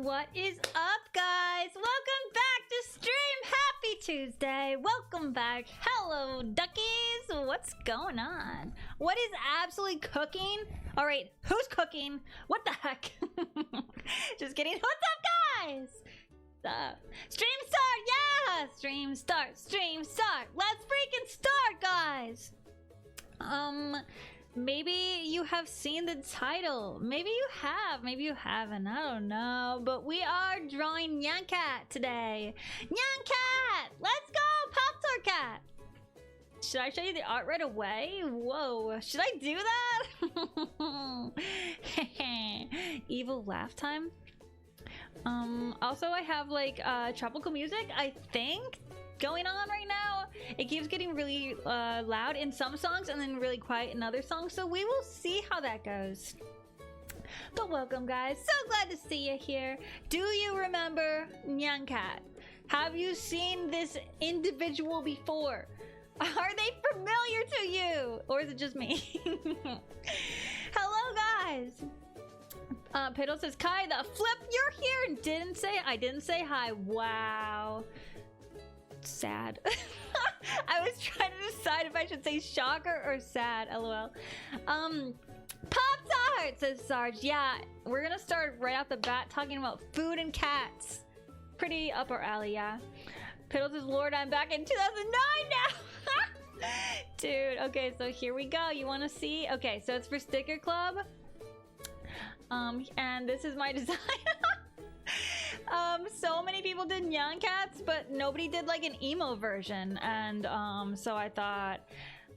What is up, guys? Welcome back to stream. Happy Tuesday. Welcome back. Hello, duckies. What's going on? What is absolutely cooking? All right, who's cooking? What the heck? Just kidding. What's up, guys? Stream start. Yeah, stream start. Stream start. Let's freaking start, guys. Maybe you have seen the title. Maybe you have. Maybe you haven't. I don't know. But we are drawing Nyan Cat today. Nyan Cat! Let's go! Poptart Cat! Should I show you the art right away? Whoa. Should I do that? Evil laugh time. Also I have like tropical music, I think, going on right now. It keeps getting really loud in some songs and then really quiet in other songs, so we will see how that goes. But welcome, guys. So glad to see you here. Do you remember Nyan Cat? Have you seen this individual before? Are they familiar to you? Or is it just me? Hello, guys. Piddle says, Kai, the flip, you're here and I didn't say hi. Wow. Sad. I was trying to decide if I should say shocker or sad. LOL. Poptart, says Sarge. Yeah, we're gonna start right off the bat talking about food and cats. Pretty up our alley, yeah. Piddle says, Lord, I'm back in 2009 now. Dude, okay, so here we go. You want to see? Okay, so it's for Sticker Club. And this is my design. So many people did Nyan Cats, but nobody did like an emo version. And so I thought,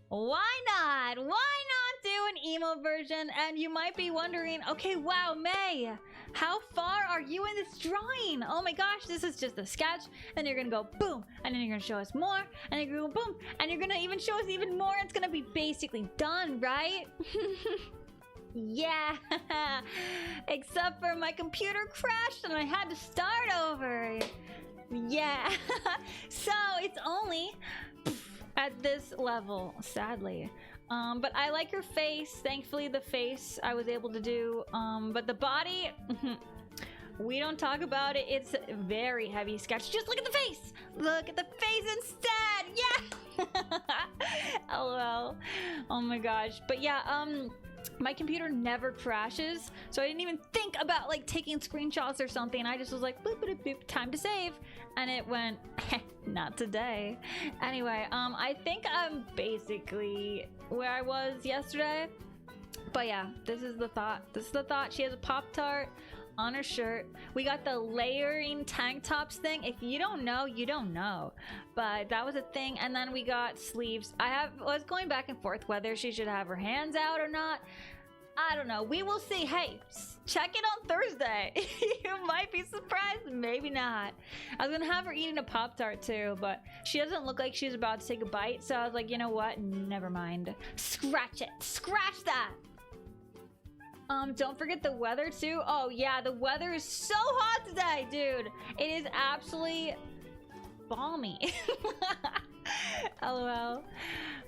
why not? Why not do an emo version? And you might be wondering, okay, wow, May, how far are you in this drawing? Oh my gosh, this is just a sketch. And you're gonna go boom, and then you're gonna show us more, and you're gonna go boom, and you're gonna even show us even more. It's gonna be basically done, right? Yeah, except for my computer crashed and I had to start over. Yeah, so it's only at this level, sadly. But I like her face. Thankfully, the face I was able to do. But the body, we don't talk about it. It's a very heavy sketch. Just look at the face. Look at the face instead. Yeah. LOL. Oh my gosh. But yeah, my computer never crashes, so I didn't even think about like taking screenshots or something. I just was like, boop, boop, boop, time to save, and it went, not today. Anyway, I think I'm basically where I was yesterday, but yeah, this is the thought. This is the thought. She has a Poptart on her shirt. We got the layering tank tops thing. If you don't know, you don't know, but that was a thing. And then we got sleeves. Was going back and forth whether she should have her hands out or not. I don't know. We will see. Hey, check it on Thursday. You might be surprised, maybe not. I was gonna have her eating a Pop-Tart too, but she doesn't look like she's about to take a bite, so I was like, you know what, never mind. Scratch it. Scratch that. Don't forget the weather too. Oh yeah, the weather is so hot today, dude. It is absolutely balmy. LOL.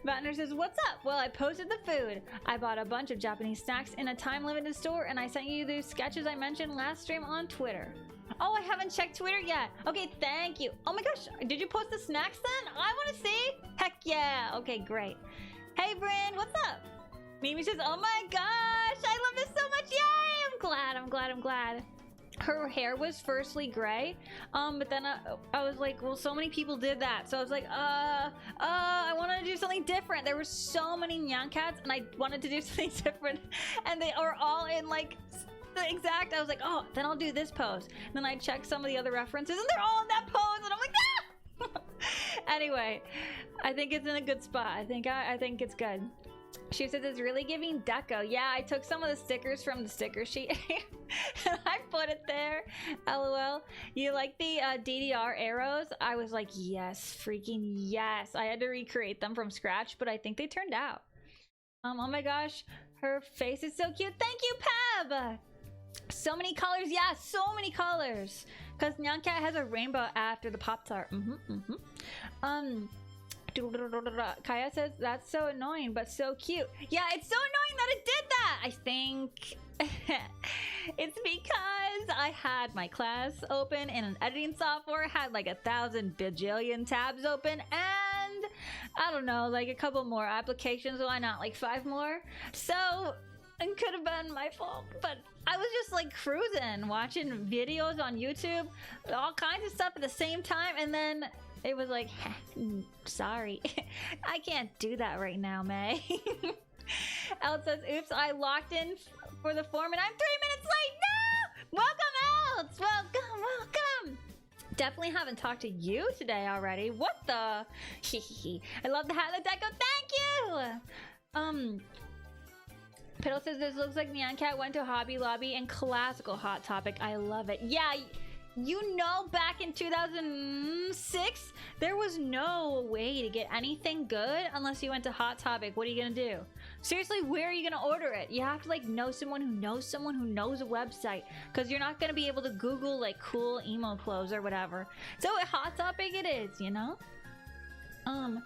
Vatner says, what's up? Well, I posted the food. I bought a bunch of Japanese snacks in a time-limited store, and I sent you those sketches I mentioned last stream on Twitter. Oh, I haven't checked Twitter yet. Okay, thank you. Oh my gosh, did you post the snacks then? I want to see. Heck yeah. Okay, great. Hey, Bryn, what's up? Mimi says, oh my gosh, I love this so much. Yay! I'm glad. Her hair was firstly gray, but then I was like, well, so many people did that. So I was like, I wanted to do something different. There were so many Nyan Cats, and I wanted to do something different. And they are all in like the exact, I was like, oh, then I'll do this pose. And then I checked some of the other references, and they're all in that pose, and I'm like, ah! Anyway, I think it's in a good spot. I think it's good. She says it's really giving deco. Yeah, I took some of the stickers from the sticker sheet and I put it there. LOL. You like the DDR arrows? I was like, yes, freaking yes. I had to recreate them from scratch, but I think they turned out. Oh my gosh, her face is so cute. Thank you, Peb. So many colors. Yeah, so many colors. Because Nyan Cat has a rainbow after the Pop-Tart. Kaya says that's so annoying but so cute. Yeah, it's so annoying that it did that. I think It's because I had my class open in an editing software, had like 1,000 bajillion tabs open, and I don't know, like a couple more applications. Why not like 5 more? So it could have been my fault, but I was just like cruising, watching videos on YouTube, all kinds of stuff at the same time, and then it was like, sorry, I can't do that right now, May. Elle says, oops, I locked in for the form and I'm 3 minutes late. No! Welcome, Els! Welcome, welcome! Definitely haven't talked to you today already. What the? I love the hat and the deco. Thank you! Piddle says, this looks like Nyan Cat went to Hobby Lobby and classical Hot Topic. I love it. Yeah, you know, back in 2006, there was no way to get anything good unless you went to Hot Topic. What are you gonna do? Seriously, where are you gonna order it? You have to like know someone who knows a website, because you're not gonna be able to Google like cool emo clothes or whatever. So at Hot Topic it is, you know? Where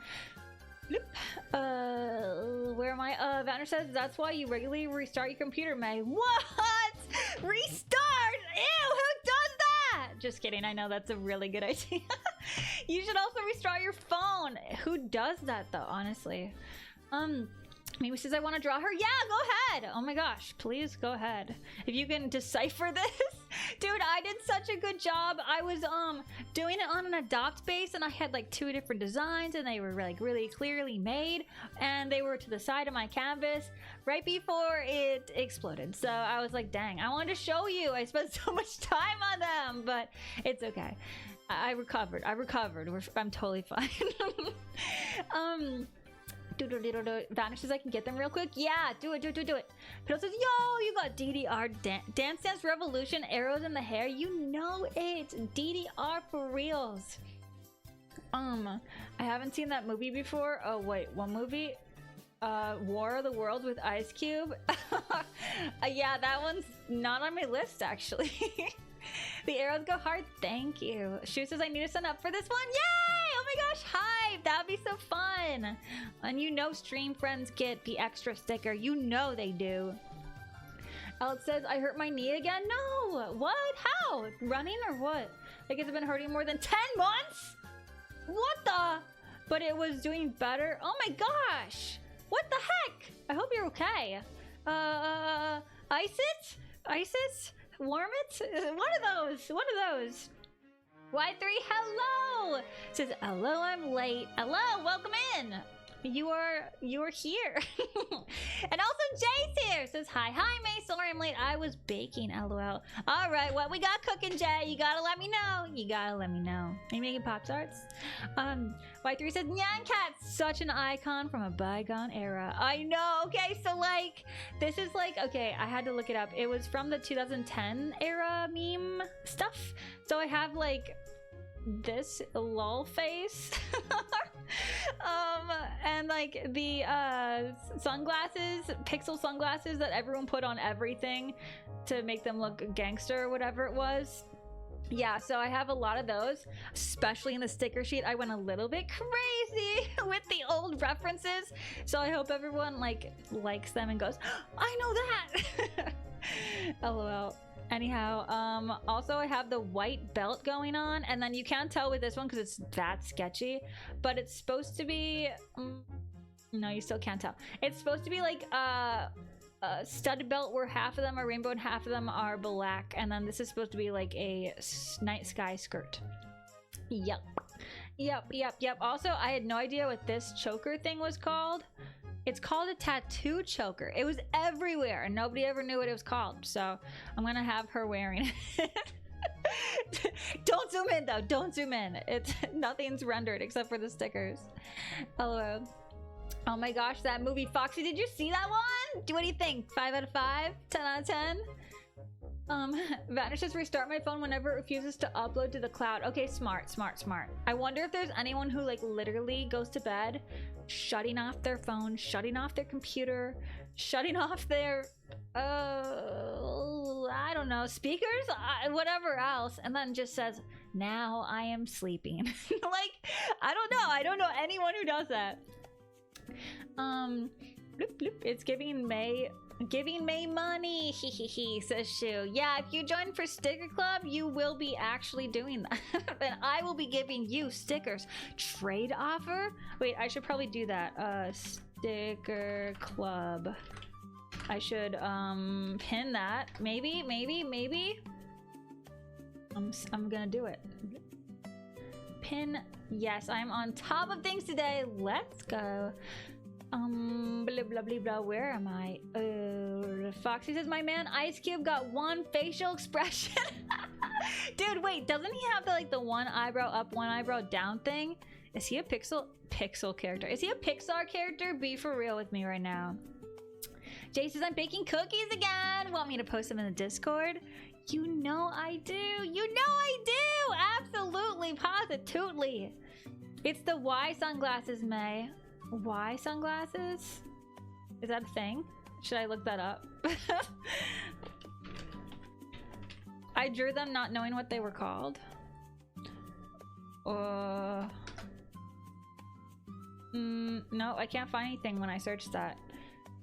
am I? Vanner says, that's why you regularly restart your computer, May. What? Restart? Ew, who does that? Just kidding, I know that's a really good idea. You should also restart your phone. Who does that though, honestly? Mimi says, I want to draw her. Yeah, go ahead. Oh my gosh, please go ahead. If you can decipher this. Dude, I did such a good job. I was doing it on an adopt base, and I had like 2 different designs, and they were like really clearly made, and they were to the side of my canvas right before it exploded. So I was like, dang, I wanted to show you. I spent so much time on them, but it's okay. I recovered. I'm totally fine. Vanish says I can get them real quick. Yeah, do it. Piddle says, yo, you got DDR Dance Dance Revolution, arrows in the hair. You know it. DDR for reals. I haven't seen that movie before. Oh wait, what movie? War of the Worlds with Ice Cube. Yeah, that one's not on my list actually. The arrows go hard. Thank you. Shu says I need to sign up for this one. Yay! Oh my gosh, hype! That'd be so fun. And you know stream friends get the extra sticker. You know they do. Alex says I hurt my knee again. No! What? How? Running or what? Like it's been hurting more than 10 months? What the? But it was doing better. Oh my gosh! What the heck? I hope you're okay. Isis? Warmits? One of those. Y3, hello! Says, hello, I'm late. Hello, welcome in. You are here. And also Jay's here. Says, hi, May. Sorry I'm late. I was baking, lol. All right, what we got cooking, Jay? You gotta let me know. Are you making Poptarts? Y3 says, Nyan Cat's such an icon from a bygone era. I know. Okay, so like, this is like, okay, I had to look it up. It was from the 2010 era meme stuff. So I have like this lol face. And like the sunglasses, pixel sunglasses that everyone put on everything to make them look gangster or whatever it was. Yeah, so I have a lot of those, especially in the sticker sheet. I went a little bit crazy with the old references, so I hope everyone like likes them and goes, I know that. LOL. Anyhow, also I have the white belt going on, and then you can't tell with this one because it's that sketchy, but it's supposed to be no, you still can't tell. It's supposed to be like a studded belt where half of them are rainbow and half of them are black, and then this is supposed to be like a night sky skirt. Yep. Also, I had no idea what this choker thing was called. It's called a tattoo choker. It was everywhere and nobody ever knew what it was called. So I'm gonna have her wearing it. Don't zoom in though, don't zoom in. Nothing's rendered except for the stickers. Hello. Oh my gosh, that movie Foxy, did you see that one? What do you think? 5 out of 5? 10 out of 10? Vanish says restart my phone whenever it refuses to upload to the cloud. Okay, smart. I wonder if there's anyone who like literally goes to bed shutting off their phone, shutting off their computer, shutting off their I don't know, speakers, whatever else, and then just says, now I am sleeping. Like, I don't know anyone who does that. Bloop, bloop. It's giving May Giving May money, he says Shu. Yeah, if you join for Sticker Club, you will be actually doing that. And I will be giving you stickers. Trade offer? Wait, I should probably do that. Sticker Club. I should pin that. Maybe. I'm gonna do it. Pin. Yes, I'm on top of things today. Let's go. Blah blah blah blah. Where am I? Foxy says my man Ice Cube got one facial expression. Dude, wait, doesn't he have the one eyebrow up, one eyebrow down thing? Is he a pixel character? Is he a Pixar character? Be for real with me right now. Jay says I'm baking cookies again. Want me to post them in the Discord? You know I do. You know I do. Absolutely, positively. It's the Y sunglasses, May. Y sunglasses? Is that a thing? Should I look that up? I drew them not knowing what they were called. No, I can't find anything when I search that.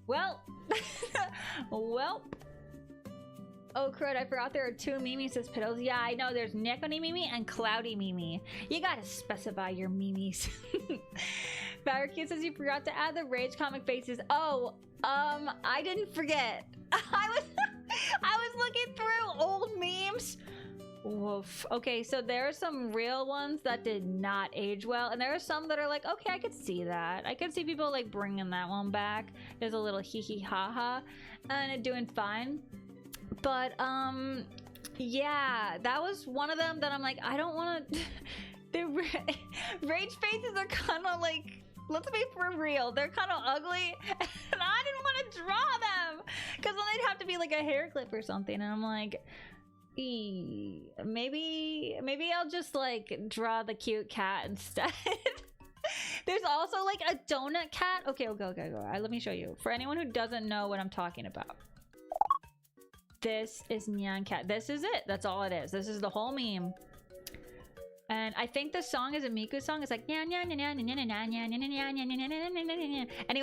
Well, well. Oh crud, I forgot there are two Mimi, says Piddles. Yeah, I know, there's Nekoni Mimi and Cloudy Mimi. You gotta specify your Mimis. Barricade says you forgot to add the Rage comic faces. Oh, I didn't forget. I was looking through old memes. Woof. Okay, so there are some real ones that did not age well, and there are some that are like, okay, I could see that. I could see people like bringing that one back. There's a little hee hee ha ha, and it doing fine. But yeah, that was one of them that I'm like, I don't want to. The rage faces are kind of like, let's be for real, they're kind of ugly, and I didn't want to draw them because then they'd have to be like a hair clip or something, and I'm like, maybe I'll just like draw the cute cat instead. There's also like a donut cat. Okay. Let me show you. For anyone who doesn't know what I'm talking about, this is NYAN cat. This is it. That's all it is. This is the whole meme. And I think the song is a Miku song. It's like anyway,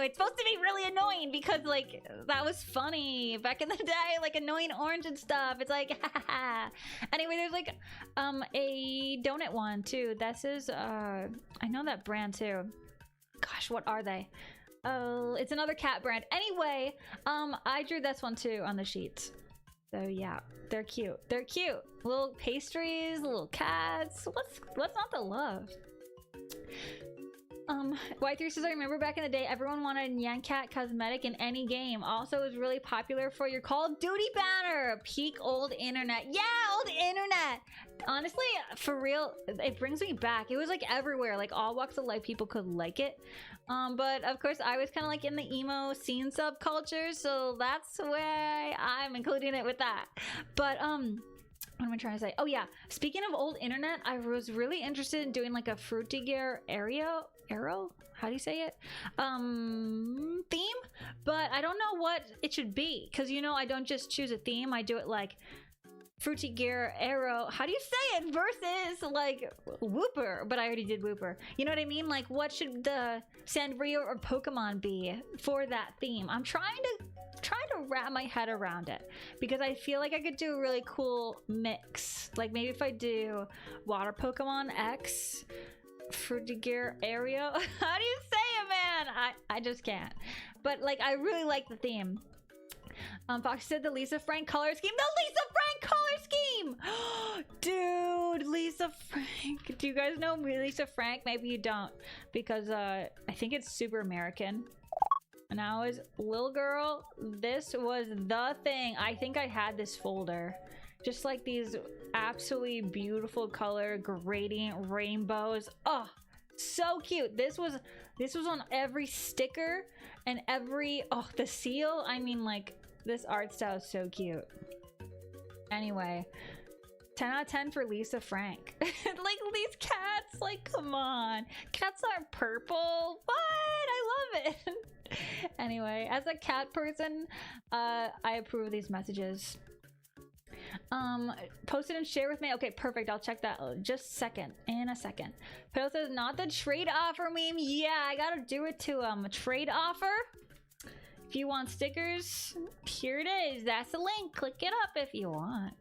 it's supposed to be really annoying because like that was funny back in the day, like annoying orange and stuff. It's like anyway, there's like a donut one too. This is I know that brand too. Gosh, what are they? Oh, it's another cat brand. Anyway, I drew this one too on the sheets. So yeah, they're cute. They're cute. Little pastries, little cats. What's not to love? Y3 says, I remember back in the day, everyone wanted a NYAN cat cosmetic in any game. Also, it was really popular for your Call of Duty banner. Peak old internet. Yeah, old internet. Honestly, for real, it brings me back. It was like everywhere. Like all walks of life, people could like it. But of course, I was kind of like in the emo scene subculture, so that's why I'm including it with that. But what am I trying to say? Oh yeah, speaking of old internet, I was really interested in doing like a Fruity Gear arrow? How do you say it? Theme? But I don't know what it should be, because you know I don't just choose a theme, I do it like Fruity Gear arrow. How do you say it? Versus like Whooper, but I already did Whooper. You know what I mean? Like what should the Sanrio or Pokemon be for that theme? I'm trying to wrap my head around it because I feel like I could do a really cool mix. Like maybe if I do Water Pokemon X, Fruity Gear Aereo. How do you say it, man? I just can't. But like I really like the theme. Fox said the Lisa Frank color scheme. The Lisa Frank color scheme! Dude, Lisa Frank. Do you guys know Lisa Frank? Maybe you don't, because I think it's super American. And I was little girl. This was the thing. I think I had this folder. Just like these absolutely beautiful color gradient rainbows. Oh, so cute. This was on every sticker and every, oh, the seal. I mean, like, this art style is so cute. Anyway, 10 out of 10 for Lisa Frank. Like these cats, like come on. Cats aren't purple. What? I love it. Anyway, as a cat person, I approve of these messages. Post it and share with me. Okay, perfect. I'll check that just in a second. Pedro says, not the trade offer meme. Yeah, I gotta do it to a trade offer. If you want stickers, here it is. That's the link. Click it up if you want.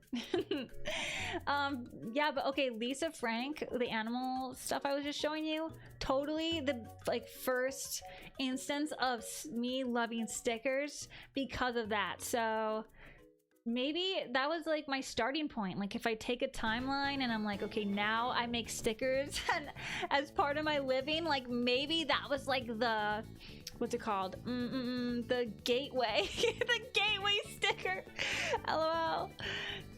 Yeah, but okay, Lisa Frank, the animal stuff I was just showing you, totally the like first instance of me loving stickers because of that. So maybe that was like my starting point. Like if I take a timeline and I'm like, okay, now I make stickers and as part of my living, like maybe that was like the, what's it called? The gateway. The gateway sticker. LOL.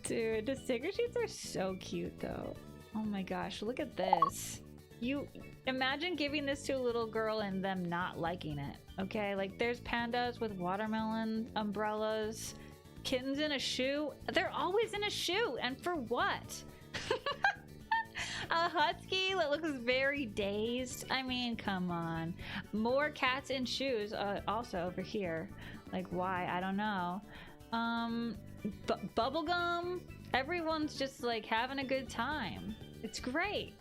Dude, the sticker sheets are so cute though. Oh my gosh, look at this. You imagine giving this to a little girl and them not liking it. Okay, like there's pandas with watermelon umbrellas, kittens in a shoe. They're always in a shoe, and for what? A husky that looks very dazed. I mean, come on. More cats in shoes also over here. Like why? I don't know. Bubblegum. Everyone's just like having a good time. It's great.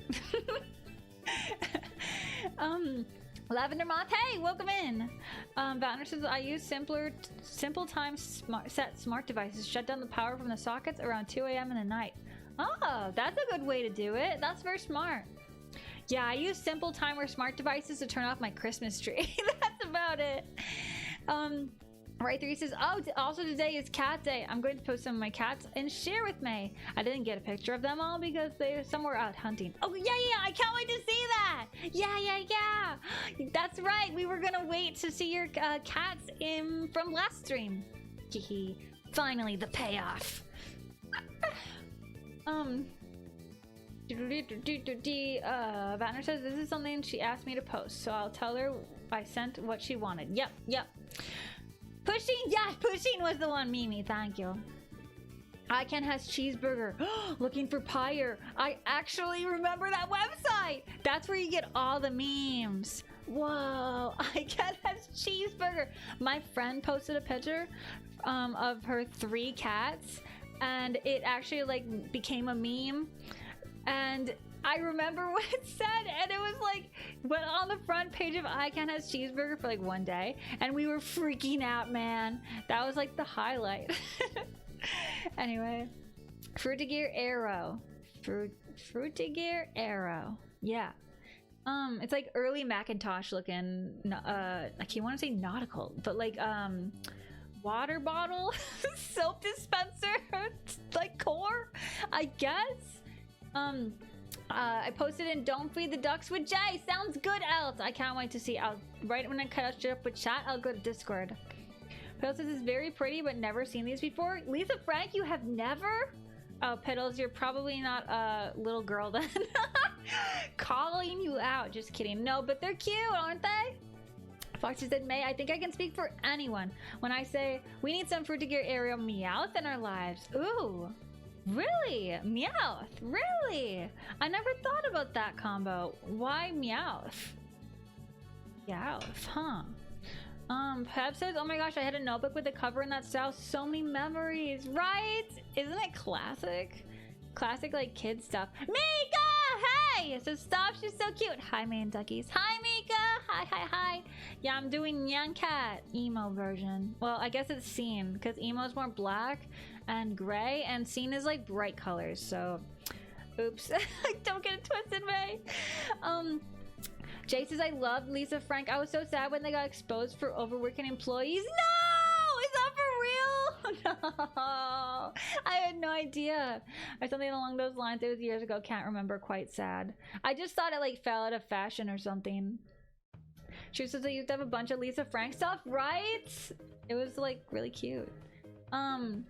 Lavender Moth, hey, welcome in. Banner says, I use simple time set smart devices. Shut down the power from the sockets around 2 a.m. in the night. Oh, that's a good way to do it. That's very smart. Yeah, I use simple timer smart devices to turn off my Christmas tree. That's about it. Right 3 says, oh, also today is cat day. I'm going to post some of my cats and share with me. I didn't get a picture of them all because they're somewhere out hunting. Oh, yeah, I can't wait to see that. Yeah. That's right. We were gonna wait to see your cats from last stream. Finally, the payoff. Vatner says this is something she asked me to post, so I'll tell her I sent what she wanted. Yep. Pushing, yeah, Pushing was the one, Mimi, thank you. ICANN has cheeseburger. Looking for Pyre. I actually remember that website. That's where you get all the memes. Whoa, ICANN has cheeseburger. My friend posted a picture of her 3 cats, and it actually like became a meme. And I remember what it said, and it was like, went on the front page of ICANN has cheeseburger for like one day, and we were freaking out, man. That was like the highlight. Anyway, Frutigear Arrow. Frutigear Arrow. Yeah. It's like early Macintosh looking, I can't want to say nautical, but like, water bottle, soap dispenser, like core, I guess. I posted in Don't Feed the Ducks with Jay. Sounds good, else. I can't wait to see. Right when I cut up with chat, I'll go to Discord. Piddles, this is very pretty, but never seen these before. Lisa Frank, you have never? Oh, Piddles, you're probably not a little girl then. Calling you out. Just kidding. No, but they're cute, aren't they? Foxy said, May, I think I can speak for anyone when I say we need some Frutigear Aerial Meowth in our lives. Ooh. Really? Meowth? Really? I never thought about that combo. Why Meowth? Meowth, huh? Pep says, oh my gosh, I had a notebook with a cover in that style. So many memories, right? Isn't it classic? Classic, like, kid stuff. Mika! Hey! So stop, she's so cute. Hi, man duckies. Hi, Mika! Hi. Yeah, I'm doing Nyan Cat emo version. Well, I guess it's Scene, because emo is more black and gray, and Scene is like bright colors, so oops. Don't get it twisted, May. Jay says, I love Lisa Frank. I was so sad when they got exposed for overworking employees. No! Is that for real? No! I had no idea. Or something along those lines. It was years ago. Can't remember. Quite sad. I just thought it like fell out of fashion or something. She says I used to have a bunch of Lisa Frank stuff, right? It was like really cute. Okay.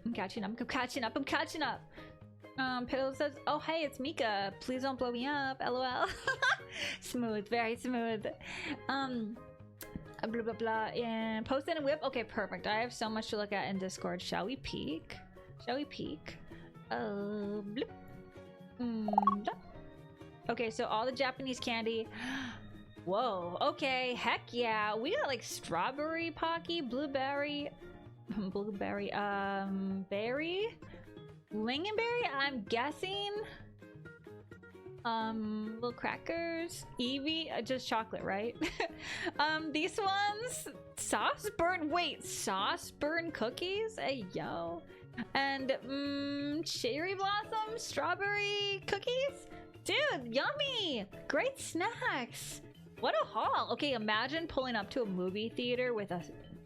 I'm catching up. Piddle says, oh hey, it's Mika. Please don't blow me up. LOL. Smooth, very smooth. Blah blah blah. And post in a whip. Okay, perfect. I have so much to look at in Discord. Shall we peek? Bloop. Okay, so all the Japanese candy. Whoa. Okay, heck yeah. We got like strawberry Pocky, blueberry, berry, lingonberry, I'm guessing. Little crackers. Evie, just chocolate, right? These ones, sauce burn. Wait, sauce burn cookies? Hey, yo. And cherry blossom strawberry cookies. Dude, yummy! Great snacks. What a haul. Okay, imagine pulling up to a movie theater with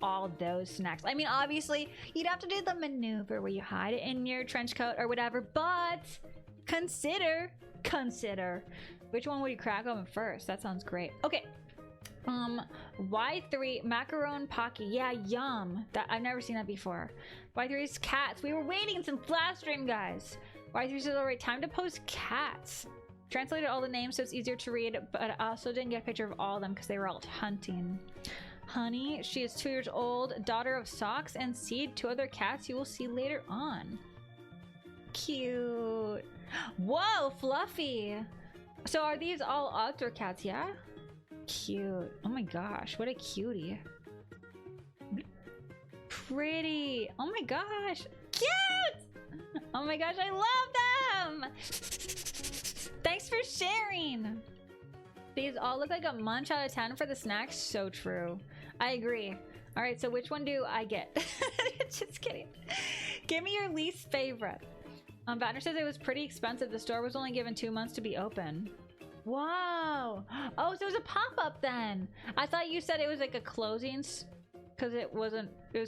all those snacks. I mean, obviously, you'd have to do the maneuver where you hide it in your trench coat or whatever, but consider. Which one would you crack open first? That sounds great. Okay. Y3 macaron pocky. Yeah, yum. That I've never seen that before. Y3's cats. We were waiting since last stream, guys. Y3 says, all right, time to post cats. Translated all the names so it's easier to read, but I also didn't get a picture of all of them because they were all hunting. Honey, she is 2 years old, daughter of Socks and Seed, 2 other cats you will see later on. Cute. Whoa, Fluffy. So are these all outdoor cats? Yeah. Cute. Oh my gosh, what a cutie. Pretty. Oh my gosh, cute. Oh my gosh, I love them. Thanks for sharing. These all look like a munch out of 10 for the snacks. So true. I agree. All right, so which one do I get? Just kidding. Give me your least favorite. Banner says it was pretty expensive. The store was only given 2 months to be open. Wow. Oh, so it was a pop-up then. I thought you said it was like a closing because it was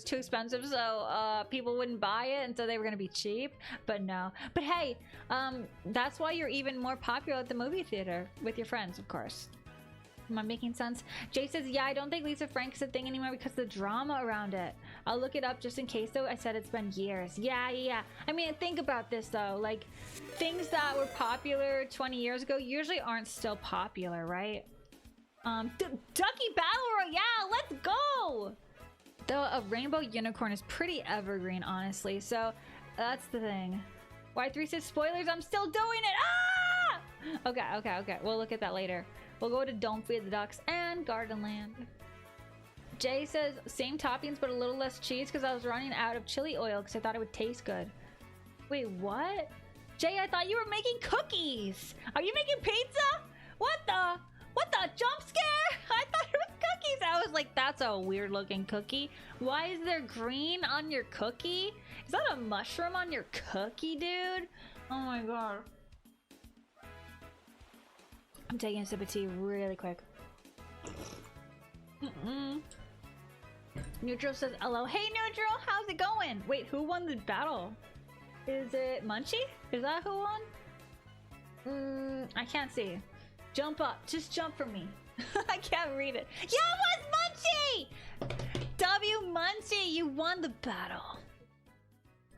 too expensive, so people wouldn't buy it and so they were gonna be cheap. But no. But hey, that's why you're even more popular at the movie theater with your friends, of course. Am I making sense? Jay says, yeah, I don't think Lisa Frank is a thing anymore because of the drama around it. I'll look it up just in case though. I said it's been years. Yeah. I mean, think about this though. Like, things that were popular 20 years ago usually aren't still popular, right? Ducky Battle Royale, let's go! Though a rainbow unicorn is pretty evergreen, honestly. So that's the thing. Y3 says, spoilers, I'm still doing it! Ah! Okay. We'll look at that later. We'll go to Don't Feed the Ducks and Gardenland. Jay says, same toppings but a little less cheese because I was running out of chili oil because I thought it would taste good. Wait, what? Jay, I thought you were making cookies. Are you making pizza? What the jump scare? I thought it was cookies. I was like, that's a weird looking cookie. Why is there green on your cookie? Is that a mushroom on your cookie, dude? Oh my god. I'm taking a sip of tea really quick. Neutral says hello. Hey Neutral, how's it going? Wait, who won the battle? Is it Munchie? Is that who won? I can't see. Jump up. Just jump for me. I can't read it. Yeah, it was Munchie! W Munchie, you won the battle.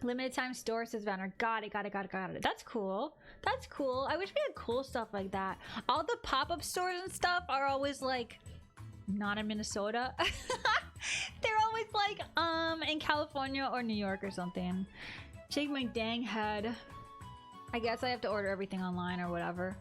Limited time store, says Vanner. Got it. That's cool. That's cool. I wish we had cool stuff like that. All the pop-up stores and stuff are always like not in Minnesota. They're always like in California or New York or something. Shake my dang head. I guess I have to order everything online or whatever.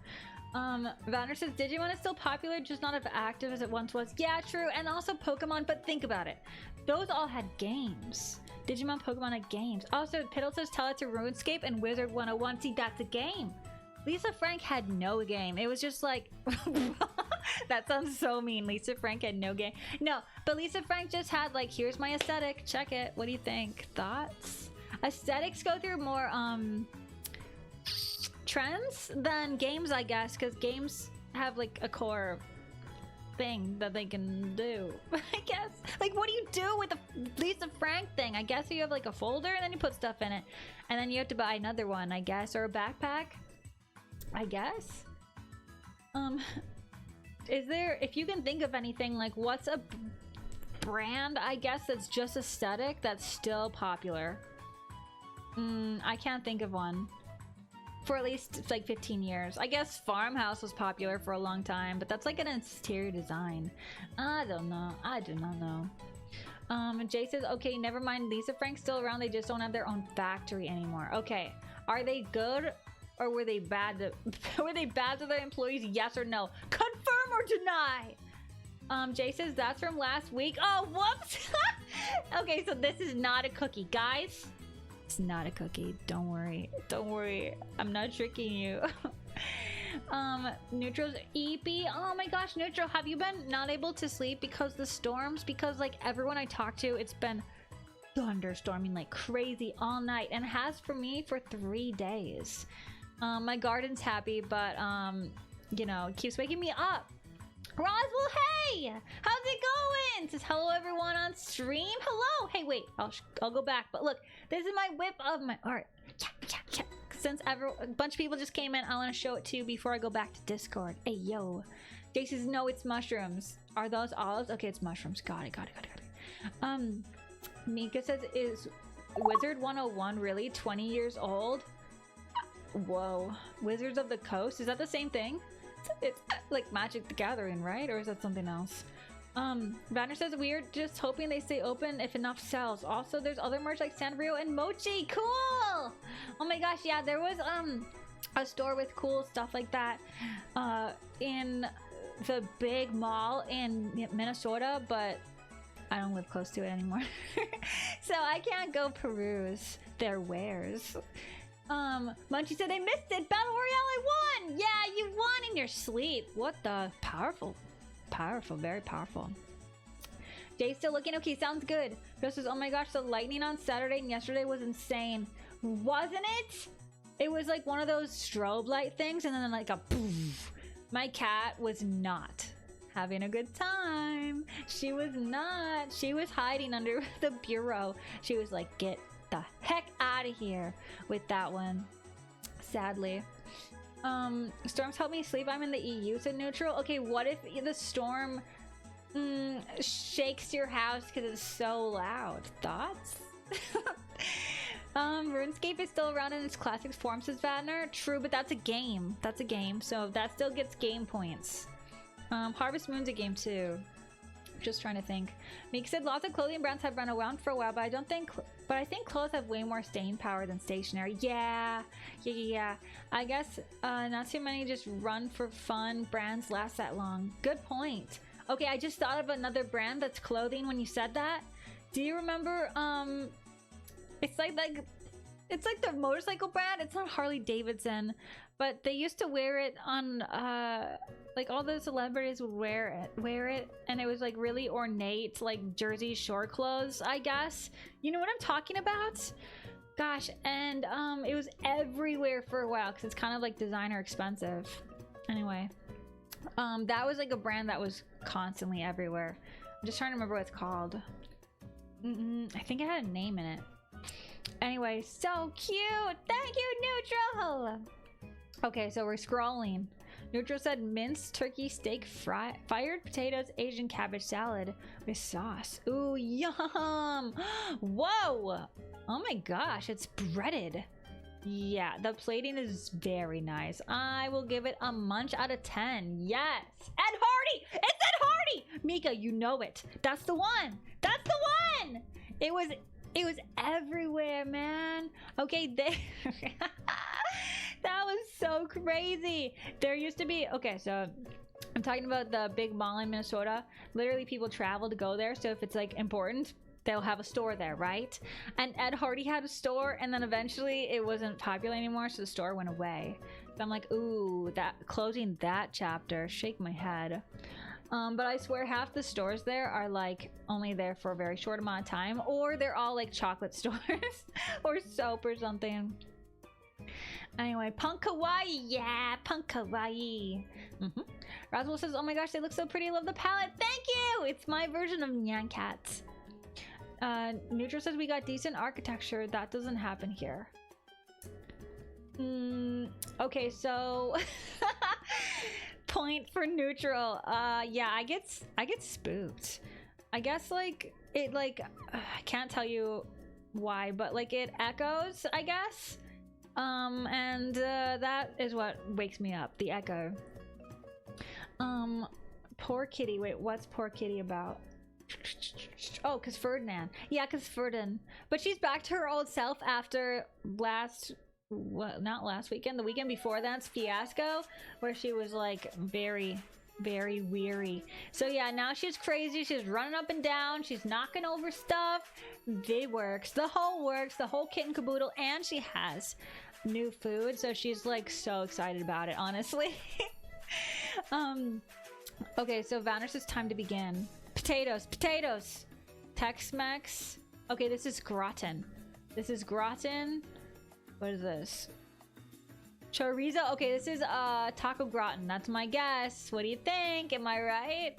Vanner says Digimon is still popular, just not as active as it once was. Yeah, true. And also Pokemon, but think about it. Those all had games. Digimon, Pokemon had games. Also, Piddle says tell it to RuneScape and Wizard 101. See, that's a game. Lisa Frank had no game. It was just like... That sounds so mean. Lisa Frank had no game. No, but Lisa Frank just had like, here's my aesthetic. Check it. What do you think? Thoughts? Aesthetics go through more trends than games, I guess, because games have like a core thing that they can do. I guess, like, what do you do with the Lisa Frank thing? I guess you have like a folder and then you put stuff in it and then you have to buy another one, I guess, or a backpack, I guess. Is there, if you can think of anything, like what's a brand, I guess, that's just aesthetic that's still popular? I can't think of one. For at least like 15 years. I guess Farmhouse was popular for a long time, but that's like an exterior design. I don't know. I do not know. Jay says, okay, never mind. Lisa Frank's still around. They just don't have their own factory anymore. Okay. Are they good or were they bad to, were they bad to their employees? Yes or no? Confirm or deny? Jay says that's from last week. Oh, whoops. Okay, so this is not a cookie, guys. It's not a cookie. Don't worry. Don't worry. I'm not tricking you. Neutral's EP. Oh my gosh, Neutral, have you been not able to sleep because the storms? Because like everyone I talk to, it's been thunderstorming like crazy all night, and has for me for 3 days. My garden's happy, but you know, it keeps waking me up. Roswell, hey! How's it going? Says hello everyone on stream. Hello! Hey, wait, I'll go back. But look, this is my whip of my art. Since a bunch of people just came in, I want to show it to you before I go back to Discord. Hey, yo. Jay says, no, it's mushrooms. Are those olives? Okay, it's mushrooms. Got it. Mika says, is Wizard 101 really 20 years old? Whoa. Wizards of the Coast? Is that the same thing? It's like Magic the Gathering, right? Or is that something else? Banner says, we're just hoping they stay open if enough sells. Also, there's other merch like Sanrio and Mochi. Cool! Oh my gosh, yeah, there was a store with cool stuff like that in the big mall in Minnesota, but I don't live close to it anymore. So I can't go peruse their wares. Munchie said they missed it. Battle Royale, I won! Yeah, you won in your sleep. What the? Powerful, very powerful. Jay's still looking okay. Sounds good. Joe says, oh my gosh, the lightning on Saturday and yesterday was insane, wasn't it? It was like one of those strobe light things, and then like a poof. My cat was not having a good time. She was not. She was hiding under the bureau. She was like, get the heck out of here with that one, sadly. Storms help me sleep. I'm in the EU, said Neutral. Okay, what if the storm shakes your house because it's so loud? Thoughts? RuneScape is still around in its classic form, says Vadner. True, but that's a game. That's a game, so that still gets game points. Harvest Moon's a game too. Just trying to think. Meek said lots of clothing brands have run around for a while, but I think clothes have way more staying power than stationery. Yeah. I guess not too many just run for fun brands last that long. Good point. Okay, I just thought of another brand that's clothing when you said that. Do you remember it's like the motorcycle brand? It's not Harley Davidson, but they used to wear it on like all the celebrities would wear it, and it was like really ornate, like Jersey Shore clothes, I guess. You know what I'm talking about? Gosh, and it was everywhere for a while because it's kind of like designer expensive. Anyway, that was like a brand that was constantly everywhere. I'm just trying to remember what it's called. I think it had a name in it. Anyway, so cute. Thank you, Neutral. Okay, so we're scrolling. Neutral said minced turkey steak, fired potatoes, Asian cabbage salad with sauce. Ooh, yum. Whoa. Oh my gosh, it's breaded. Yeah, the plating is very nice. I will give it a munch out of 10. Yes. Ed Hardy. It's Ed Hardy. Mika, you know it. That's the one. That's the one. It was everywhere, man. Okay, that was so crazy. There used to be, okay, so I'm talking about the big mall in Minnesota. Literally people travel to go there, so if it's like important, they'll have a store there, right? And Ed Hardy had a store, and then eventually it wasn't popular anymore, so the store went away. So I'm like, ooh, closing that chapter, shake my head. But I swear half the stores there are like only there for a very short amount of time, or they're all like chocolate stores or soap or something. Anyway, punk kawaii. Yeah, punk kawaii. Roswell says, oh my gosh, they look so pretty. I love the palette. Thank you. It's my version of NYAN cats. Neutral says we got decent architecture. That doesn't happen here. Okay, so point for Neutral. Yeah, I get spooked. I guess like it I can't tell you why, but like it echoes, I guess. And that is what wakes me up, the echo. Poor kitty. Wait, what's poor kitty about? Oh, cause Ferdinand. Yeah, cause Ferdinand. But she's back to her old self after not last weekend, the weekend before that's fiasco, where she was like very weary. So yeah, now she's crazy. She's running up and down. She's knocking over stuff. The whole kit and caboodle, and she has new food, so she's like so excited about it, honestly. Okay, so Vanner says time to begin. Potatoes, potatoes. Tex-Mex. Okay, this is gratin. This is gratin. What is this? Chorizo. Okay, this is taco gratin. That's my guess. What do you think? Am I right?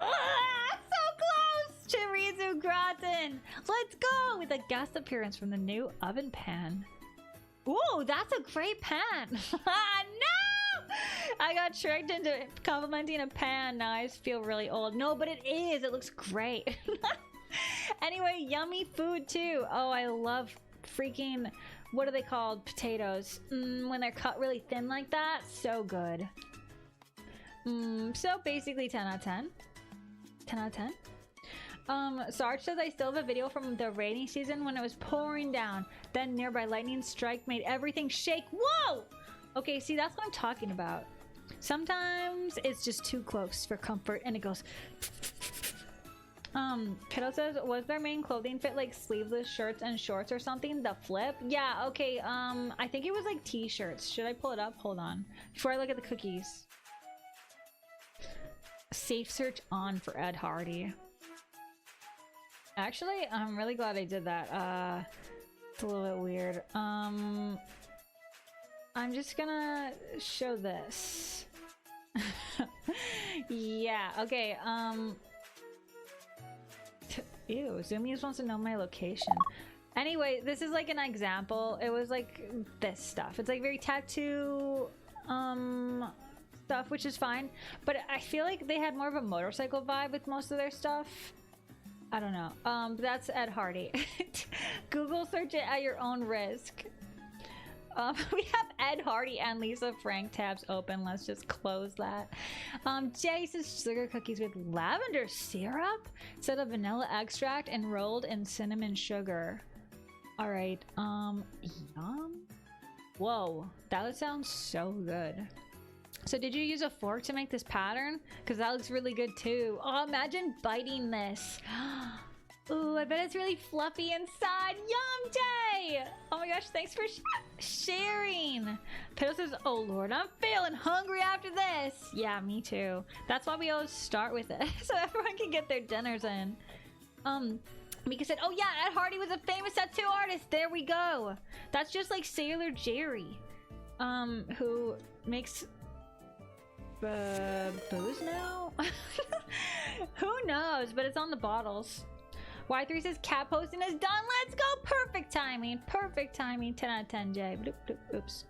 Ah, so close! Chorizo gratin. Let's go with a guest appearance from the new oven pan. Ooh, that's a great pan. No! I got tricked into complimenting a pan. Now I just feel really old. No, but it is. It looks great. Anyway, yummy food too. Oh, I love freaking, what are they called? Potatoes. When they're cut really thin like that. So good. So basically 10 out of 10. 10 out of 10. Sarge says I still have a video from the rainy season when it was pouring down. Then nearby lightning strike made everything shake. Whoa! Okay, see, that's what I'm talking about. Sometimes it's just too close for comfort and it goes. Kiddo says, was their main clothing fit like sleeveless shirts and shorts or something? The flip? Yeah, okay, I think it was like t-shirts. Should I pull it up? Hold on. Before I look at the cookies. Safe search on for Ed Hardy. Actually, I'm really glad I did that. It's a little bit weird. I'm just gonna show this. Yeah, okay, ew, Zoomies wants to know my location. Anyway, this is like an example. It was like this stuff. It's like very tattoo stuff, which is fine. But I feel like they had more of a motorcycle vibe with most of their stuff. I don't know. But that's Ed Hardy. Google search it at your own risk. We have Ed Hardy and Lisa Frank tabs open. Let's just close that. Jay says sugar cookies with lavender syrup instead of vanilla extract enrolled in cinnamon sugar. All right. Yum. Whoa, that sounds so good. So did you use a fork to make this pattern? Because that looks really good too. Oh, imagine biting this. Ooh, I bet it's really fluffy inside. Yum, Jay! Oh my gosh, thanks for sharing. Pedro says, oh Lord, I'm feeling hungry after this. Yeah, me too. That's why we always start with it, so everyone can get their dinners in. Mika said, oh yeah, Ed Hardy was a famous tattoo artist. There we go. That's just like Sailor Jerry, who makes booze now? Who knows, but it's on the bottles. Y3 says cat posting is done. Let's go. Perfect timing. Perfect timing. 10 out of 10, Jay. Oops.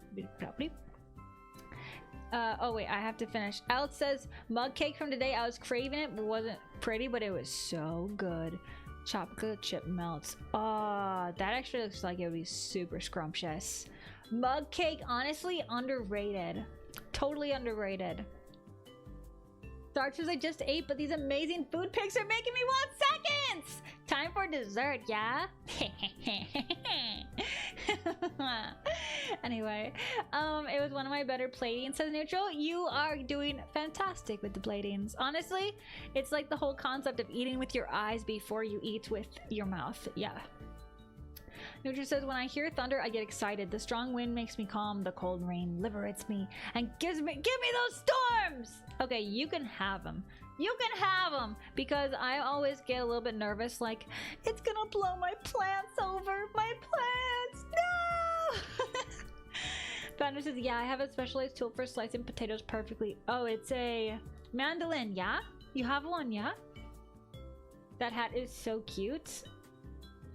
Oh wait, I have to finish. Alex says mug cake from today. I was craving it, but wasn't pretty, but it was so good. Chocolate chip melts. Oh, that actually looks like it would be super scrumptious. Mug cake, honestly, underrated. Totally underrated. Starches I just ate, but these amazing food pics are making me want seconds! Time for dessert, yeah? Anyway, it was one of my better platings, says Neutral. You are doing fantastic with the platings. Honestly, it's like the whole concept of eating with your eyes before you eat with your mouth. Yeah. Neutral says, when I hear thunder, I get excited. The strong wind makes me calm. The cold rain liberates me and give me those storms. Okay, you can have them. You can have them, because I always get a little bit nervous, like, it's gonna blow my plants over. My plants, no! Founder says, yeah, I have a specialized tool for slicing potatoes perfectly. Oh, it's a mandolin, yeah? You have one, yeah? That hat is so cute.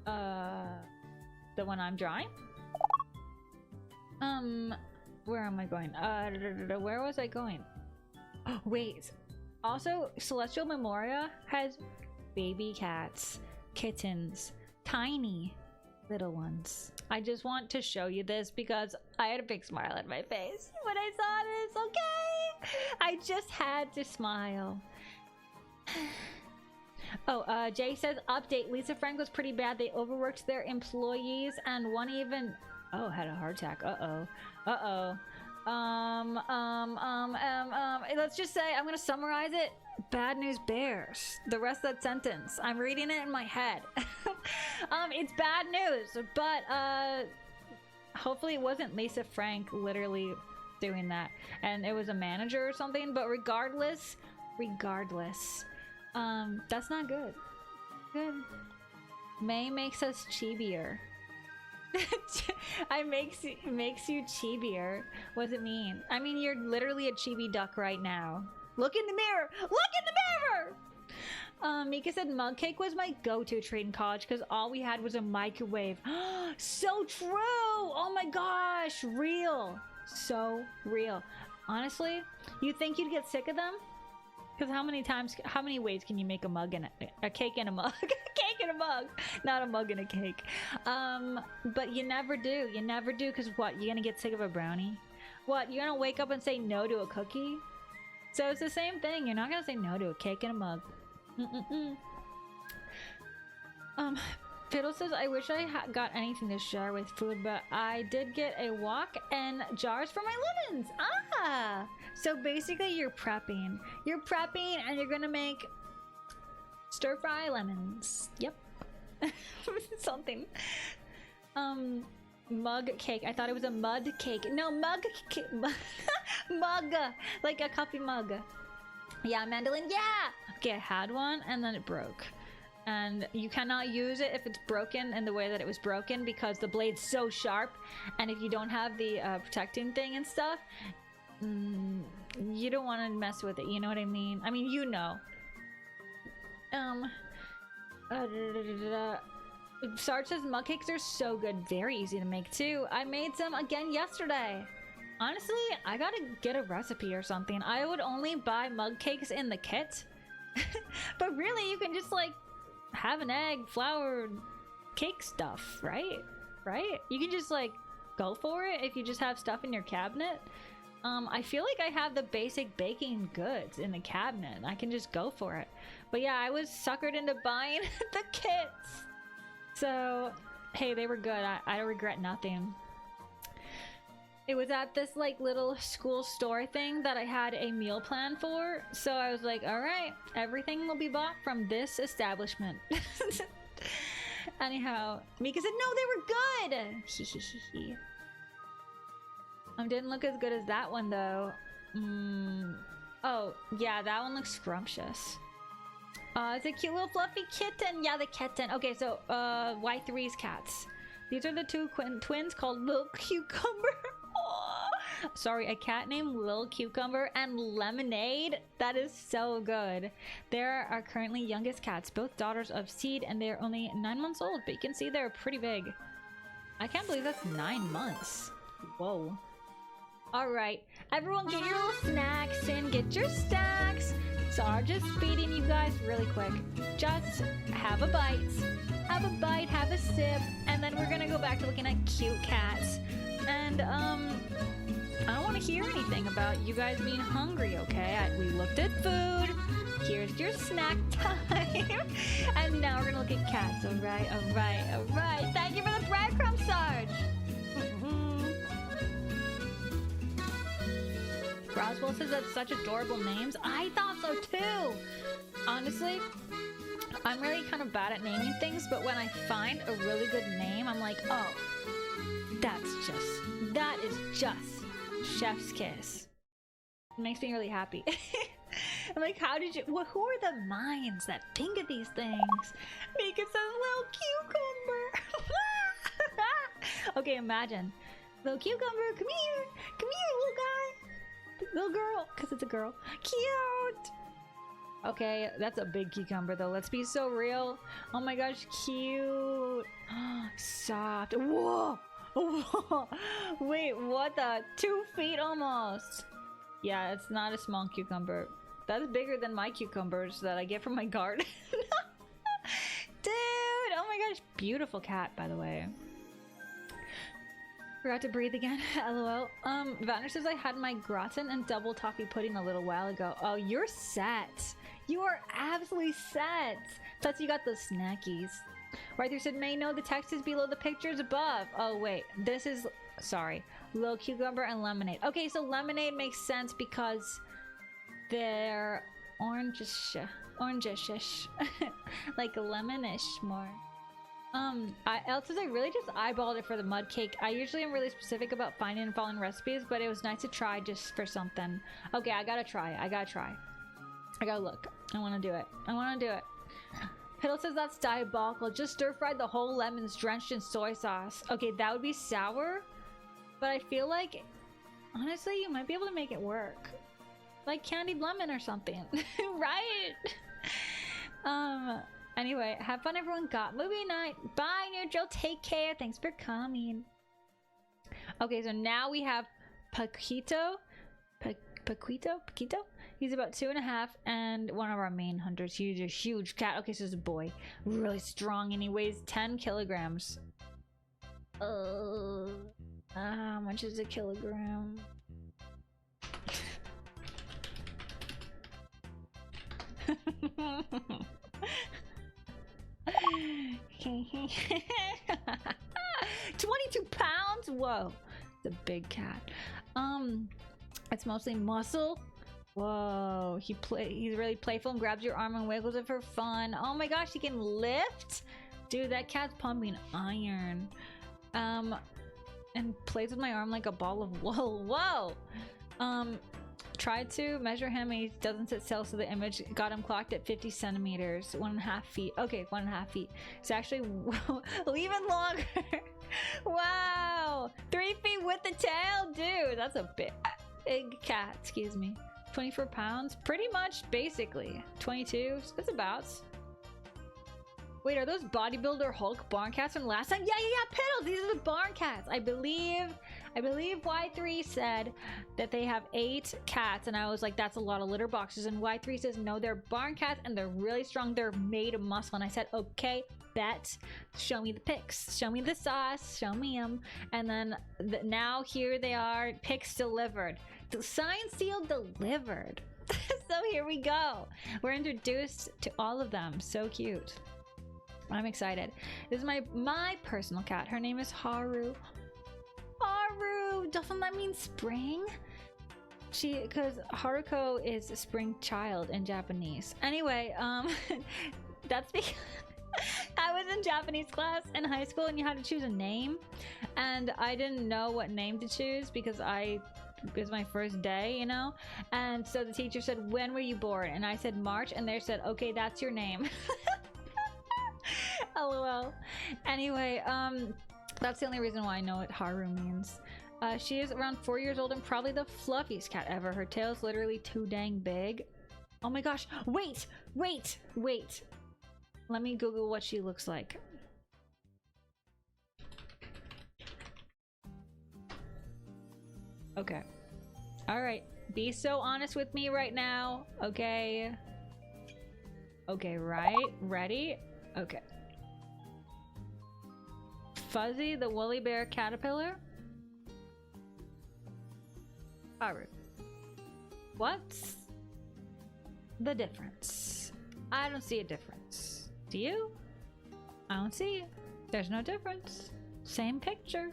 The one I'm drawing? Where am I going? Where was I going? Oh, wait. Also, Celestial Memoria has baby cats, kittens, tiny little ones. I just want to show you this because I had a big smile on my face when I saw this, okay? I just had to smile. Oh, Jay says, update. Lisa Frank was pretty bad. They overworked their employees and one even... Oh, had a heart attack. Uh-oh. Uh-oh. Let's just say, I'm gonna summarize it. Bad news bears. The rest of that sentence. I'm reading it in my head. It's bad news, but, hopefully it wasn't Lisa Frank literally doing that and it was a manager or something, but regardless, that's not good. May makes us chibier. makes you chibier. What does it mean? I mean, you're literally a chibi duck right now. Look in the mirror! Look in the mirror! Mika said mug cake was my go-to treat in college because all we had was a microwave. So true! Oh my gosh! Real! So real. Honestly, you think you'd get sick of them? Because how many ways can you make a mug and a cake in a mug? A cake in a mug! Not a mug and a cake. But you never do. You never do, because what? You're gonna get sick of a brownie? What? You're gonna wake up and say no to a cookie? So it's the same thing. You're not gonna say no to a cake in a mug. Fiddle says, I wish I got anything to share with food, but I did get a wok and jars for my lemons. Ah! So basically you're prepping. You're prepping and you're gonna make stir-fry lemons. Yep. Something. Mug cake. I thought it was a mud cake. No, mug cake. Mug. Like a coffee mug. Yeah, mandolin. Yeah! Okay, I had one and then it broke. And you cannot use it if it's broken in the way that it was broken because the blade's so sharp, and if you don't have the protecting thing and stuff, you don't want to mess with it, you know what I mean? I mean, you know. Sarge says mug cakes are so good, very easy to make too. I made some again yesterday. Honestly, I gotta get a recipe or something. I would only buy mug cakes in the kit. But really, you can just like have an egg, flour, cake stuff, right? You can just like go for it if you just have stuff in your cabinet. I feel like I have the basic baking goods in the cabinet. I can just go for it. But yeah, I was suckered into buying the kits. So, hey, they were good. I regret nothing. It was at this like little school store thing that I had a meal plan for. So I was like, all right, everything will be bought from this establishment. Anyhow, Mika said, no, they were good. Didn't look as good as that one though. Oh, yeah, that one looks scrumptious. It's a cute little fluffy kitten. Yeah, the kitten. Okay, so Y3's cats. These are the two twins called Lil Cucumber. Sorry, a cat named Lil Cucumber and Lemonade. That is so good. They're our currently youngest cats, both daughters of Seed, and they're only 9 months old, but you can see they're pretty big. I can't believe that's 9 months. Whoa. Alright, everyone get your little snacks in, get your stacks. Sarge is feeding you guys really quick. Just have a bite. Have a bite, have a sip, and then we're gonna go back to looking at cute cats. And, I don't want to hear anything about you guys being hungry, okay? We looked at food. Here's your snack time. And now we're gonna look at cats. Alright. Thank you for the breadcrumb, Sarge. Roswell says that's such adorable names. I thought so too. Honestly, I'm really kind of bad at naming things, but when I find a really good name, I'm like, oh, that is just chef's kiss. It makes me really happy. I'm like, how did you, who are the minds that think of these things? Mika says, Lil Cucumber. Okay, imagine. Lil Cucumber, come here, little guy. Little girl, because it's a girl. Cute. Okay, that's a big cucumber though. Let's be so real. Oh my gosh, cute. Soft. Whoa. Wait, what the? 2 feet almost. Yeah, it's not a small cucumber. That's bigger than my cucumbers that I get from my garden. Dude, oh my gosh. Beautiful cat, by the way. Forgot to breathe again. LOL. Vanner says I had my gratin and double toffee pudding a little while ago. Oh, you're set. You are absolutely set. Plus you got those snackies. Ryther said, May know the text is below the pictures above. Oh wait, this is, sorry, Lil Cucumber and Lemonade. Okay, so Lemonade makes sense because they're orangish, like lemonish more. Elsa says I really just eyeballed it for the mud cake. I usually am really specific about finding and following recipes, but it was nice to try just for something. Okay, I gotta try. I gotta look. I wanna do it. Piddle says that's diabolical. Just stir-fried the whole lemons drenched in soy sauce. Okay, that would be sour, but I feel like, honestly, you might be able to make it work. Like candied lemon or something, right? Anyway, have fun everyone. Got movie night. Bye, Neutral. Take care. Thanks for coming. Okay, so now we have Paquito. He's about 2.5 and one of our main hunters. He's a huge cat. Okay, so it's a boy. Really strong and he weighs 10 kilograms. How much is a kilogram? $22. Whoa, it's a big cat. It's mostly muscle. Whoa, he's really playful and grabs your arm and wiggles it for fun. Oh my gosh, he can lift. Dude, that cat's pumping iron. And plays with my arm like a ball of wool. Whoa. Tried to measure him and he doesn't sit still, so the image got him clocked at 50 centimeters, 1.5 feet. Okay, 1.5 feet. It's actually even longer. Wow, 3 feet with the tail. Dude, that's a big cat. Excuse me. 24 pounds, pretty much, basically. 22, it's about. Wait, are those bodybuilder Hulk barn cats from last time? Yeah, Piddles, these are the barn cats. I believe Y3 said that they have 8 cats, and I was like, that's a lot of litter boxes. And Y3 says, no, they're barn cats, and they're really strong. They're made of muscle. And I said, okay, bet. Show me the pics. Show me the sauce. Show me them. And then now here they are. Pics delivered. The sign seal delivered. So here we go. We're introduced to all of them. So cute. I'm excited. This is my personal cat. Her name is Haru. Doesn't that mean spring? Because Haruko is a spring child in Japanese. Anyway, that's because I was in Japanese class in high school and you had to choose a name, and I didn't know what name to choose because it was my first day, you know. And so the teacher said, when were you born? And I said March, and they said, okay, that's your name. LOL. Anyway, that's the only reason why I know what Haru means. She is around 4 years old and probably the fluffiest cat ever. Her tail is literally too dang big. Oh my gosh. Wait. Let me Google what she looks like. Okay. All right. Be so honest with me right now. Okay. Okay, right? Ready? Okay. Fuzzy the woolly bear caterpillar. Haru. What's the difference? I don't see a difference. Do you? I don't see it. There's no difference. Same picture.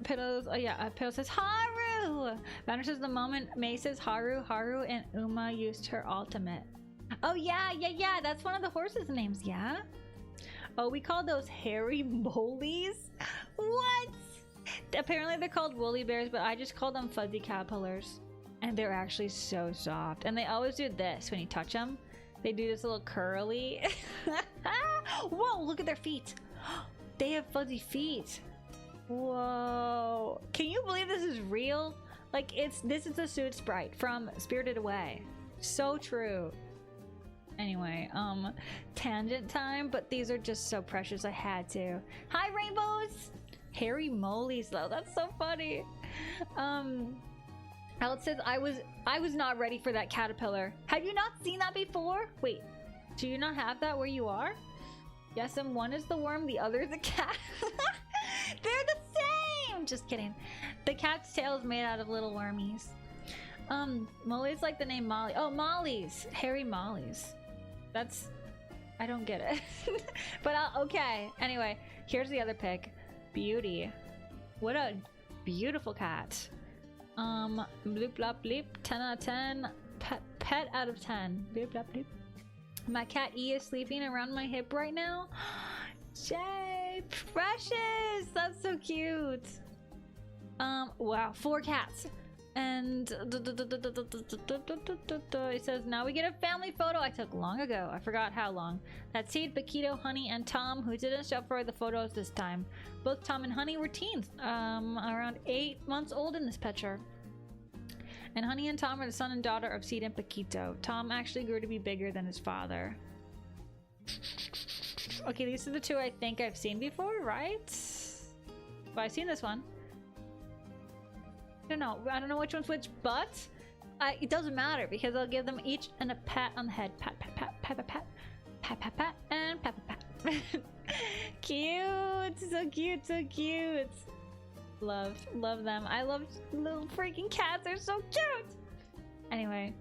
Pillows. Oh yeah, Pillow says Haru. Banner says the moment May says Haru and Uma used her ultimate. Oh yeah. That's one of the horses' names. Yeah. Oh, we call those hairy molies. What? Apparently they're called woolly bears, but I just call them fuzzy caterpillars. And they're actually so soft. And they always do this when you touch them. They do this little curly. Whoa, look at their feet. They have fuzzy feet. Whoa. Can you believe this is real? Like, this is the suit sprite from Spirited Away. So true. Anyway, tangent time, but these are just so precious. I had to. Hi, rainbows. Hairy molies, though. That's so funny. Alex says I was not ready for that caterpillar. Have you not seen that before? Wait, do you not have that where you are? Yes, and one is the worm, the other is the cat. They're the same. Just kidding. The cat's tail is made out of little wormies. Molly's like the name Molly. Oh, Molly's. Hairy Molly's. That's... I don't get it. But okay. Anyway, here's the other pic. Beauty. What a beautiful cat. Bloop blop bleep. 10 out of 10. Pet out of 10. Bloop blop bleep. My cat E is sleeping around my hip right now. Jay, precious! That's so cute. Wow, 4 cats. And it says, now we get a family photo I took long ago. I forgot how long. That's Seed, Paquito, Honey, and Tom, who didn't show up for the photos this time. Both Tom and Honey were teens, around 8 months old in this picture. And Honey and Tom are the son and daughter of Seed and Paquito. Tom actually grew to be bigger than his father. Okay, these are the 2 I think I've seen before, right? Well, I've seen this one. I don't know which one's which, but it doesn't matter because I'll give them each a pat on the head. Pat, pat, pat, pat, pat, pat, pat, pat, pat, and pat, pat, pat. Cute, so cute, so cute. Love them. I love little freaking cats. They're so cute. Anyway,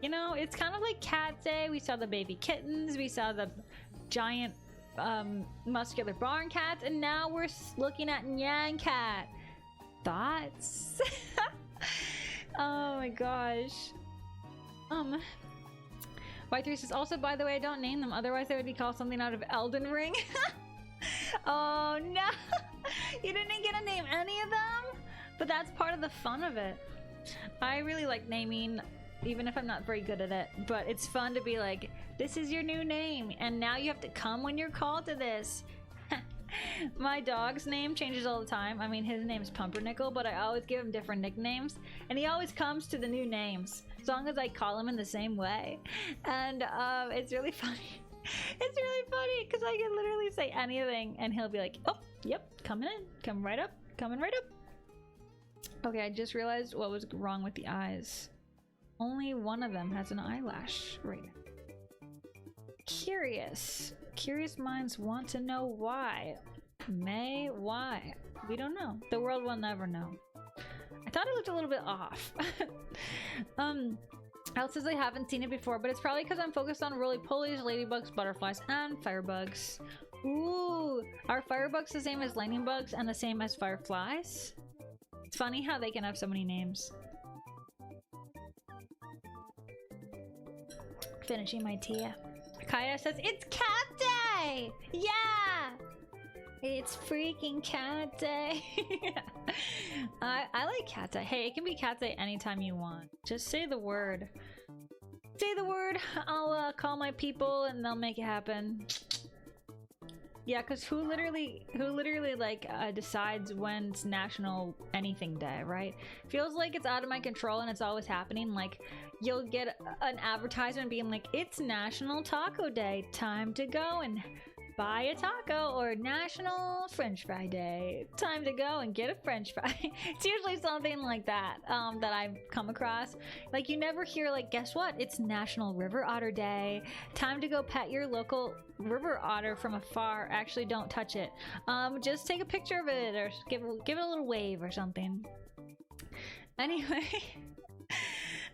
you know, it's kind of like Cat Day. We saw the baby kittens. We saw the giant muscular barn cats, and now we're looking at NYAN cat. Thoughts? Oh my gosh. Y3 says, also, by the way, I don't name them, otherwise they would be called something out of Elden Ring. Oh no. You didn't get to name any of them? But that's part of the fun of it. I really like naming, even if I'm not very good at it, but it's fun to be like, this is your new name, and now you have to come when you're called to this. My dog's name changes all the time. I mean, his name's Pumpernickel, but I always give him different nicknames, and he always comes to the new names as long as I call him in the same way. And it's really funny. It's really funny because I can literally say anything and he'll be like, oh, yep, coming in, coming right up. Okay, I just realized what was wrong with the eyes. Only one of them has an eyelash right now. Curious minds want to know why. Why? We don't know. The world will never know. I thought it looked a little bit off. Al says I haven't seen it before, but it's probably because I'm focused on roly-polies, ladybugs, butterflies, and firebugs. Ooh, are firebugs the same as lightning bugs and the same as fireflies? It's funny how they can have so many names. Finishing my tea. Kaya says, it's cat day! Yeah! It's freaking cat day. I like cat day. Hey, it can be cat day anytime you want. Just say the word. Say the word, I'll call my people and they'll make it happen. Yeah, because who literally like decides when it's National Anything Day, right? Feels like it's out of my control and it's always happening. Like, you'll get an advertisement being like, it's National Taco Day, time to go and buy a taco, or National French Fry Day, time to go and get a French fry. It's usually something like that that I've come across. Like, you never hear like, guess what, it's National River Otter Day, time to go pet your local river otter from afar. Actually, don't touch it, just take a picture of it or give it a little wave or something. Anyway.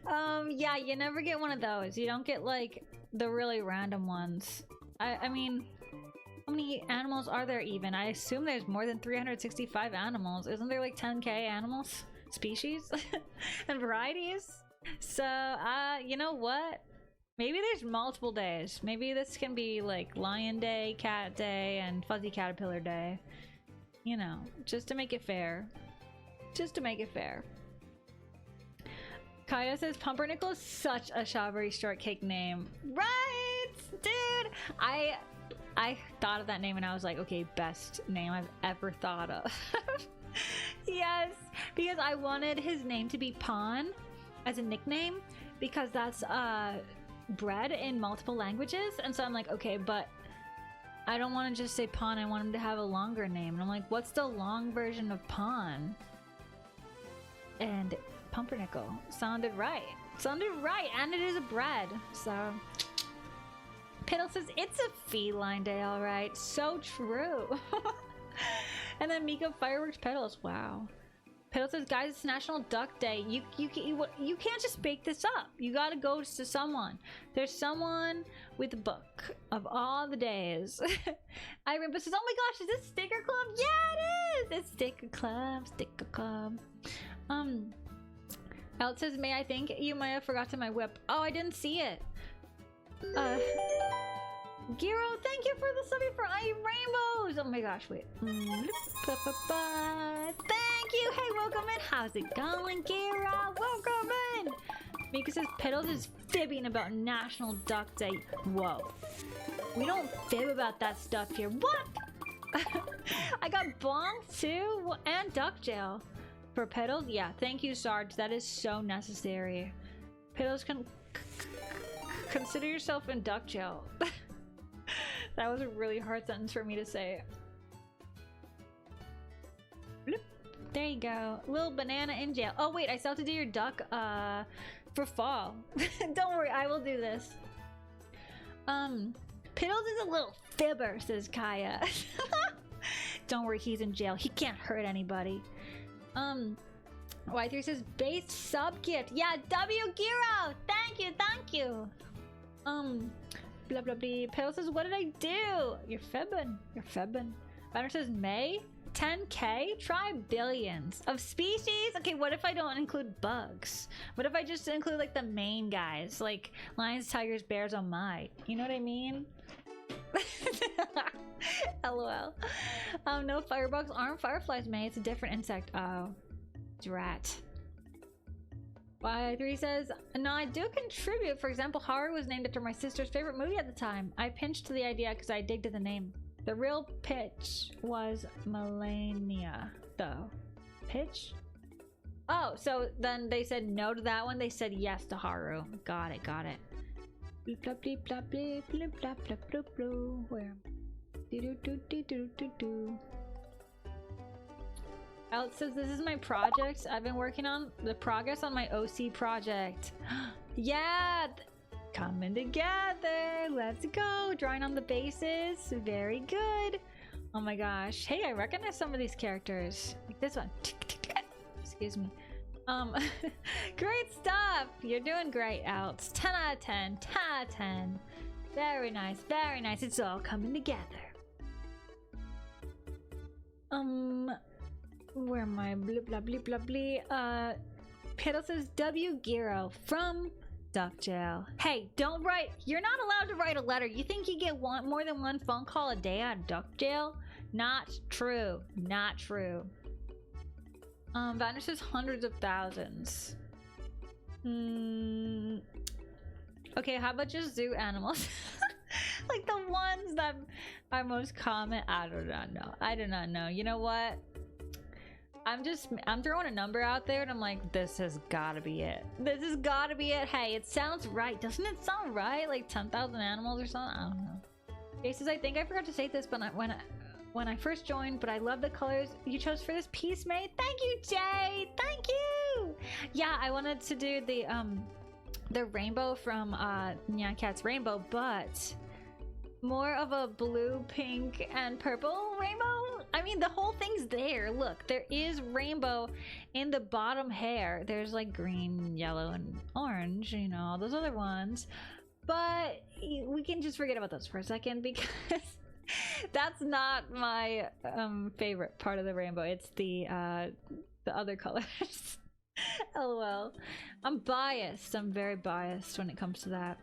Yeah, you never get one of those. You don't get like the really random ones. I mean, how many animals are there even? I assume there's more than 365 animals. Isn't there like 10k animals? Species? And varieties? So, you know what? Maybe there's multiple days. Maybe this can be like Lion Day, Cat Day, and Fuzzy Caterpillar Day. You know, just to make it fair. Just to make it fair. Kaya says Pumpernickel is such a strawberry shortcake name. Right? Dude! I thought of that name and I was like, okay, best name I've ever thought of. Yes, because I wanted his name to be Pawn as a nickname, because that's bread in multiple languages. And so I'm like, okay, but I don't want to just say Pawn, I want him to have a longer name. And I'm like, what's the long version of Pawn? And Pumpernickel sounded right. And it is a bread, so Piddle says it's a feline day, all right. So true. And then Mika fireworks Pedals. Wow. Piddle says, guys, it's National Duck Day. You can't just make this up. You gotta go to someone. There's someone with a book of all the days. Irene says, oh my gosh, is this Sticker Club? Yeah, it is. It's Sticker Club. Alex says, may I think you might have forgotten my whip. Oh, I didn't see it. Giro, thank you for the subbing for I Rainbows! Oh my gosh, wait. Thank you! Hey, welcome in! How's it going, Giro? Welcome in! Mika says Pedals is fibbing about National Duck Day. Whoa. We don't fib about that stuff here. What? I got bonked too? And duck jail. For Pedals? Yeah, thank you, Sarge. That is so necessary. Pedals can consider yourself in duck jail. That was a really hard sentence for me to say. Bloop. There you go. Little banana in jail. Oh wait, I still have to do your duck for fall. Don't worry, I will do this. Piddles is a little fibber, says Kaya. Don't worry, he's in jail. He can't hurt anybody. Y3 says base sub gift. Yeah, W Giro! Thank you, thank you. Blah blah blah. Piddles says, what did I do? You're fibbing. You're fibbing. Banner says May 10K? Try billions of species. Okay, what if I don't include bugs? What if I just include like the main guys, like lions, tigers, bears? Oh my, you know what I mean? LOL. No, firebugs aren't fireflies, May. It's a different insect. Oh, drat. Y3 says, no, I do contribute. For example, Haru was named after my sister's favorite movie at the time. I pinched to the idea because I digged the name. The real pitch was Melania, though. Pitch? Oh, so then they said no to that one. They said yes to Haru. Got it, got it. Bleep, blop, bleep, blop, bleep, bleep, blop, blop, bloop, bloop. Where? Do-do-do-do-do-do-do. Alex says, this is my project I've been working on. The progress on my OC project. Yeah! Coming together! Let's go! Drawing on the bases. Very good. Oh my gosh. Hey, I recognize some of these characters. Like this one. Excuse me. Great stuff! You're doing great, Alex. 10 out of 10. 10 out of 10. Very nice. Very nice. It's all coming together. Where am I? Blah blah blah blah blah. Piddle says W Giro from Duck Jail. Hey, don't write. You're not allowed to write a letter. You think you get more than one phone call a day out of Duck Jail? Not true. Not true. Banner says hundreds of thousands. Okay, how about just zoo animals? Like the ones that are most common. I do not know. I do not know. You know what? I'm throwing a number out there and I'm like, this has gotta be it. This has gotta be it. Hey, it sounds right. Doesn't it sound right? Like 10,000 animals or something? I don't know. Jay says, I think I forgot to say this, but when I first joined, but I love the colors you chose for this piece, mate. Thank you, Jay. Thank you. Yeah, I wanted to do the rainbow from NYAN Cat's Rainbow, but more of a blue, pink, and purple rainbow. I mean, the whole thing's there. Look, there is rainbow in the bottom hair. There's like green, yellow, and orange, you know, all those other ones. But we can just forget about those for a second because that's not my favorite part of the rainbow. It's the other colors. LOL. I'm biased. I'm very biased when it comes to that.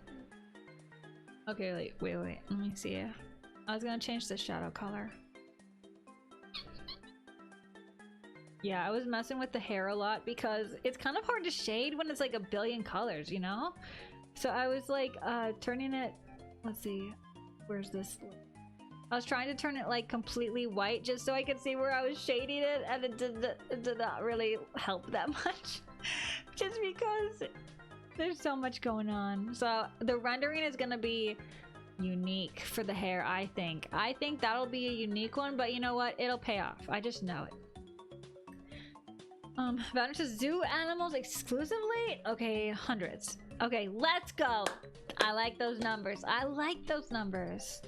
Okay, wait. Let me see. I was gonna change the shadow color. Yeah, I was messing with the hair a lot because it's kind of hard to shade when it's like a billion colors, you know? So I was like turning it, let's see, where's this? I was trying to turn it like completely white just so I could see where I was shading it, and it did not really help that much. Just because there's so much going on. So the rendering is gonna be unique for the hair, I think. I think that'll be a unique one, but you know what? It'll pay off. I just know it. Banner says zoo animals exclusively? Okay, hundreds. Okay, let's go. I like those numbers. I like those numbers.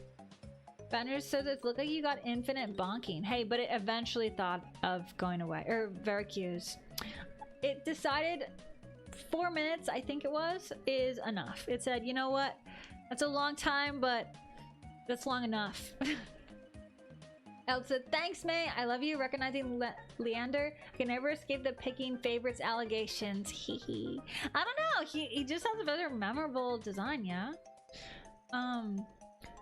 Banner says it looked like you got infinite bonking. Hey, but it eventually thought of going away. Or Veracruz. It decided 4 minutes, I think it was, is enough. It said, you know what? That's a long time, but that's long enough. Alex said, thanks, May. I love you recognizing Leander. I can never escape the picking favorites allegations. Hee hee. I don't know. He just has a very memorable design, yeah?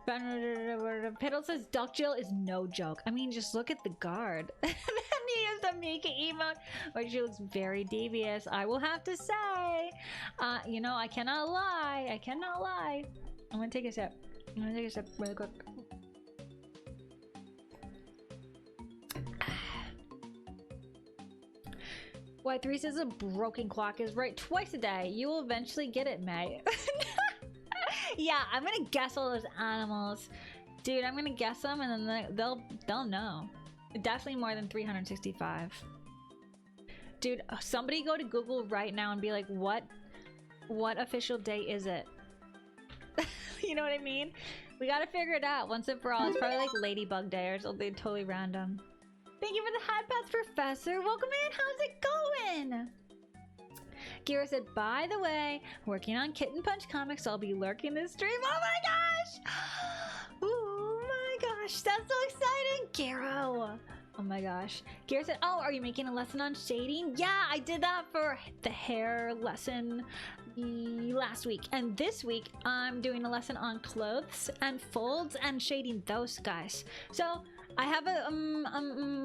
Piddle says Duck Jill is no joke. I mean, just look at the guard. Then he used the Mika emote, where she looks very devious. I will have to say, you know, I cannot lie. I cannot lie. I'm gonna take a sip. I'm gonna take a sip really quick. Y3 says a broken clock is right twice a day. You will eventually get it, May. Yeah, I'm gonna guess all those animals. Dude, I'm gonna guess them and then they'll know. Definitely more than 365. Dude, somebody go to Google right now and be like, what official day is it? You know what I mean? We gotta figure it out once and for all. It's probably like Ladybug Day or something totally random. Thank you for the hat pats, Professor. Welcome in. How's it going? Gira said, by the way, working on Kitten Punch comics, so I'll be lurking this stream. Oh my gosh! Oh my gosh, that's so exciting, Giro! Oh my gosh. Gira said, oh, are you making a lesson on shading? Yeah, I did that for the hair lesson last week. And this week, I'm doing a lesson on clothes and folds and shading those guys. So I have a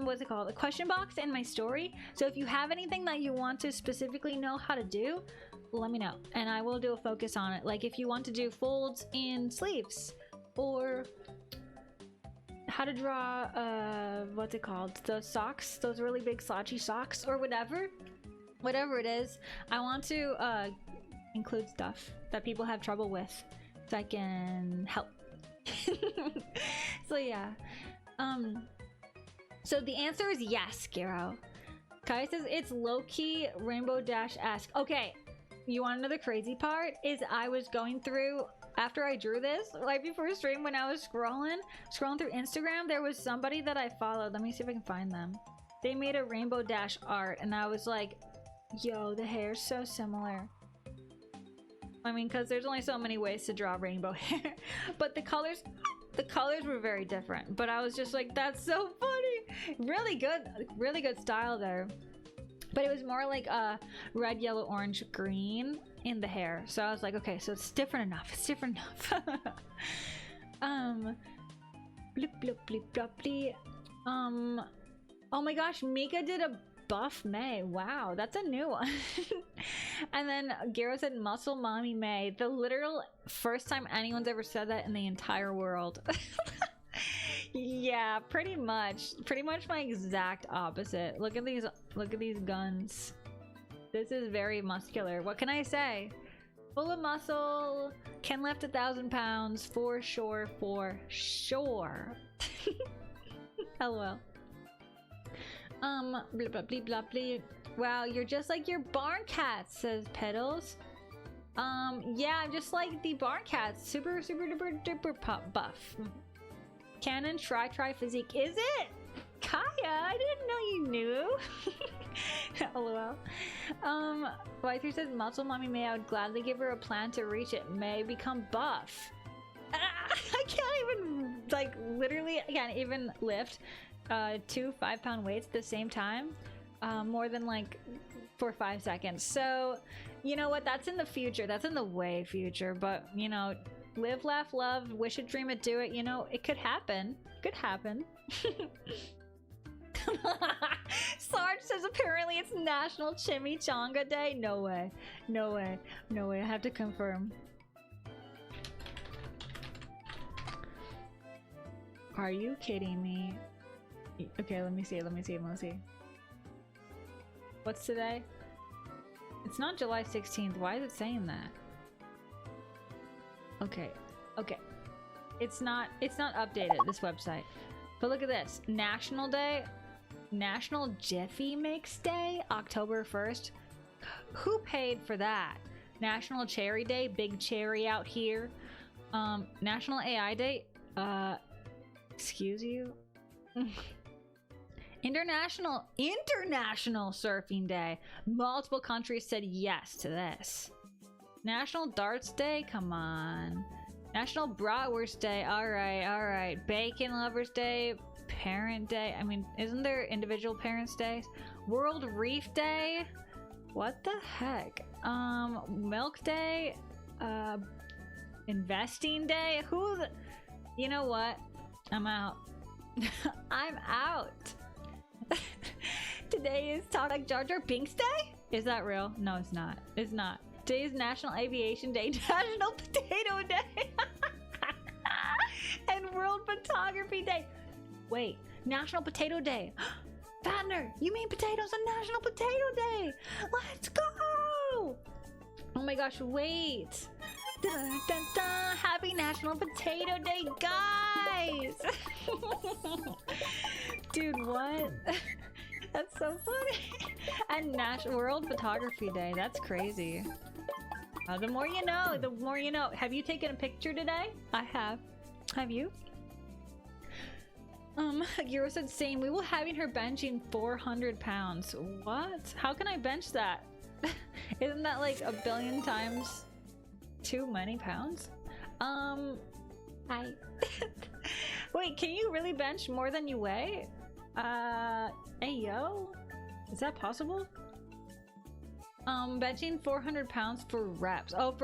what's it called, a question box in my story, so if you have anything that you want to specifically know how to do, let me know and I will do a focus on it. Like if you want to do folds in sleeves, or how to draw what's it called, those socks, those really big slouchy socks, or whatever it is, I want to include stuff that people have trouble with so I can help. So yeah. So the answer is yes, Giro. Kai says it's low-key Rainbow Dash-esque. Okay, you want to know the crazy part? Is I was going through, after I drew this, right before stream, when I was scrolling through Instagram, there was somebody that I followed. Let me see if I can find them. They made a Rainbow Dash art, and I was like, yo, the hair's so similar. I mean, because there's only so many ways to draw rainbow hair, but the colors were very different. But I was just like, that's so funny. Really good style there. But it was more like a red, yellow, orange, green in the hair. So I was like, okay, so it's different enough. It's different enough. Bloop, bloop, bloop, bloop, bloop. Oh my gosh, Mika did a Buff May. Wow, that's a new one. And then Gero said Muscle Mommy May. The literal first time anyone's ever said that in the entire world. Yeah, pretty much my exact opposite. Look at these guns. This is very muscular. What can I say? Full of muscle, can lift 1,000 pounds for sure, for sure. LOL. Blah blah blah blah blah. Wow, you're just like your barn cats, says Pedals. Yeah, I'm just like the barn cats. Super duper duper buff. Canon try physique. Is it? Kaya, I didn't know you knew. LOL. Y3 says Muscle Mommy May, I would gladly give her a plan to reach it. May become buff. I can't even, like, literally, I can't even lift 2 5-pound weights at the same time, more than like for 5 seconds. So you know what, that's in the future, that's in the way future, but you know, live, laugh, love, wish it, dream it, do it, you know, it could happen. Sarge says apparently it's National Chimichanga Day. No way, I have to confirm. Are you kidding me? Okay, let me see. What's today? It's not July 16th. Why is it saying that? Okay. It's not updated, this website. But look at this. National Day. National Jiffy Mix Day, October 1st. Who paid for that? National Cherry Day, big cherry out here. National AI Day. Excuse you? International Surfing Day. Multiple countries said yes to this. National Darts Day, come on. National Bratwurst Day, all right. Bacon Lovers Day, Parent Day. I mean, isn't there individual parents' days? World Reef Day. What the heck? Milk Day. Investing Day. You know what? I'm out. I'm out. Today is Talk Jar Jar Binks Day? Is that real? No, it's not. It's not. Today is National Aviation Day, National Potato Day, and World Photography Day. Wait, National Potato Day. Fatner, you mean potatoes on National Potato Day? Let's go! Oh my gosh, wait. Dun, dun, dun. Happy National Potato Day, guys! Dude, what? That's so funny. And World Photography Day, that's crazy. The more you know, the more you know. Have you taken a picture today? I have. Have you? Giro said same. We will having her benching 400 pounds. What? How can I bench that? Isn't that like a billion times too many pounds? Hi. Wait, can you really bench more than you weigh? Hey yo, is that possible? Benching 400 pounds for reps. Oh,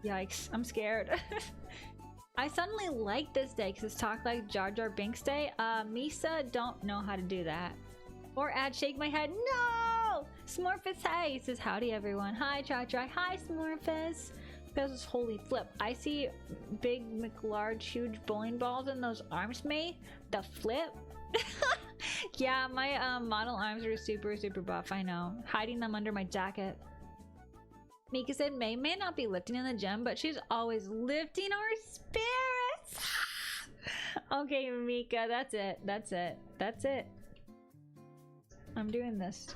yikes, I'm scared. I suddenly like this day because it's Talk Like Jar Jar Binks Day. Misa don't know how to do that. Or add shake my head. No! Smorphus, hi! He says howdy everyone. Hi Jar Jar. Hi Smorphus. Because holy flip. I see big McLarge huge bowling balls in those arms, mate. The flip. Yeah, my model arms are super buff, I know. Hiding them under my jacket. Mika said May not be lifting in the gym, but she's always lifting our spirits. Okay, Mika, that's it. I'm doing this.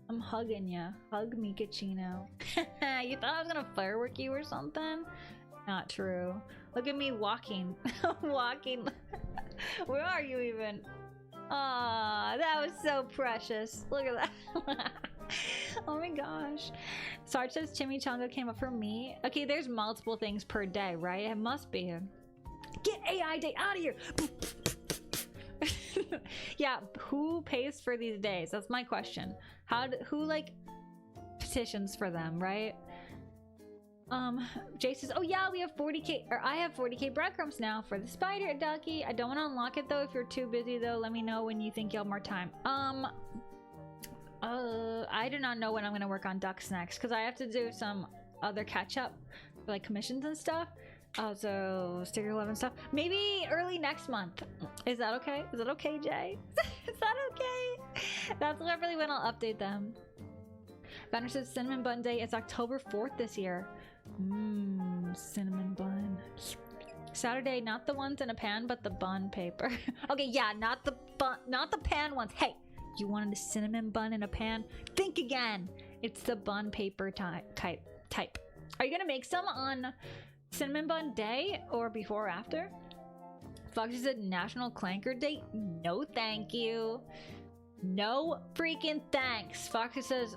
I'm hugging ya. Hug Mika Chino. You thought I was gonna firework you or something? Not true. Look at me walking. Walking. Where are you even? Aw, that was so precious. Look at that. Oh my gosh. Sarge says chimichanga came up for me. Okay, there's multiple things per day, right? It must be. Get AI Day out of here. Yeah, who pays for these days? That's my question. Who like petitions for them, right? Jay says, oh yeah, we have 40k, or I have 40k breadcrumbs now for the spider ducky. I don't want to unlock it though. If you're too busy though, let me know when you think you have more time. I do not know when I'm gonna work on ducks next because I have to do some other catch up, like commissions and stuff. So sticker 11 stuff. Maybe early next month. Is that okay? Is that okay, Jay? Is that okay? That's really when I'll update them. Banner says Cinnamon Bun Day. It's October 4th this year. Cinnamon bun. Saturday, not the ones in a pan, but the bun paper. Okay, yeah, not the pan ones. Hey, you wanted a cinnamon bun in a pan? Think again. It's the bun paper type. Are you gonna make some on Cinnamon Bun Day or before or after? Foxy said National Clanker Day. No, thank you. No freaking thanks. Foxy says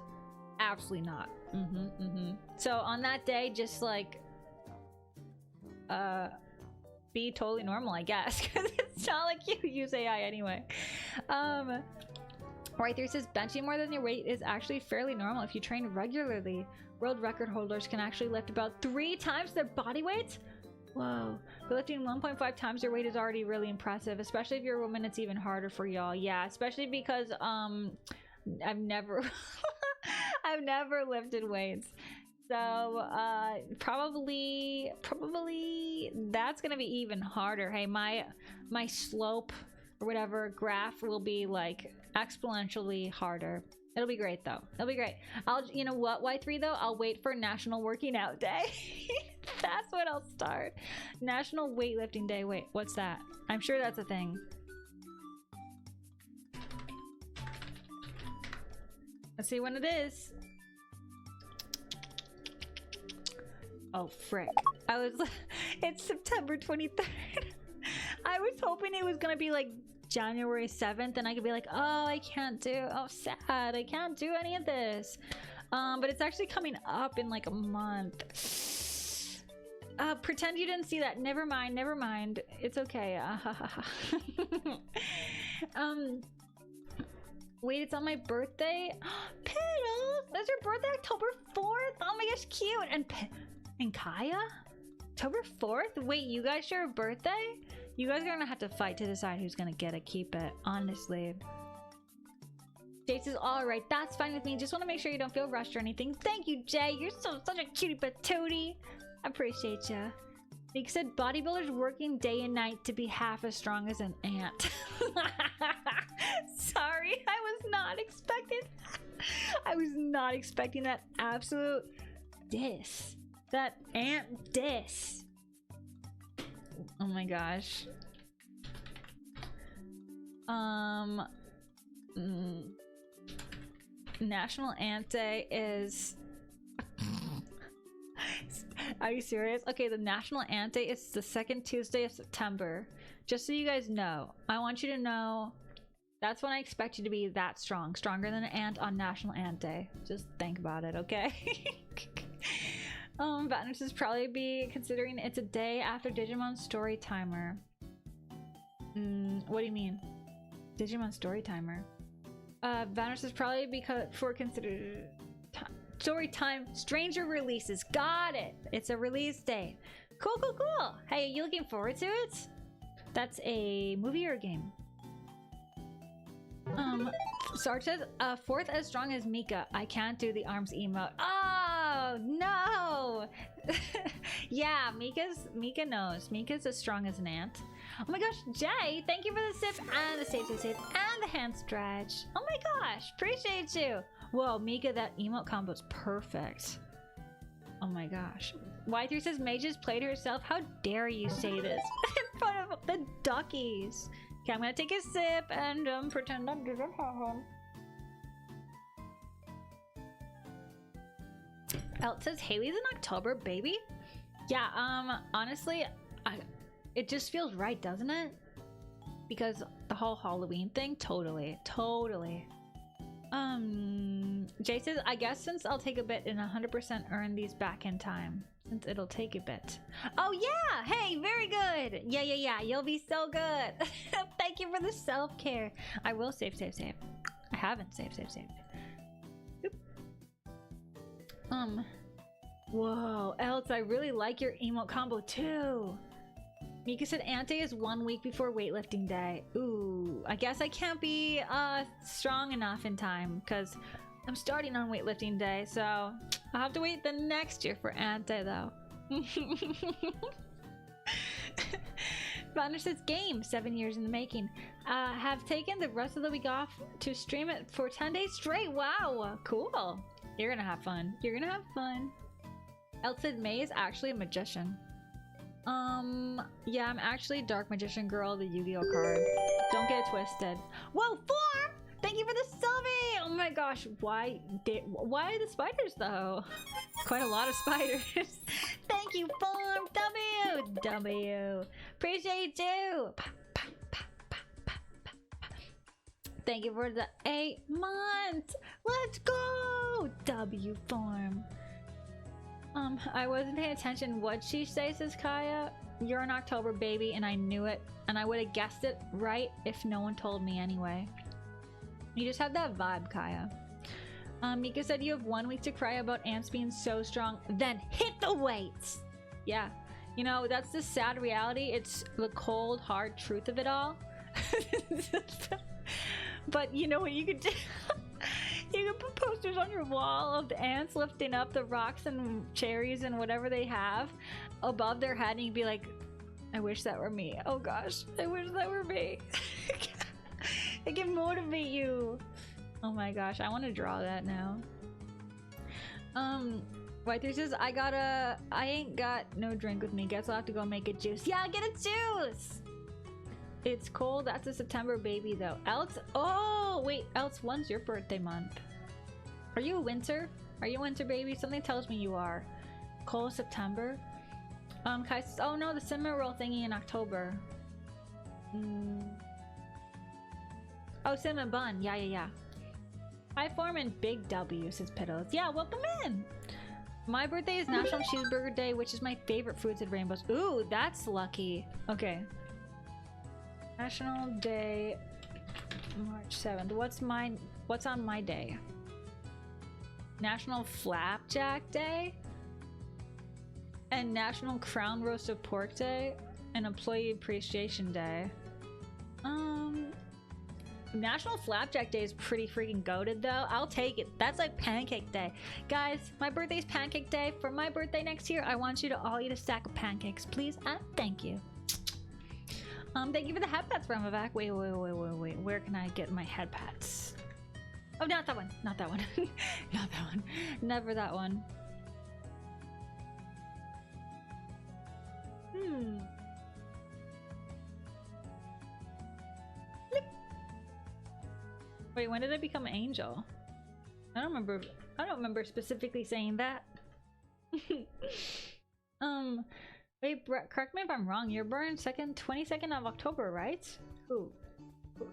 absolutely not. So on that day, just like be totally normal, I guess, because it's not like you use AI anyway. Right there says benching more than your weight is actually fairly normal if you train regularly. World record holders can actually lift about 3 times their body weight. Whoa. But lifting 1.5 times your weight is already really impressive, especially if you're a woman. It's even harder for y'all. Yeah, especially because I've never I've never lifted weights. So probably that's gonna be even harder. Hey, my slope or whatever graph will be like exponentially harder. It'll be great though. It'll be great. You know what, Y3 though? I'll wait for National Working Out Day. That's when I'll start. National Weightlifting Day. Wait, what's that? I'm sure that's a thing. Let's see when it is. Oh, frick. It's September 23rd. I was hoping it was gonna be like January 7th and I could be like, oh, I can't do, oh, sad, I can't do any of this. But it's actually coming up in like a month. Pretend you didn't see that. Never mind. It's okay. Wait, it's on my birthday? Piddles! That's your birthday, October 4th? Oh my gosh, cute! And Kaya? October 4th? Wait, you guys share a birthday? You guys are gonna have to fight to decide who's gonna get it, keep it, honestly. Jay says, alright, that's fine with me. Just want to make sure you don't feel rushed or anything. Thank you, Jay. You're such a cutie patootie. I appreciate ya. Nick said, bodybuilders working day and night to be half as strong as an ant. Sorry, I was not expecting that. I was not expecting that absolute diss. That ant diss. Oh my gosh. National Ant Day is... Are you serious? Okay, the National Ant Day is the second Tuesday of September. Just so you guys know, I want you to know that's when I expect you to be that strong. Stronger than an ant on National Ant Day. Just think about it, okay? Vatners is probably be considering it's a day after Digimon Story Timer. What do you mean? Digimon Story Timer? Vatners is probably because for considered story time stranger releases. Got it. It's a release date. Cool, cool, cool. Hey, are you looking forward to it? That's a movie or a game? Sarge says, fourth as strong as Mika. I can't do the arms emote. Oh no. Yeah, Mika knows. Mika's as strong as an ant. Oh my gosh, Jay, thank you for the sip and the save and the hand stretch. Oh my gosh, appreciate you. Whoa, Mika, that emote combo's perfect. Oh my gosh. Y3 says Mages played herself. How dare you say this in front of the duckies? Okay, I'm gonna take a sip and pretend I didn't have them. Elt says Haley's in October, baby. Yeah, honestly, it just feels right, doesn't it? Because the whole Halloween thing, totally. Jay says, I guess since I'll take a bit and 100% earn these back in time. Since it'll take a bit. Oh yeah! Hey, very good! Yeah, you'll be so good! Thank you for the self-care. I will save. I haven't saved. Oop. Whoa, Else, I really like your emote combo too. Mika said Ante is 1 week before weightlifting day. Ooh, I guess I can't be strong enough in time because I'm starting on weightlifting day, so I'll have to wait the next year for Ante though. Vanner says game, 7 years in the making. Have taken the rest of the week off to stream it for 10 days straight. Wow, cool. You're gonna have fun. El said May is actually a magician. Yeah, I'm actually Dark Magician Girl, the Yu-Gi-Oh card. Don't get it twisted. Whoa, Form! Thank you for the Sylvie! Oh my gosh, why the spiders though? Quite a lot of spiders. Thank you, Form! W! Appreciate you! Thank you for the 8 months! Let's go! W Form. I wasn't paying attention. What'd she say, says Kaya? You're in October, baby, and I knew it. And I would have guessed it right if no one told me anyway. You just have that vibe, Kaya. Mika said you have 1 week to cry about ants being so strong, then hit the weights! Yeah, you know, that's the sad reality. It's the cold, hard truth of it all. But you know what you could do? You can put posters on your wall of the ants lifting up the rocks and cherries and whatever they have above their head, and you'd be like, I wish that were me. Oh gosh, I wish that were me. It can motivate you. Oh my gosh, I want to draw that now. White3 says, I ain't got no drink with me. Guess I'll have to go make a juice. Yeah, get a juice! It's cold. That's a September baby though. Else, oh wait, Else, when's your birthday month? Are you a winter? Are you a winter baby? Something tells me you are. Cold September. Kai says, oh no, the cinnamon roll thingy in October. Oh, cinnamon bun. Yeah. Hi Form and Big W, says Piddles. Yeah, welcome in. My birthday is National Cheeseburger Day, which is my favorite foods at Rainbows. Ooh, that's lucky. Okay. National Day, March 7th. What's on my day? National Flapjack Day? And National Crown Roasted Pork Day and Employee Appreciation Day. National Flapjack Day is pretty freaking goated though. I'll take it. That's like Pancake Day. Guys, my birthday's Pancake Day. For my birthday next year, I want you to all eat a stack of pancakes, please. And thank you. Thank you for the head pats, Ramavac. Wait. Where can I get my head pats? Oh, not that one. Not that one. Not that one. Never that one. Wait, when did I become an angel? I don't remember specifically saying that. Wait, correct me if I'm wrong. You're born 22nd of October, right? Ooh.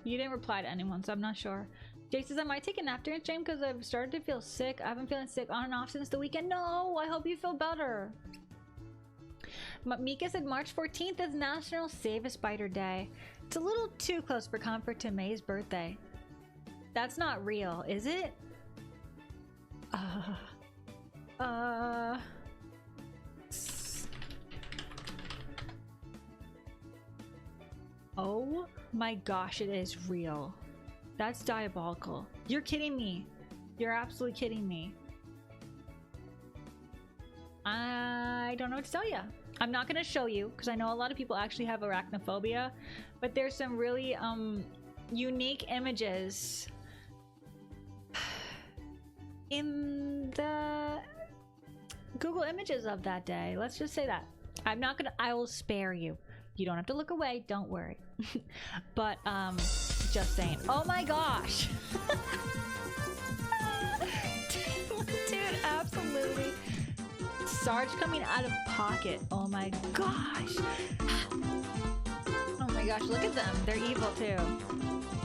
You didn't reply to anyone, so I'm not sure. Jake says I might take a nap during stream because I've started to feel sick. I've been feeling sick on and off since the weekend. No, I hope you feel better. Mika said March 14th is National Save a Spider Day. It's a little too close for comfort to May's birthday. That's not real, is it? Oh my gosh, it is real. That's diabolical. You're kidding me. You're absolutely kidding me. I don't know what to tell you. I'm not gonna show you because I know a lot of people actually have arachnophobia, but there's some really unique images in the Google images of that day. Let's just say that. I will spare you. You don't have to look away, don't worry. But just saying. Oh my gosh. Dude, absolutely. Sarge coming out of pocket. Oh my gosh. Oh my gosh, look at them. They're evil too.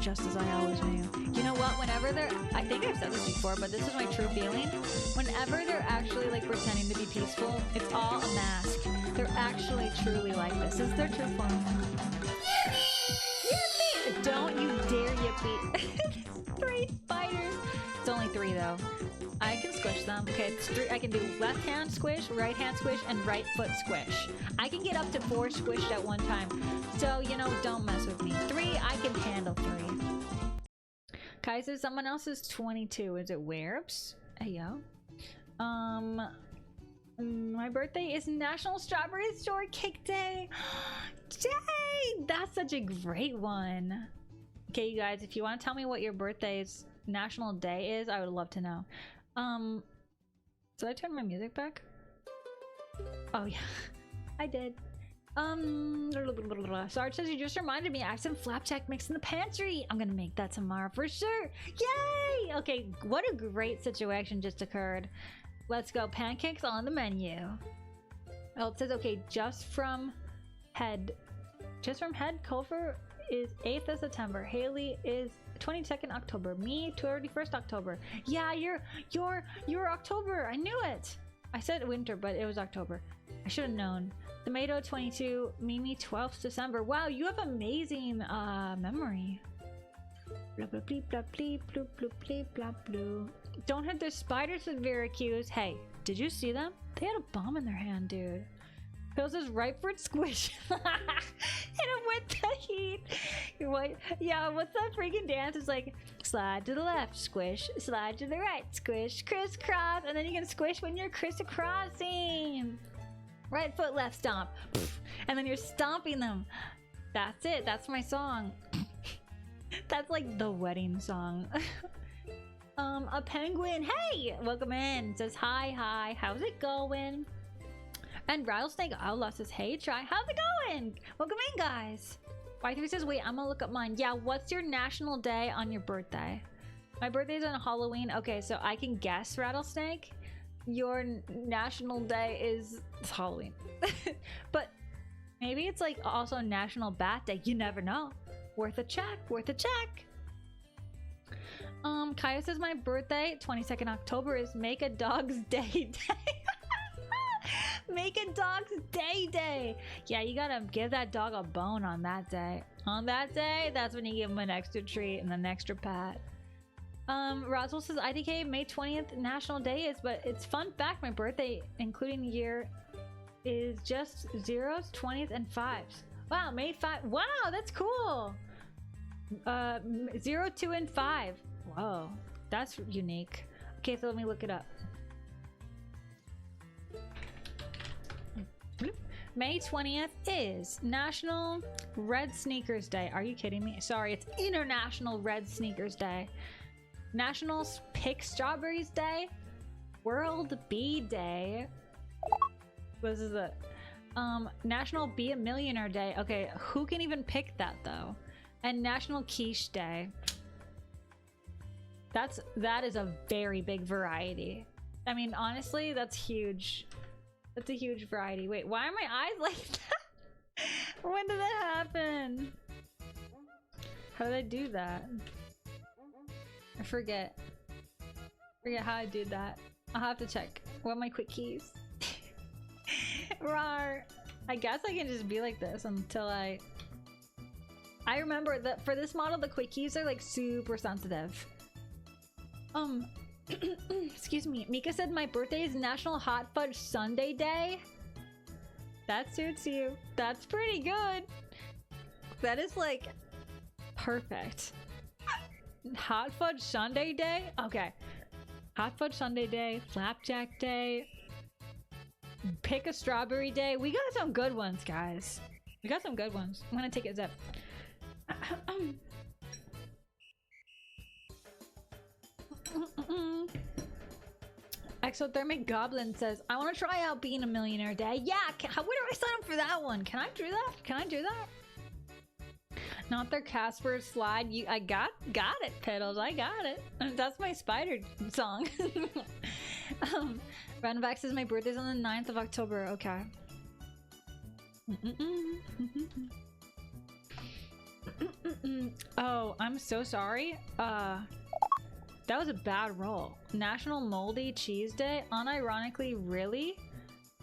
Just as I always knew. You know what? Whenever they're, I think I've said this before, but this is my true feeling. Whenever they're actually like pretending to be peaceful, it's all a mask. They're actually truly like this. This is their true form. Yippee! Don't you dare yippee. 3 spiders. It's only 3 though. I can squish them. Okay, it's 3. I can do left hand squish, right hand squish, and right foot squish. I can get up to 4 squished at one time. So, you know, don't mess with me. 3, I can handle 3. Kai says someone else is 22. Is it Werbs? Hey, yo. My birthday is National Strawberry Shortcake Day. Dang! That's such a great one. Okay, you guys, if you want to tell me what your birthday's national day is, I would love to know. Did I turn my music back? Oh yeah, I did. Sarge says you just reminded me I have some flapjack mix in the pantry. I'm gonna make that tomorrow for sure. Yay! Okay, what a great situation just occurred. Let's go. Pancakes on the menu. Oh, it says okay, just from head. Culver is 8th of September. Haley is 22nd October. Me 31st October. Yeah, you're October. I knew it. I said winter, but it was October. I should have known. Tomato 22. Mimi 12th December. Wow, you have amazing memory. Blah blah blah blah blah blah blah blah blah. Don't hit the spiders with Veracruz. Hey, did you see them? They had a bomb in their hand, dude. Pills is right for squish. Hit him with the heat. What? Yeah, what's that freaking dance? It's like slide to the left, squish, slide to the right, squish, crisscross, and then you can squish when you're crisscrossing. Right foot, left stomp, and then you're stomping them. That's it. That's my song. That's like the wedding song. A penguin. Hey, welcome in. Says hi. How's it going? And Rattlesnake Outlaw says, hey, Try. How's it going? Welcome in, guys. Y3 says, wait, I'm gonna look up mine. Yeah, what's your national day on your birthday? My birthday's on Halloween. Okay, so I can guess, Rattlesnake. Your national day is Halloween. But maybe it's like also National Bat Day. You never know. Worth a check. Kaya says my birthday, 22nd October, is Make a Dog's Day. Make a Dog's Day. Yeah, you gotta give that dog a bone on that day. On that day, that's when you give him an extra treat and an extra pat. Roswell says IDK May 20th National Day is, but it's fun fact, my birthday, including the year is just zeros, 20s, and 5s. Wow, May 5. Wow, that's cool. 0, 2, and 5. Whoa, that's unique. Okay, so let me look it up. May 20th is National Red Sneakers Day. Are you kidding me? Sorry, it's International Red Sneakers Day. National Pick Strawberries Day. World Bee Day. What is it? National Be a Millionaire Day. Okay, who can even pick that though? And National Quiche Day. That is a very big variety. I mean, honestly, that's huge. That's a huge variety. Wait, why are my eyes like that? When did that happen? How did I do that? I forget. Forget how I did that. I'll have to check. What are my quick keys? Rawr. I guess I can just be like this until I remember that for this model, the quick keys are like super sensitive. Excuse me. Mika said my birthday is National Hot Fudge Sundae Day. That suits you. That's pretty good. That is like perfect. Hot Fudge Sundae Day? Okay. Hot Fudge Sundae Day, Flapjack Day, Pick a Strawberry Day. We got some good ones, guys. We got some good ones. I'm gonna take a zip. Exothermic Goblin says, I want to try out Being a Millionaire Day. Yeah, where do I sign up for that one? Can I do that? Can I do that? Not their Casper slide. I got it, Piddles. I got it. That's my spider song. Ranvax says my birthday's on the 9th of October. Okay. Oh, I'm so sorry. That was a bad roll. National Moldy Cheese Day, unironically, really?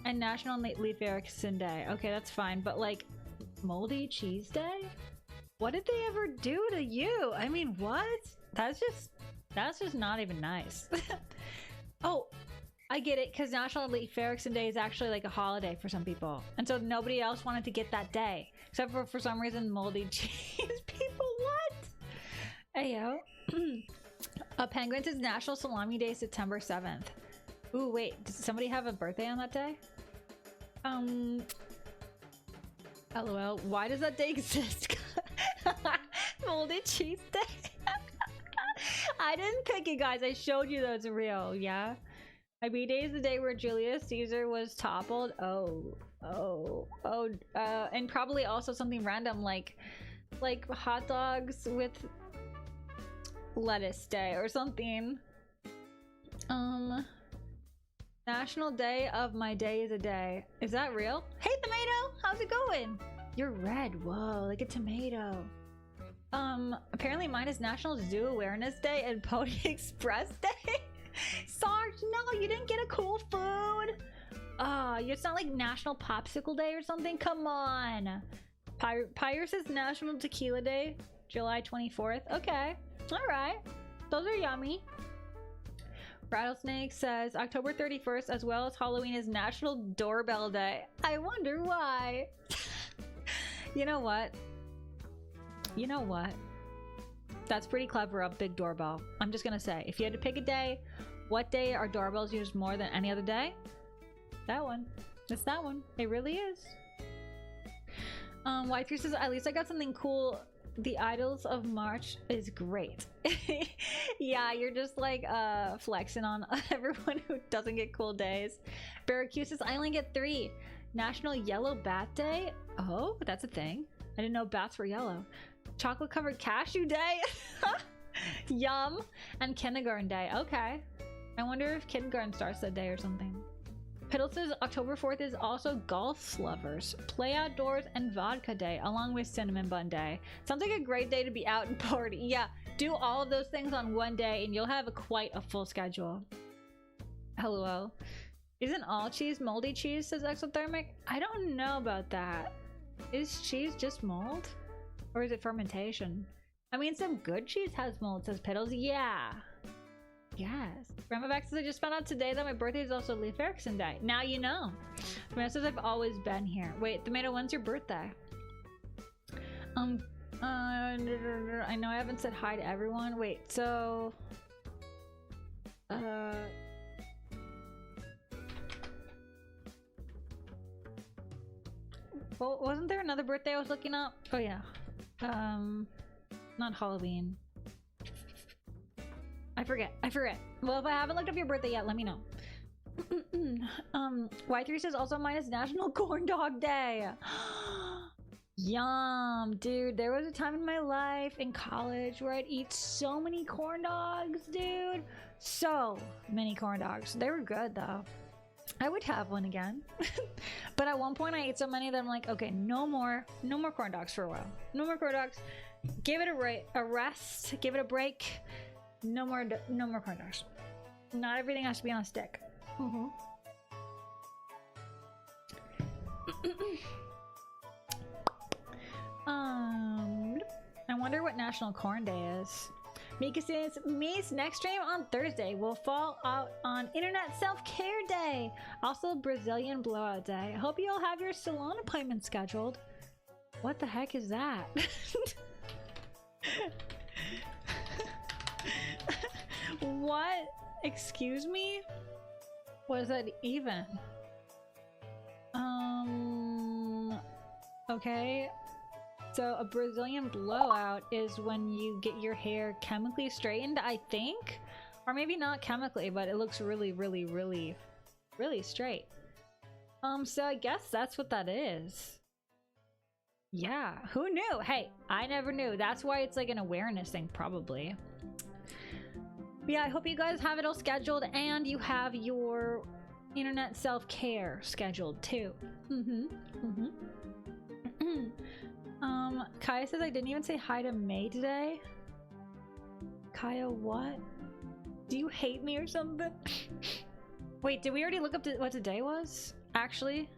And National Leaf Erikson Day. Okay, that's fine, but like, Moldy Cheese Day? What did they ever do to you? I mean, what? That's just not even nice. Oh, I get it, because National Leaf Erikson Day is actually like a holiday for some people. And so nobody else wanted to get that day. Except for some reason, moldy cheese people. What? Ayo. Penguins is National Salami Day, September 7th. Ooh, wait. Does somebody have a birthday on that day? LOL. Why does that day exist? Moldy cheese day. I didn't pick it, guys. I showed you that it's real, yeah? My B-Day is the day where Julius Caesar was toppled. And probably also something random like hot dogs with lettuce day or something. National Day of My Day is a Day. Is that real? Hey, Tomato! How's it going? You're red. Whoa, like a tomato. Apparently mine is National Zoo Awareness Day and Pony Express Day. Sarge, no, you didn't get a cool food. It's not like National Popsicle Day or something. Come on. Pyrus is National Tequila Day, July 24th. Okay, all right. Those are yummy. Rattlesnake says October 31st, as well as Halloween, is National Doorbell Day. I wonder why. You know what? You know what? That's pretty clever, a big doorbell. I'm just gonna say, if you had to pick a day, what day are doorbells used more than any other day? That one. It's that one. It really is. Whitefish says, at least I got something cool. The Idols of March is great. Yeah, you're just like flexing on everyone who doesn't get cool days. Barracuda says, I only get 3. National Yellow Bat Day. Oh, that's a thing. I didn't know bats were yellow. Chocolate Covered Cashew Day. Yum. And Kindergarten Day. Okay. I wonder if kindergarten starts that day or something. Piddle says October 4th is also Golf Lovers, Play Outdoors, and Vodka Day, along with Cinnamon Bun Day. Sounds like a great day to be out and party. Yeah, do all of those things on one day and you'll have quite a full schedule. LOL. Isn't all cheese moldy cheese, says Exothermic? I don't know about that. Is cheese just mold? Or is it fermentation? I mean, some good cheese has mold, says Piddles. Yeah. Yes. Grandma Bex says, I just found out today that my birthday is also Leif Erikson Day. Now you know. Tomato says, I've always been here. Wait, Tomato, when's your birthday? I know I haven't said hi to everyone. Wait, so... Well, wasn't there another birthday I was looking up? Oh yeah. Not Halloween. I forget. Well, if I haven't looked up your birthday yet, let me know. Y3 says also mine is National Corn Dog Day. Yum, dude. There was a time in my life in college where I'd eat so many corn dogs, dude. So many corn dogs. They were good though. I would have one again. But at one point I ate so many that I'm like, okay, no more corn dogs for a while. No more corn dogs. Give it a rest. Give it a break. No more corn dogs. Not everything has to be on a stick. I wonder what National Corn Day is. Mika says, Me's next stream on Thursday will fall out on Internet Self-Care Day. Also Brazilian Blowout Day. I hope you all have your salon appointment scheduled. What the heck is that? What? Excuse me? What is that even? Okay. So a Brazilian blowout is when you get your hair chemically straightened, I think? Or maybe not chemically, but it looks really, really, really, really straight. So I guess that's what that is. Yeah, who knew? Hey, I never knew. That's why it's like an awareness thing, probably. But yeah, I hope you guys have it all scheduled and you have your internet self-care scheduled too. Kaya says I didn't even say hi to May today. Kaya, what? Do you hate me or something? Wait, did we already look up what today was? Actually?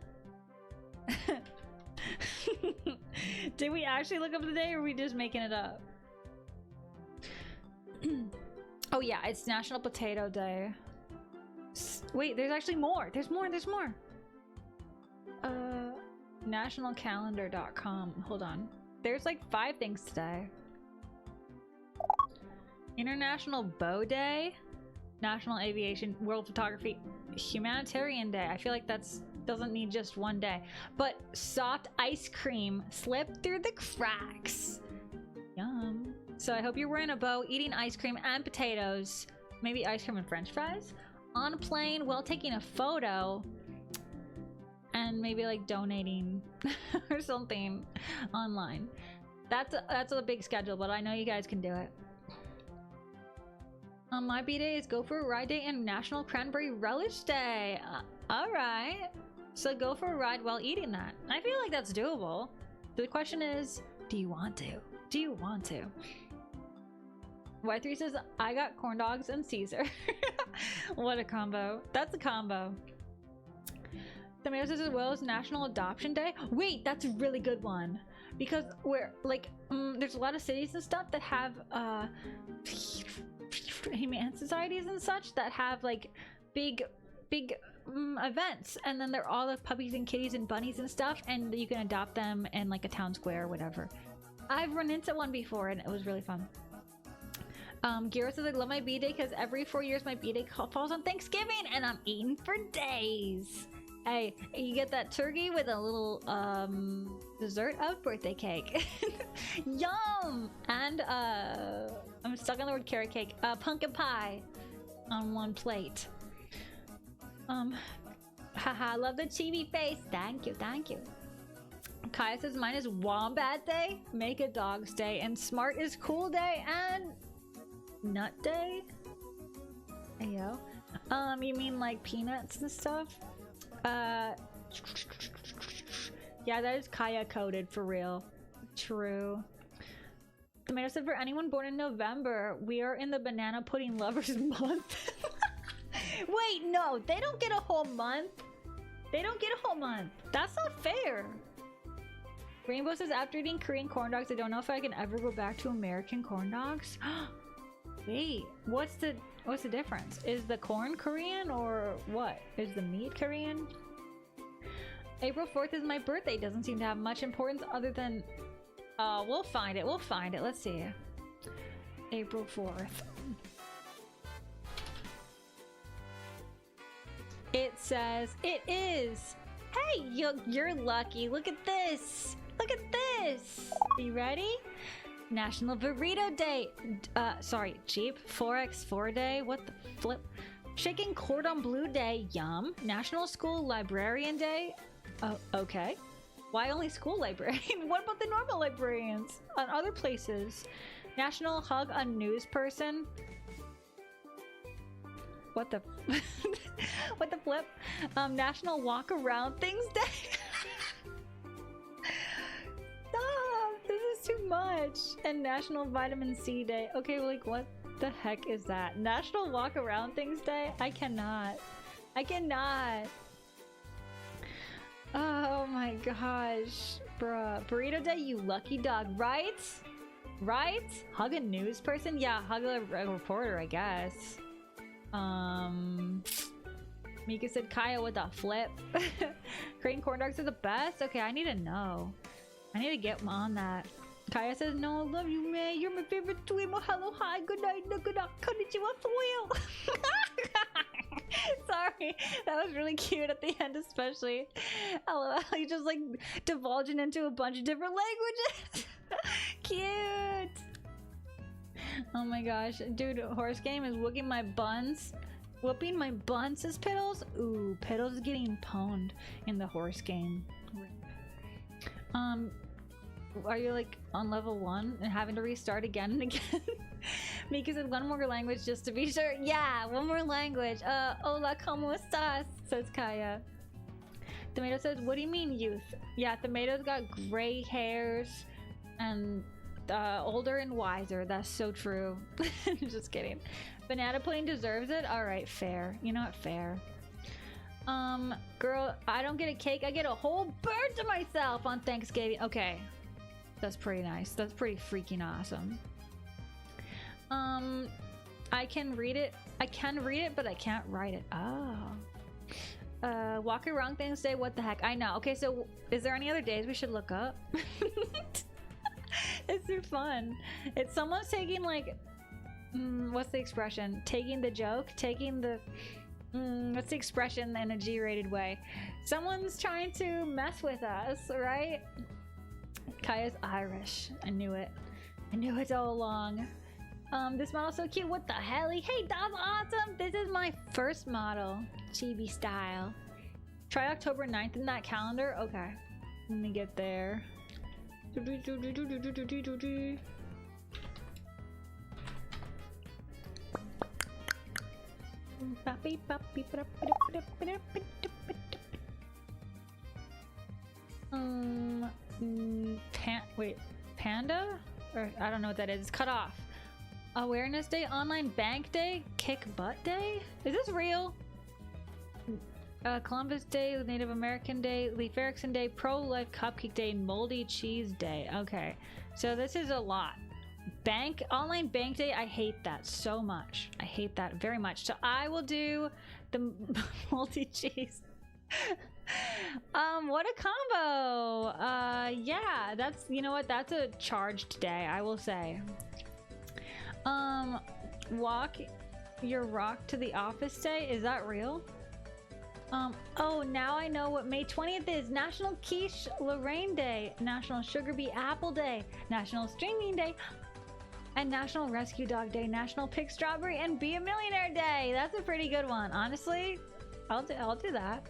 Did we actually look up the day or are we just making it up? Oh yeah, it's National Potato Day. Wait, there's actually more. There's more. Nationalcalendar.com. Hold on. There's like 5 things today. International Bow Day, National Aviation, World Photography, Humanitarian Day. I feel like that's doesn't need just one day. But soft ice cream slipped through the cracks. Yum. So I hope you're wearing a bow, eating ice cream and potatoes, maybe ice cream and french fries, on a plane while taking a photo, and maybe like donating or something online. That's a big schedule, but I know you guys can do it. My B-Day is Go for a Ride Day and National Cranberry Relish Day. Alright. So go for a ride while eating that. I feel like that's doable. The question is, do you want to? Do you want to? Y3 says, I got corn dogs and Caesar. What a combo. That's a combo. Tomato says as well as National Adoption Day. Wait, that's a really good one. Because we're like, there's a lot of cities and stuff that have humane societies and such that have like big events, and then they're all of puppies and kitties and bunnies and stuff, and you can adopt them in like a town square or whatever. I've run into one before and it was really fun. Giro says I love my B-Day because every 4 years my B-Day falls on Thanksgiving and I'm eating for days. Hey, you get that turkey with a little dessert of birthday cake. Yum! And I'm stuck on the word carrot cake. Pumpkin pie on one plate. Haha, love the chibi face. Thank you, thank you. Kaya says mine is Wombat Day, Make a Dog's Day, and Smart is Cool Day, and Nut Day. Ayo. You mean like peanuts and stuff? Yeah, that is Kaya coded for real. True. Tomato said for anyone born in November, we are in the Banana Pudding Lovers Month. Wait, no, they don't get a whole month. They don't get a whole month. That's not fair. Rainbow says after eating Korean corn dogs, I don't know if I can ever go back to American corn dogs. Wait, what's the What's the difference? Is the corn Korean or what? Is the meat Korean? April 4th is my birthday. Doesn't seem to have much importance other than... we'll find it. We'll find it. Let's see. April 4th. It says it is. Hey, you're lucky. Look at this. Look at this. Are you ready? National Burrito Day. Sorry, cheap. 4x4 Day. What the flip? Shaking Cordon Bleu Day. Yum. National School Librarian Day. Oh, okay. Why only school librarian? What about the normal librarians on other places? National Hug a News Person. What the what the flip? National Walk Around Things Day. Stop! This is too much. And National Vitamin C Day. Okay, like what the heck is that? National Walk Around Things Day? I cannot. I cannot. Oh my gosh. Bruh. Burrito Day, you lucky dog, right? Right? Hug a news person? Yeah, hug a reporter, I guess. Mika said Kaya with a flip. Korean corn dogs are the best? Okay, I need to know. I need to get on that. Kaya says, no, I love you, man. You're my favorite twin. Hello, hi, good night, good night. Konnichiwa, foil. Sorry, that was really cute at the end, especially. LOL, you just like divulging into a bunch of different languages. Cute. Oh my gosh, dude, horse game is whooping my buns. Whooping my buns, says Piddles. Ooh, Piddles is getting pwned in the horse game. Are you like on level 1 and having to restart again and again? Mika said one more language just to be sure. Yeah, one more language. Hola, ¿cómo estás? Says Kaya. Tomato says, what do you mean youth? Yeah, Tomato's got gray hairs and older and wiser. That's so true. Just kidding. Banana pudding deserves it. All right, fair. You know what? Fair. Girl, I don't get a cake. I get a whole bird to myself on Thanksgiving. Okay, that's pretty nice. That's pretty freaking awesome. I can read it. I can read it, but I can't write it. Oh. Walk around things say what the heck. I know. Okay, so is there any other days we should look up? It's too fun. It's someone's taking like what's the expression? Taking the joke, taking the what's the expression in a G-rated way? Someone's trying to mess with us, right? Kaya's Irish. I knew it. I knew it all along. This model's so cute. What the hell? Hey, that's awesome. This is my first model. Chibi style. Try October 9th in that calendar. Okay. Let me get there. Wait, Panda? Or I don't know what that is. It's cut off. Awareness Day, Online Bank Day, Kick Butt Day? Is this real? Columbus Day, Native American Day, Leif Erikson Day, Pro-Life Cupcake Day, Moldy Cheese Day. Okay, so this is a lot. Online Bank Day, I hate that so much. I hate that very much. So I will do the moldy cheese. What a combo. Yeah, that's, you know what, that's a charged day, I will say. Walk your rock to the office day, is that real? Oh, now I know what May 20th is. National Quiche Lorraine Day, National Sugar Bee Apple Day, National Streaming Day, and National Rescue Dog Day, National Pick Strawberry and Be a Millionaire Day. That's a pretty good one. Honestly, I'll do that.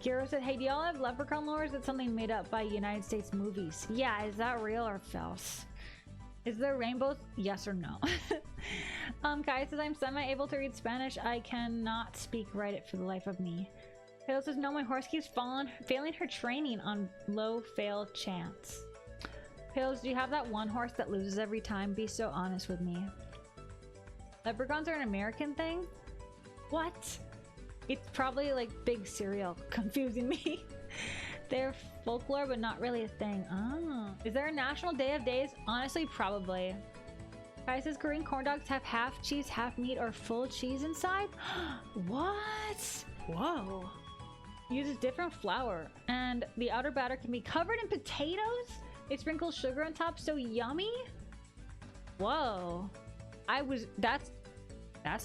Giro said, hey, do y'all have leprechaun lore? Or is it something made up by United States movies? Yeah, is that real or false? Is there rainbows? Yes or no? Kai says, I'm semi-able to read Spanish. I cannot speak write it for the life of me. Hale says, no, my horse keeps failing her training on low fail chance. Hales, do you have that one horse that loses every time? Be so honest with me. Leprechauns are an American thing? What? It's probably like big cereal confusing me. They're folklore, but not really a thing. Oh. Is there a national day of days? Honestly, probably. Guy says Korean corn dogs have half cheese, half meat, or full cheese inside? What? Whoa. Uses different flour. And the outer batter can be covered in potatoes? They sprinkle sugar on top, so yummy? Whoa. That's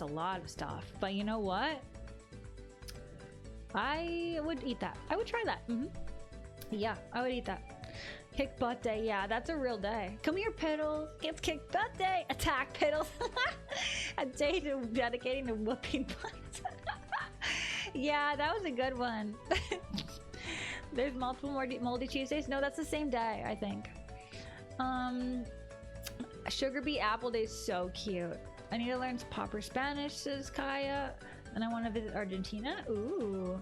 a lot of stuff. But you know what? I would eat that. I would try that. Yeah, I would eat that. Kick butt day. Yeah, that's a real day. Come here, Piddles. It's kick butt day. Attack, Piddles. A day dedicating to whooping butts. Yeah, that was a good one. There's multiple more moldy Tuesdays. No, that's the same day, I think. Sugar Bee Apple Day is so cute. I need to learn proper Spanish, says Kaya. And I want to visit Argentina. Ooh.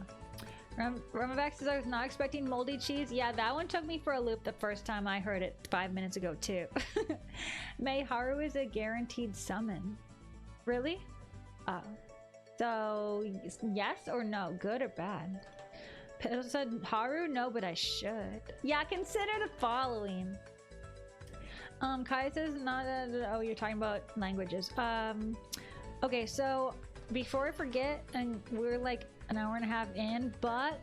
Rumback says I was not expecting moldy cheese. Yeah, that one took me for a loop the first time I heard it 5 minutes ago too. May Haru is a guaranteed summon. Really? Oh. So, yes or no? Good or bad? Piddle said Haru? No, but I should. Yeah, consider the following. Kai says not oh, you're talking about languages. Okay, so before I forget, and we're like an hour and a half in, but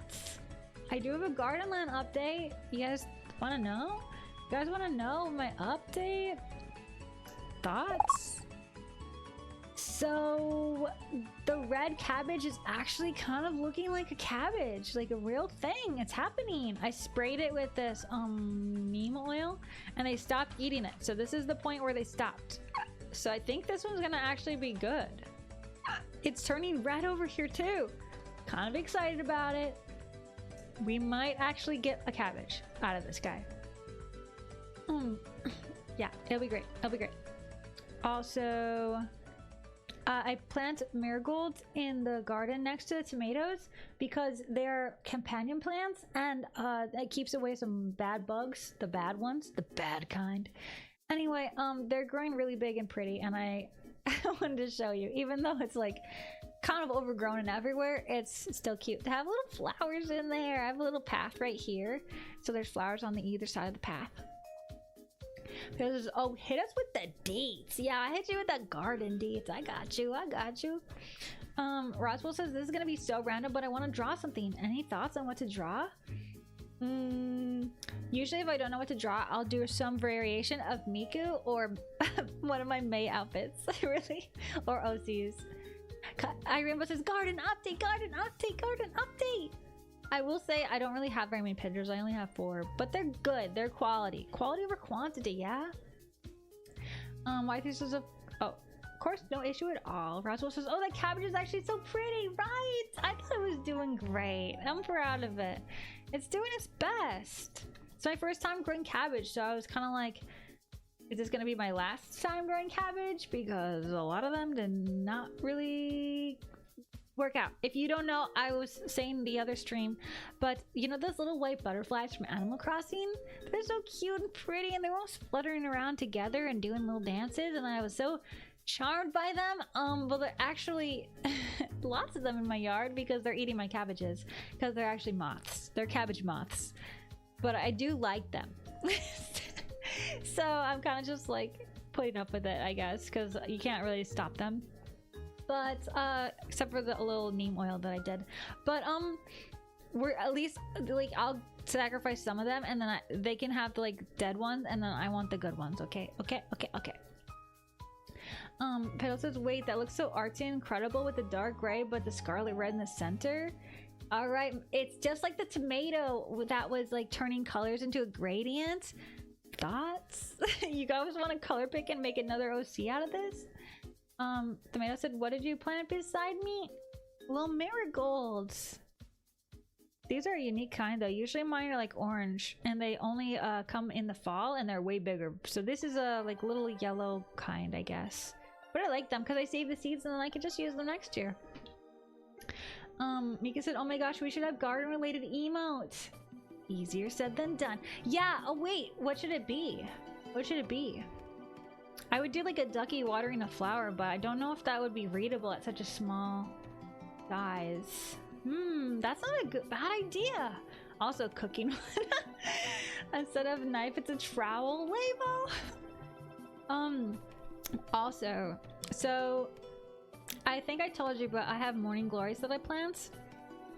I do have a Gardenland update. You guys want to know? You guys want to know my update? Thoughts? So the red cabbage is actually kind of looking like a cabbage, like a real thing. It's happening. I sprayed it with this neem oil and they stopped eating it. So this is the point where they stopped. So I think this one's gonna actually be good. It's turning red over here too. Kind of excited about it. We might actually get a cabbage out of this guy. Yeah, it'll be great. It'll be great. Also, I plant marigolds in the garden next to the tomatoes because they're companion plants and it keeps away some bad bugs, the bad ones, the bad kind. Anyway, they're growing really big and pretty and I wanted to show you, even though it's like kind of overgrown and everywhere, it's still cute to have little flowers in there. I have a little path right here, so there's flowers on the either side of the path. There's, oh, hit us with the dates. Yeah, I hit you with the garden dates. I got you. I got you. Roswell says this is gonna be so random, but I want to draw something. Any thoughts on what to draw? Usually if I don't know what to draw, I'll do some variation of Miku or one of my May outfits. Really, or OCs. Rainbow says garden update, garden update, garden update. I will say I don't really have very many pictures. I only have 4, but they're good. They're quality over quantity. Yeah. Why this is a oh, of course, no issue at all. Roswell says, oh, that cabbage is actually so pretty, right? I thought it was doing great. I'm proud of it. It's doing its best. It's my first time growing cabbage, so I was kind of like, is this gonna be my last time growing cabbage? Because a lot of them did not really work out. If you don't know, I was saying the other stream, but you know those little white butterflies from Animal Crossing? They're so cute and pretty and they're all fluttering around together and doing little dances and I was so charmed by them. Well, they're actually lots of them in my yard because they're eating my cabbages because they're actually moths. They're cabbage moths, but I do like them. So I'm kind of just like putting up with it, I guess, because you can't really stop them. But except for the little neem oil that I did. But we're at least like I'll sacrifice some of them and then they can have the like dead ones and then I want the good ones. Okay. Petal says, wait, that looks so artsy and incredible with the dark gray but the scarlet red in the center. All right, it's just like the tomato that was like turning colors into a gradient. Thoughts? You guys want to color pick and make another OC out of this? Tomato said, what did you plant beside me? Little marigolds. These are a unique kind though. Usually mine are like orange and they only come in the fall and they're way bigger. So this is a like little yellow kind, I guess. But I like them because I save the seeds and then I can just use them next year. Mika said, oh my gosh, we should have garden related emotes. Easier said than done. Yeah, oh wait, what should it be? What should it be? I would do like a ducky watering a flower, but I don't know if that would be readable at such a small size. That's not a bad idea. Also cooking one. Instead of knife, it's a trowel label. Also, so I think I told you, but I have morning glories that I plant.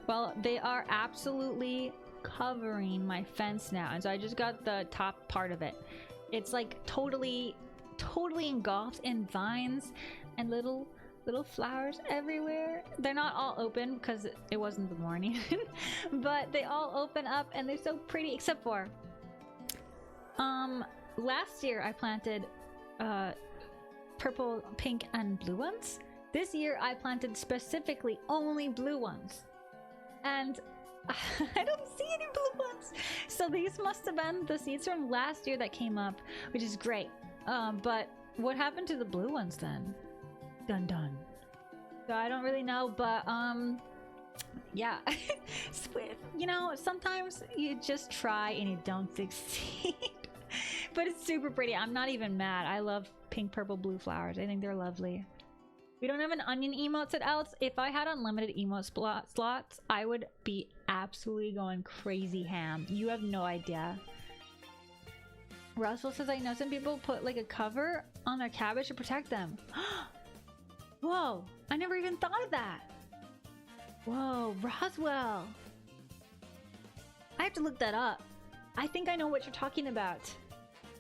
Well, they are absolutely covering my fence now, and so I just got the top part of it. It's like totally engulfed in vines and little flowers everywhere. They're not all open because it wasn't the morning, but they all open up and they're so pretty, except for last year I planted purple, pink, and blue ones. This year I planted specifically only blue ones, and I don't see any blue ones. So these must have been the seeds from last year that came up, which is great. But what happened to the blue ones then? Dun dun. So I don't really know, but yeah. Swift. You know, sometimes you just try and you don't succeed. But it's super pretty. I'm not even mad. I love pink, purple, blue flowers. I think they're lovely. We don't have an onion emote, said Alex. If I had unlimited emote slots, I would be absolutely going crazy ham. You have no idea. Russell says, I know some people put like a cover on their cabbage to protect them. Whoa, I never even thought of that. Whoa, Roswell. I have to look that up. I think I know what you're talking about.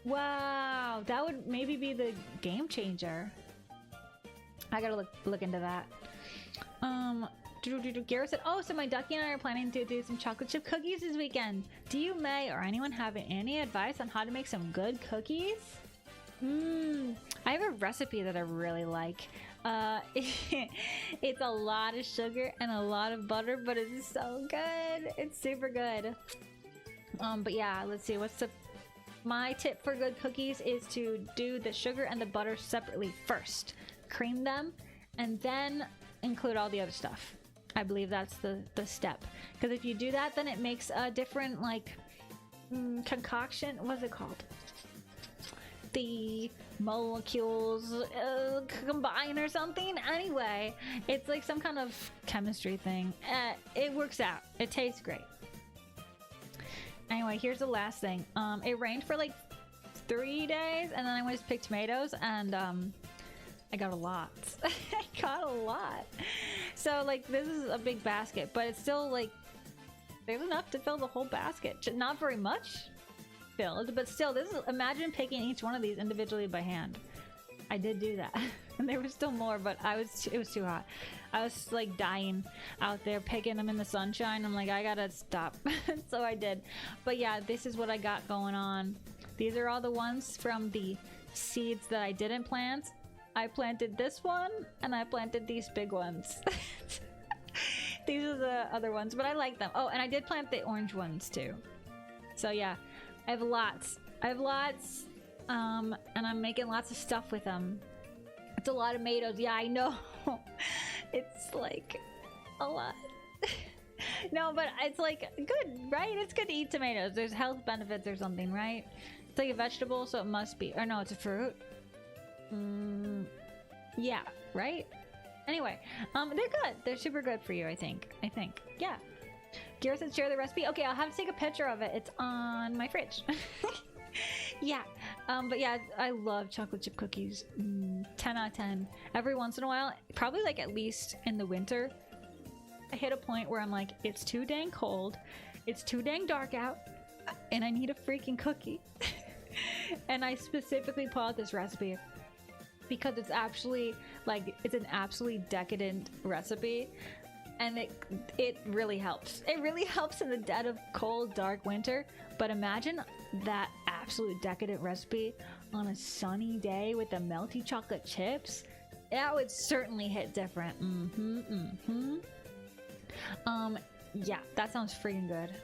Wow, that would maybe be the game changer. I gotta look into that. Garrett said, oh, so my ducky and I are planning to do some chocolate chip cookies this weekend. Do you, May, or anyone have any advice on how to make some good cookies? I have a recipe that I really like. It's a lot of sugar and a lot of butter, but it's so good. It's super good. But yeah, let's see. My tip for good cookies is to do the sugar and the butter separately first. Cream them and then include all the other stuff. I believe that's the step, because if you do that, then it makes a different like concoction. What's it called? The molecules combine or something. Anyway, it's like some kind of chemistry thing. It works out. It tastes great. Anyway, here's the last thing. It rained for like 3 days, and then I went to pick tomatoes, and I got a lot. I got a lot. So like this is a big basket, but it's still like there's enough to fill the whole basket. Not very much filled, but still, this is, imagine picking each one of these individually by hand. I did do that. And there was still more, but it was too hot. I was like dying out there picking them in the sunshine. I'm like, I gotta stop. So I did. But yeah, this is what I got going on. These are all the ones from the seeds that I didn't plant. I planted this one, and I planted these big ones. These are the other ones, but I like them. Oh, and I did plant the orange ones too. So yeah, I have lots. And I'm making lots of stuff with them. It's a lot of tomatoes. Yeah, I know. It's like a lot. No, but it's like good, right? It's good to eat tomatoes. There's health benefits or something, right? It's like a vegetable, so it must be. Or no, it's a fruit. Yeah, right? Anyway, they're good. They're super good for you, I think. Yeah. Garrett said share the recipe. Okay, I'll have to take a picture of it. It's on my fridge. Yeah. But yeah, I love chocolate chip cookies. 10 out of 10. Every once in a while, probably like at least in the winter, I hit a point where I'm like, it's too dang cold. It's too dang dark out. And I need a freaking cookie. And I specifically pull out this recipe because it's actually like, it's an absolutely decadent recipe. And it really helps. It really helps in the dead of cold, dark winter. But imagine that absolute decadent recipe on a sunny day with the melty chocolate chips. That would certainly hit different. Yeah, that sounds freaking good.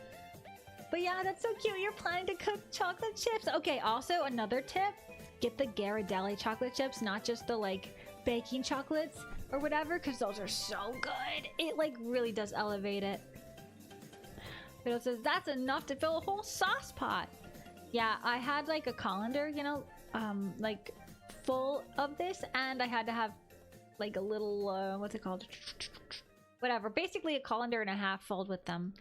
But yeah, that's so cute. You're planning to cook chocolate chips. Okay, also another tip. Get the Ghirardelli chocolate chips, not just the like baking chocolates or whatever, because those are so good. It like really does elevate it. But it says that's enough to fill a whole sauce pot. Yeah, I had like a colander, you know, like full of this, and I had to have like a little what's it called? Whatever, basically a colander and a half filled with them.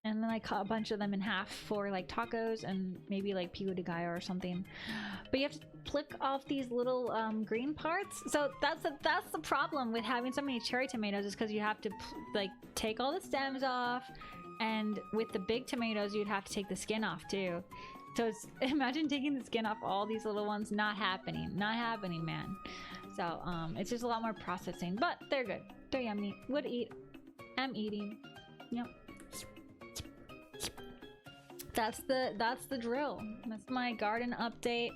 And then I cut a bunch of them in half for like tacos and maybe like pico de gallo or something. But you have to pluck off these little green parts. So that's the problem with having so many cherry tomatoes, is because you have to like take all the stems off, and with the big tomatoes you'd have to take the skin off too. So it's, imagine taking the skin off all these little ones. Not happening, man. So it's just a lot more processing, but they're good. They're yummy. Would eat. I'm eating. Yep. That's the drill. That's my garden update.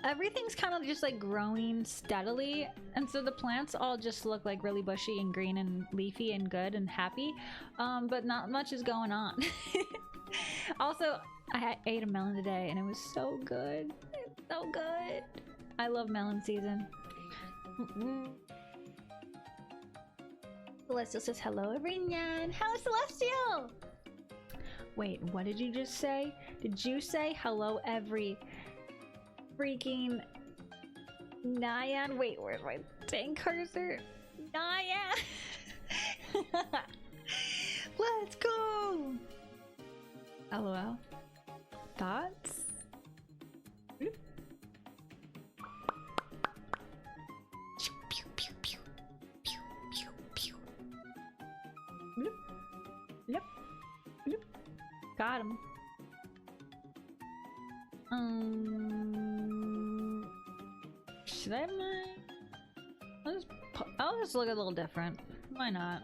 Everything's kind of just like growing steadily, and so the plants all just look like really bushy and green and leafy and good and happy, but not much is going on. Also, I ate a melon today and it was so good. It's so good. I love melon season. Celestial says hello, everyone. Hello, Celestial. Wait, what did you just say? Did you say hello, every freaking NYAN? Wait, where's my dang cursor? NYAN! Let's go! LOL. Thoughts? Got him. Should I mind? I'll just look a little different. Why not?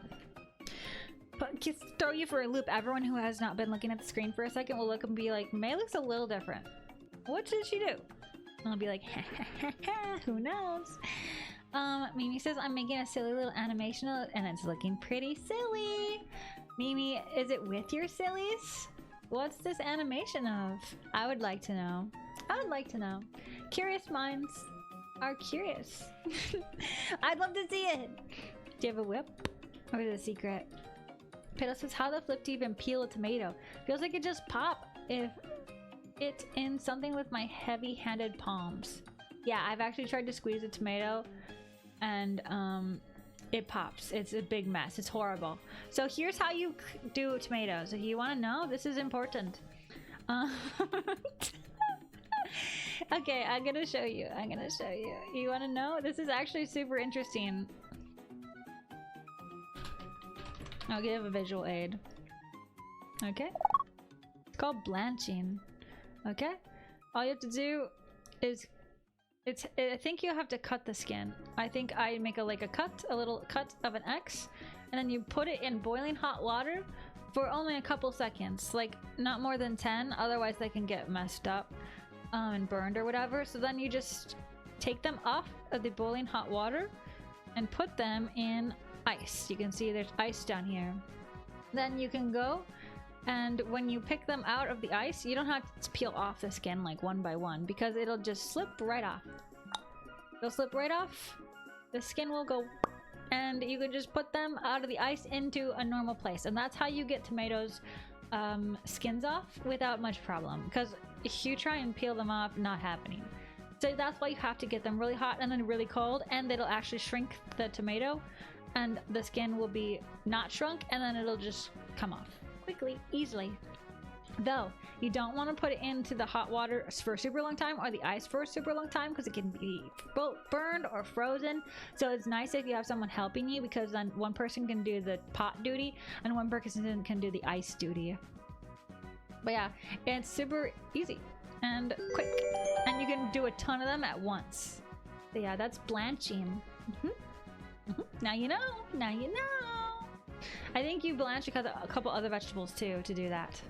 But just throw you for a loop. Everyone who has not been looking at the screen for a second will look and be like, May looks a little different. What did she do? And I'll be like, who knows? Mimi says, I'm making a silly little animation and it's looking pretty silly. Mimi, is it with your sillies? What's this animation of? I would like to know. I would like to know. Curious minds are curious. I'd love to see it. Do you have a whip? Or is it a secret? Pedo says, how the flip do you even peel a tomato? Feels like it just pop if it's in something with my heavy-handed palms. Yeah, I've actually tried to squeeze a tomato and it pops. It's a big mess. It's horrible. So here's how you do tomatoes. If you want to know, this is important. Okay, I'm gonna show you. You want to know? This is actually super interesting. I'll give a visual aid. Okay? It's called blanching. Okay? All you have to do is I think you have to cut the skin. I think I make a little cut of an X, and then you put it in boiling hot water for only a couple seconds, like not more than 10, otherwise they can get messed up and burned or whatever. So then you just take them off of the boiling hot water and put them in ice. You can see there's ice down here. Then you can go, and when you pick them out of the ice, you don't have to peel off the skin like one by one, because it'll just slip right off. It'll slip right off. The skin will go, and you can just put them out of the ice into a normal place. And that's how you get tomatoes skins off without much problem, because if you try and peel them off, not happening. So that's why you have to get them really hot and then really cold, and it'll actually shrink the tomato, and the skin will be not shrunk, and then it'll just come off quickly, easily. Though you don't want to put it into the hot water for a super long time or the ice for a super long time, because it can be both burned or frozen. So it's nice if you have someone helping you, because then one person can do the pot duty and one person can do the ice duty. But yeah, it's super easy and quick, and you can do a ton of them at once. So yeah, that's blanching. Now you know. I think you blanch a couple other vegetables too to do that.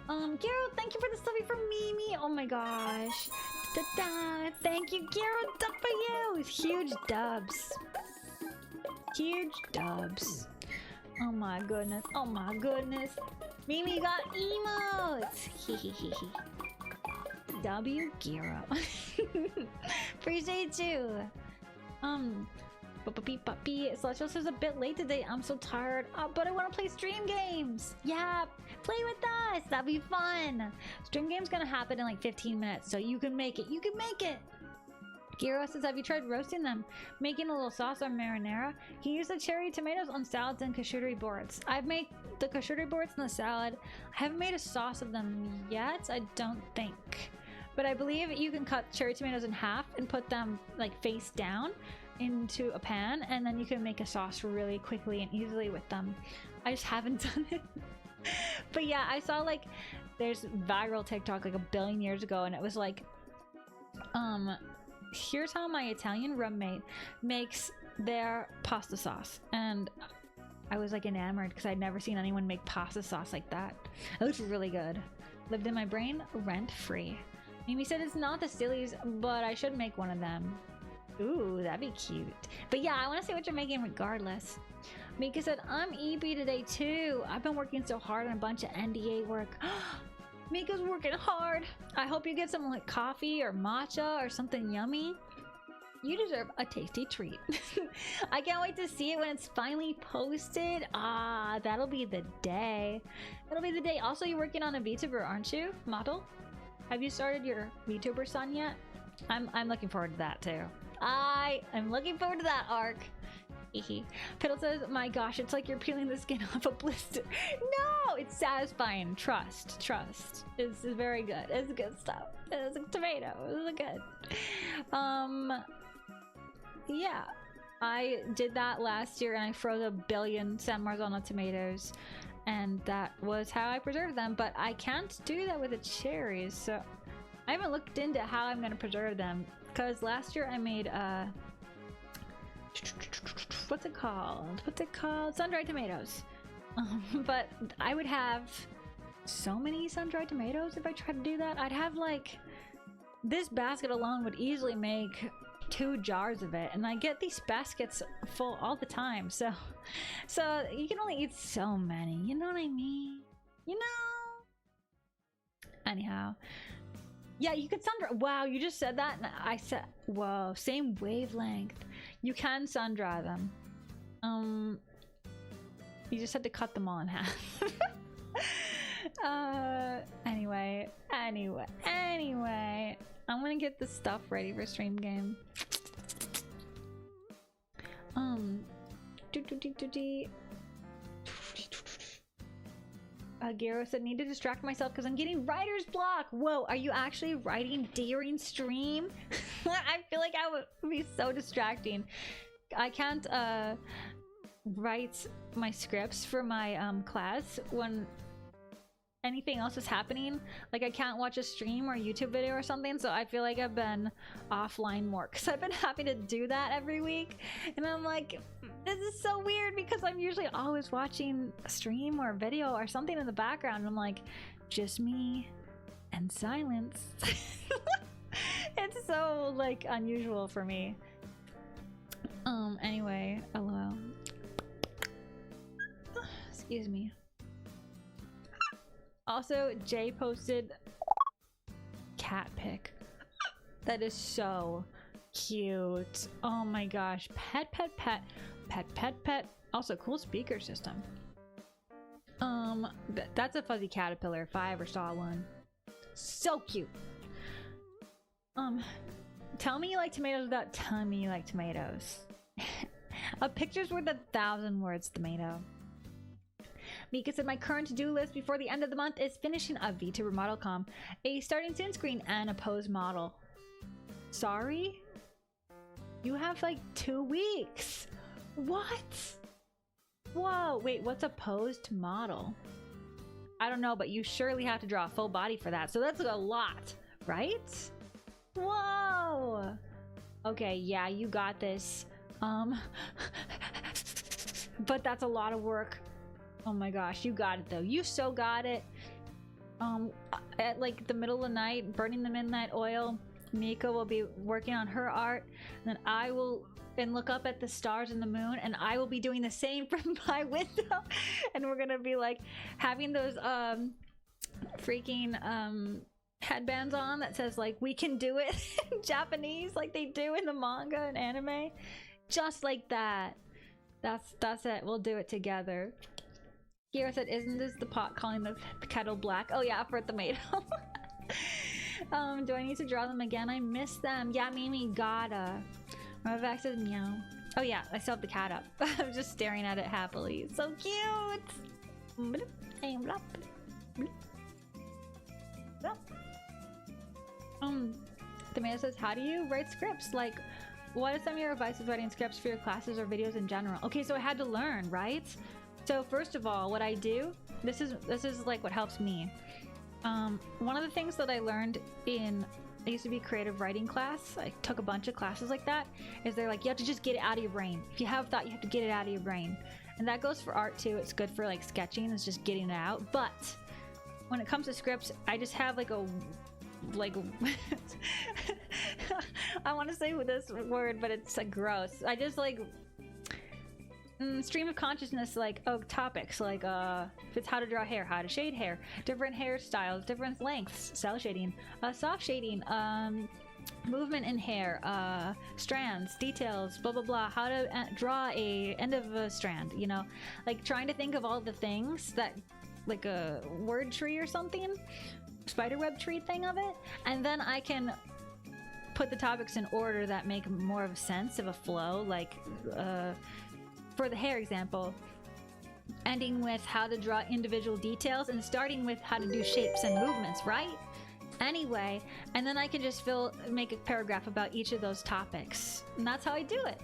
Garo, thank you for the stuffy from Mimi. Oh my gosh. Da-da. Thank you, Garo. Dub for you. Huge dubs. Huge dubs. Oh my goodness. Oh my goodness. Mimi got emotes. W Garo. Appreciate you. Celestial says a bit late today. I'm so tired, but I want to play stream games. Yeah, play with us. That'd be fun. Stream game's gonna happen in like 15 minutes, so you can make it. You can make it. Giro says, have you tried roasting them? Making a little sauce or marinara? He used the cherry tomatoes on salads and charcuterie boards. I've made the charcuterie boards and the salad. I haven't made a sauce of them yet, I don't think. But I believe you can cut cherry tomatoes in half and put them like face down into a pan, and then you can make a sauce really quickly and easily with them. I just haven't done it. But yeah, I saw like there's viral TikTok like 1 billion years ago, and it was like here's how my Italian roommate makes their pasta sauce, and I was like enamored because I'd never seen anyone make pasta sauce like that. It looks really good. Lived in my brain rent free. Mimi said it's not the sillies, but I should make one of them. Ooh, that'd be cute. But yeah, I want to see what you're making regardless. Mika said, I'm EP today too. I've been working so hard on a bunch of NDA work. Mika's working hard. I hope you get some like coffee or matcha or something yummy. You deserve a tasty treat. I can't wait to see it when it's finally posted. Ah, that'll be the day. That'll be the day. Also, you're working on a VTuber, aren't you? Model? Have you started your VTuber son yet? I'm looking forward to that too. I am looking forward to that arc. Piddle says, my gosh, it's like you're peeling the skin off a blister. No, it's satisfying. Trust. It's very good. It's good stuff. It's a tomato. It's good. Yeah, I did that last year and I froze 1 billion San Marzano tomatoes, and that was how I preserved them. But I can't do that with the cherries, so I haven't looked into how I'm gonna preserve them, because last year I made what's it called? Sun-dried tomatoes. But I would have so many sun-dried tomatoes if I tried to do that. I'd have like, this basket alone would easily make 2 jars of it, and I get these baskets full all the time, so you can only eat so many, you know what I mean? You know? Anyhow, yeah, you could sun-dry. Wow, you just said that and I said, whoa, same wavelength. You can sun-dry them. You just had to cut them all in half. Anyway, I'm gonna get this stuff ready for stream game. Gero said, need to distract myself because I'm getting writer's block. Whoa, are you actually writing during stream? I feel like I would be so distracting. I can't write my scripts for my class when anything else is happening. Like, I can't watch a stream or YouTube video or something, so I feel like I've been offline more because I've been having to do that every week, and I'm like, this is so weird because I'm usually always watching a stream or a video or something in the background, and I'm like, just me and silence. It's so like unusual for me. Anyway, lol. Excuse me. Also, Jay posted cat pic. That is so cute. Oh my gosh. Pet. Also, cool speaker system. That's a fuzzy caterpillar if I ever saw one. So cute. Tell me you like tomatoes without telling me you like tomatoes. A picture's worth 1,000 words, tomato. Mika said, my current to-do list before the end of the month is finishing a VTuber model com, a starting soon screen, and a pose model. Sorry? You have like 2 weeks. What? Whoa, wait, what's a posed model? I don't know, but you surely have to draw a full body for that, so that's a lot, right? Whoa! Okay, yeah, you got this. But that's a lot of work. Oh my gosh, you got it though. You so got it. At like the middle of the night, burning the midnight oil, Mika will be working on her art, and then I will look up at the stars and the moon, and I will be doing the same from my window. And we're gonna be like having those freaking headbands on that says like, we can do it in Japanese, like they do in the manga and anime. Just like that. That's it. We'll do it together. Kira said, isn't this the pot calling the kettle black? Oh yeah, for a tomato. Do I need to draw them again? I miss them. Yeah, Mimi, gotta. Revax says meow. Oh yeah, I still have the cat up. I'm just staring at it happily. It's so cute! Tomato says, how do you write scripts? Like, what is some of your advice with writing scripts for your classes or videos in general? Okay, so I had to learn, right? So first of all, what I do, this is like what helps me. One of the things that I learned I used to be creative writing class. I took a bunch of classes like that. Is they're like, you have to just get it out of your brain. If you have a thought, you have to get it out of your brain. And that goes for art too. It's good for like sketching. It's just getting it out. But when it comes to scripts, I just have like I want to say this word, but it's like gross. I just like stream of consciousness, like topics, like if it's how to draw hair, how to shade hair, different hairstyles, different lengths, cell shading, soft shading, movement in hair, strands, details, blah blah blah, how to draw a end of a strand, you know, like trying to think of all the things that, like a word tree or something, spiderweb tree thing of it, and then I can put the topics in order that make more of a sense of a flow, like for the hair example, ending with how to draw individual details and starting with how to do shapes and movements, right? Anyway, and then I can just make a paragraph about each of those topics, and that's how I do it.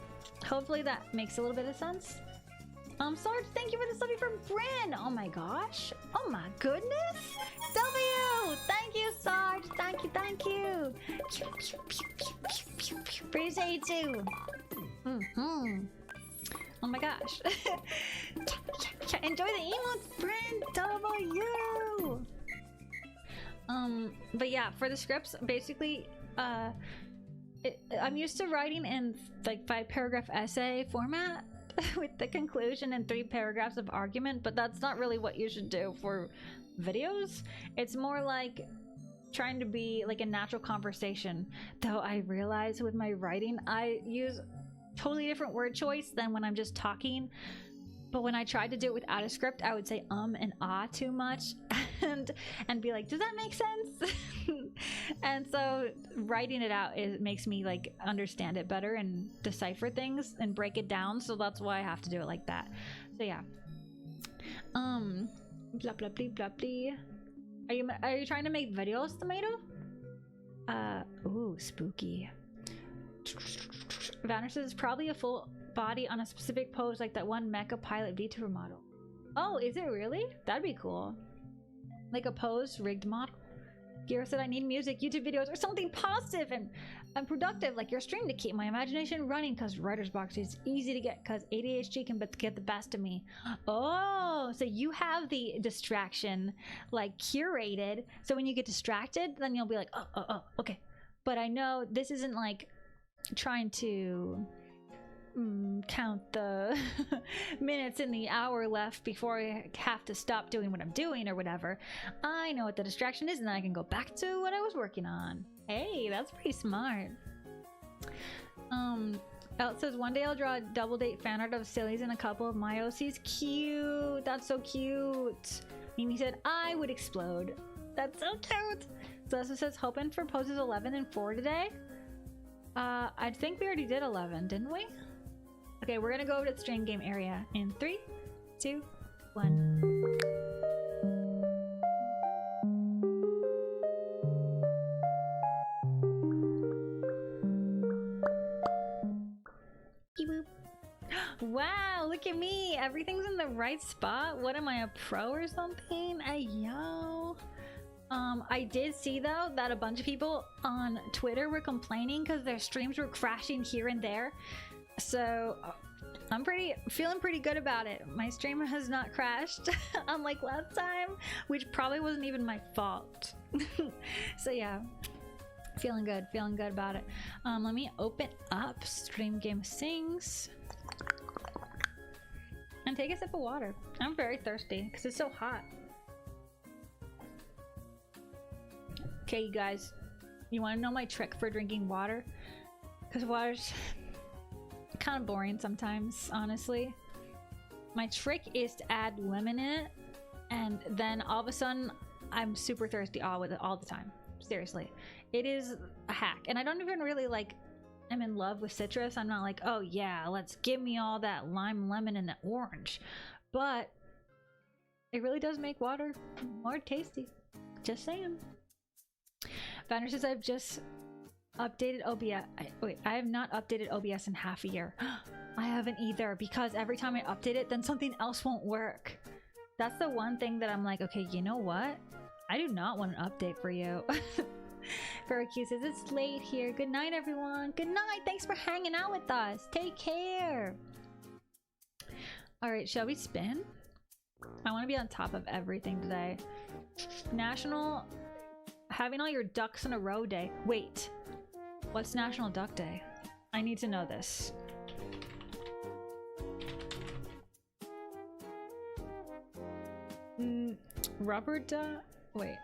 Hopefully that makes a little bit of sense. Sarge, thank you for the study from Bryn. Oh my gosh. Oh my goodness. W, thank you, Sarge. Thank you. Appreciate you. Oh my gosh. Enjoy the emotes, Bryn. W. But yeah, for the scripts, basically, I'm used to writing in like 5-paragraph essay format with the conclusion and 3 paragraphs of argument, but that's not really what you should do for videos. It's more like trying to be like a natural conversation, though I realize with my writing I use totally different word choice than when I'm just talking. But when I tried to do it without a script, I would say and ah too much and be like, does that make sense? And so writing it out makes me like understand it better and decipher things and break it down. So that's why I have to do it like that. So yeah. Blah blah blah blah blah. Are you trying to make videos, Tomato? Ooh, spooky. Vanner says probably a full body on a specific pose, like that one mecha pilot VTuber model. Oh, is it really? That'd be cool. Like a pose rigged model. Gira said I need music, YouTube videos, or something positive and productive like your stream to keep my imagination running, because writer's box is easy to get because ADHD can get the best of me. Oh, so you have the distraction like curated, so when you get distracted then you'll be like, oh, okay. But I know this isn't like trying to count the minutes in the hour left before I have to stop doing what I'm doing or whatever. I know what the distraction is and then I can go back to what I was working on. Hey, that's pretty smart. It says one day I'll draw a double date fan art of Sillies and a couple of my OCs. Cute. That's so cute. Mimi said I would explode. That's so cute. Celeste says hoping for poses 11 and 4 today. I think we already did 11, didn't we? Okay, we're gonna go over to the stream game area in 3, 2, 1. Beep-boop. Wow, look at me. Everything's in the right spot. What am I, a pro or something? Hey, yo. I did see though that a bunch of people on Twitter were complaining because their streams were crashing here and there. So I'm feeling pretty good about it. My stream has not crashed unlike last time, which probably wasn't even my fault. So yeah, feeling good about it. Let me open up Stream Game Sings and take a sip of water. I'm very thirsty because it's so hot. Okay, you guys, you want to know my trick for drinking water? Because water's kind of boring sometimes, honestly. My trick is to add lemon in it, and then all of a sudden I'm super thirsty all the time. Seriously, it is a hack. And I don't even really like, I'm in love with citrus. I'm not like, oh yeah, let's give me all that lime, lemon, and the orange. But it really does make water more tasty. Just saying. Vanner says I've just updated OBS. Wait, I have not updated OBS in half a year. I haven't either, because every time I update it, then something else won't work. That's the one thing that I'm like, okay, you know what? I do not want an update for you. Furq says it's late here. Good night, everyone. Good night. Thanks for hanging out with us. Take care. All right, shall we spin? I want to be on top of everything today. National having all your ducks in a row day. Wait, what's National Duck Day? I need to know this. Rubber duck? Wait.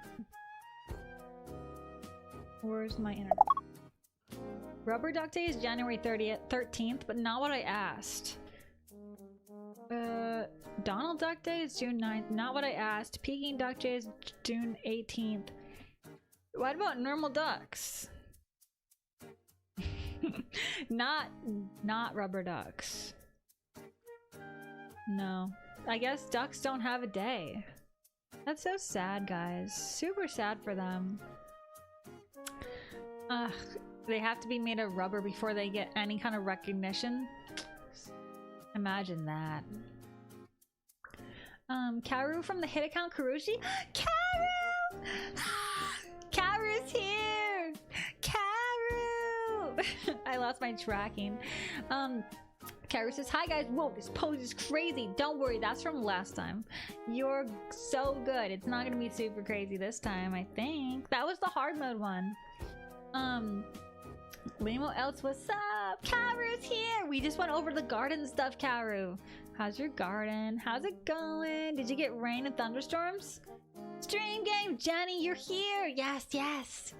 Where's my internet? Rubber Duck Day is January 13th, but not what I asked. Donald Duck Day is June 9th, not what I asked. Peking Duck Day is June 18th. What about normal ducks? not rubber ducks. No. I guess ducks don't have a day. That's so sad, guys. Super sad for them. Ugh. They have to be made of rubber before they get any kind of recognition. Imagine that. Karu from the hit account Karushi? Karu! Karu's here! Karu! I lost my tracking. Karu says, hi guys, whoa, this pose is crazy. Don't worry, that's from last time. You're so good. It's not gonna be super crazy this time, I think. That was the hard mode one. Limo else, what's up? Karu's here! We just went over the garden stuff, Karu. How's your garden? How's it going? Did you get rain and thunderstorms? Stream game, Jenny, you're here! Yes, yes!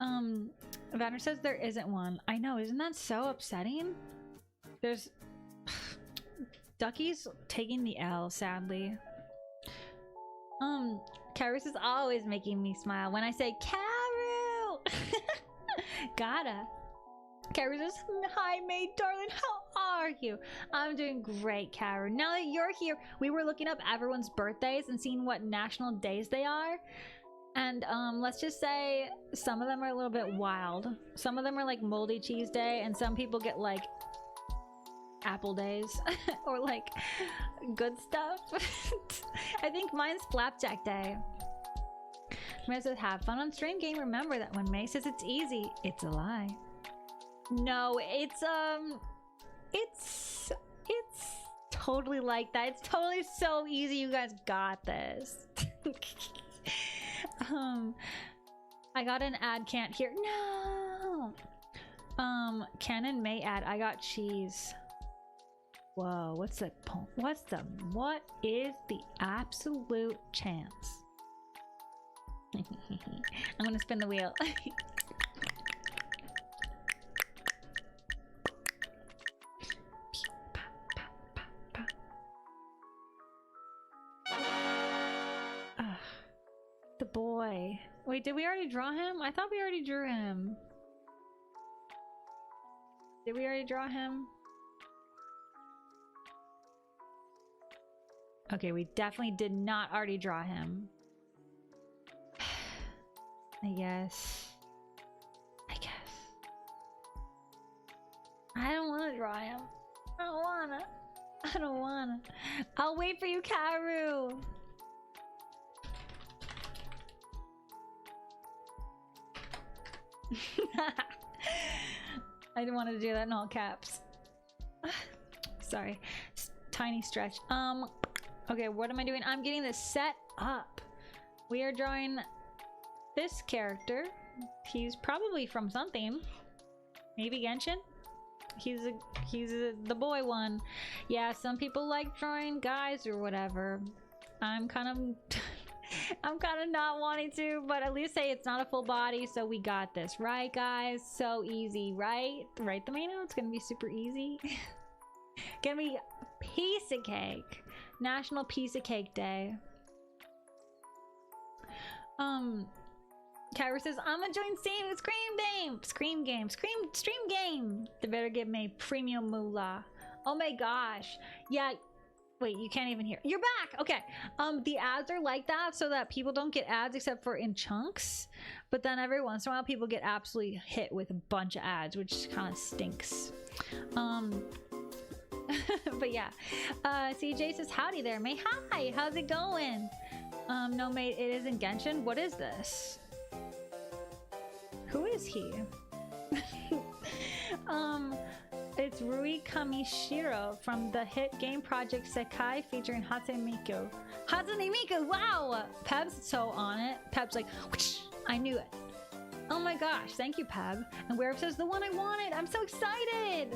Vanner says there isn't one. I know, isn't that so upsetting? There's Ducky's taking the L, sadly. Karu is always making me smile when I say Karu. Gotta. Karu says, hi maid darling, how are you? I'm doing great, Karu. Now that you're here, we were looking up everyone's birthdays and seeing what national days they are. And let's just say some of them are a little bit wild. Some of them are like moldy cheese day, and some people get like apple days or like good stuff. I think mine's flapjack day. May says have fun on stream game. Remember that when May says it's easy, it's a lie. No, it's totally like that. It's totally so easy. You guys got this. I got an ad, can't hear. No. Ken and May ad, I got cheese. Whoa, what is the absolute chance? I'm gonna spin the wheel. The boy. Wait, did we already draw him? I thought we already drew him. Did we already draw him? Okay, we definitely did not already draw him. I guess. I don't want to draw him. I don't wanna. I'll wait for you, Karu. I didn't want to do that in all caps. Sorry. Tiny stretch. Okay, what am I doing? I'm getting this set up. We are drawing this character. He's probably from something. Maybe Genshin? He's the boy one. Yeah, some people like drawing guys or whatever. I'm kind of not wanting to, but at least say it's not a full body, so we got this, right guys? So easy, right? Right, Tomino? It's gonna be super easy. Gonna be piece of cake. National Piece of Cake Day. Kyra says, I'm gonna join Scream Game. Stream Game. They better give me premium moolah. Oh my gosh. Yeah. Wait, you can't even hear. You're back. Okay. The ads are like that so that people don't get ads except for in chunks. But then every once in a while, people get absolutely hit with a bunch of ads, which kind of stinks. But yeah. CJ says, howdy there, May. Hi. How's it going? No, mate, it isn't Genshin. What is this? Who is he? It's Rui Kamishiro from the hit game project Sekai featuring Hatsune Miku. Hatsune Miku, wow! Peb's so on it. Peb's like, whoosh, I knew it. Oh my gosh, thank you, Peb. And Werewolf says, the one I wanted. I'm so excited.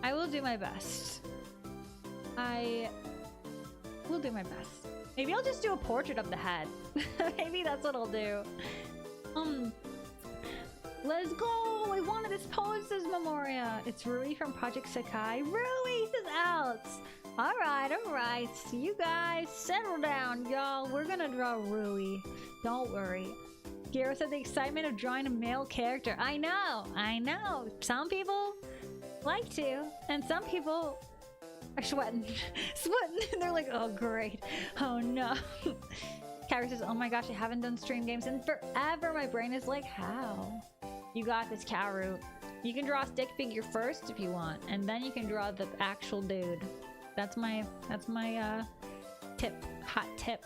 I will do my best. I will do my best. Maybe I'll just do a portrait of the head. Maybe that's what I'll do. Let's go! I wanted this pose, says Memoria. It's Rui from Project Sekai. Rui says out! Alright. You guys, settle down, y'all. We're gonna draw Rui. Don't worry. Gero said the excitement of drawing a male character. I know. Some people like to, and some people are sweating. They're like, oh great. Oh no. Kyra says, oh my gosh, I haven't done stream games in forever. My brain is like, how? You got this, Karu. You can draw a stick figure first if you want, and then you can draw the actual dude. That's my tip. Hot tip.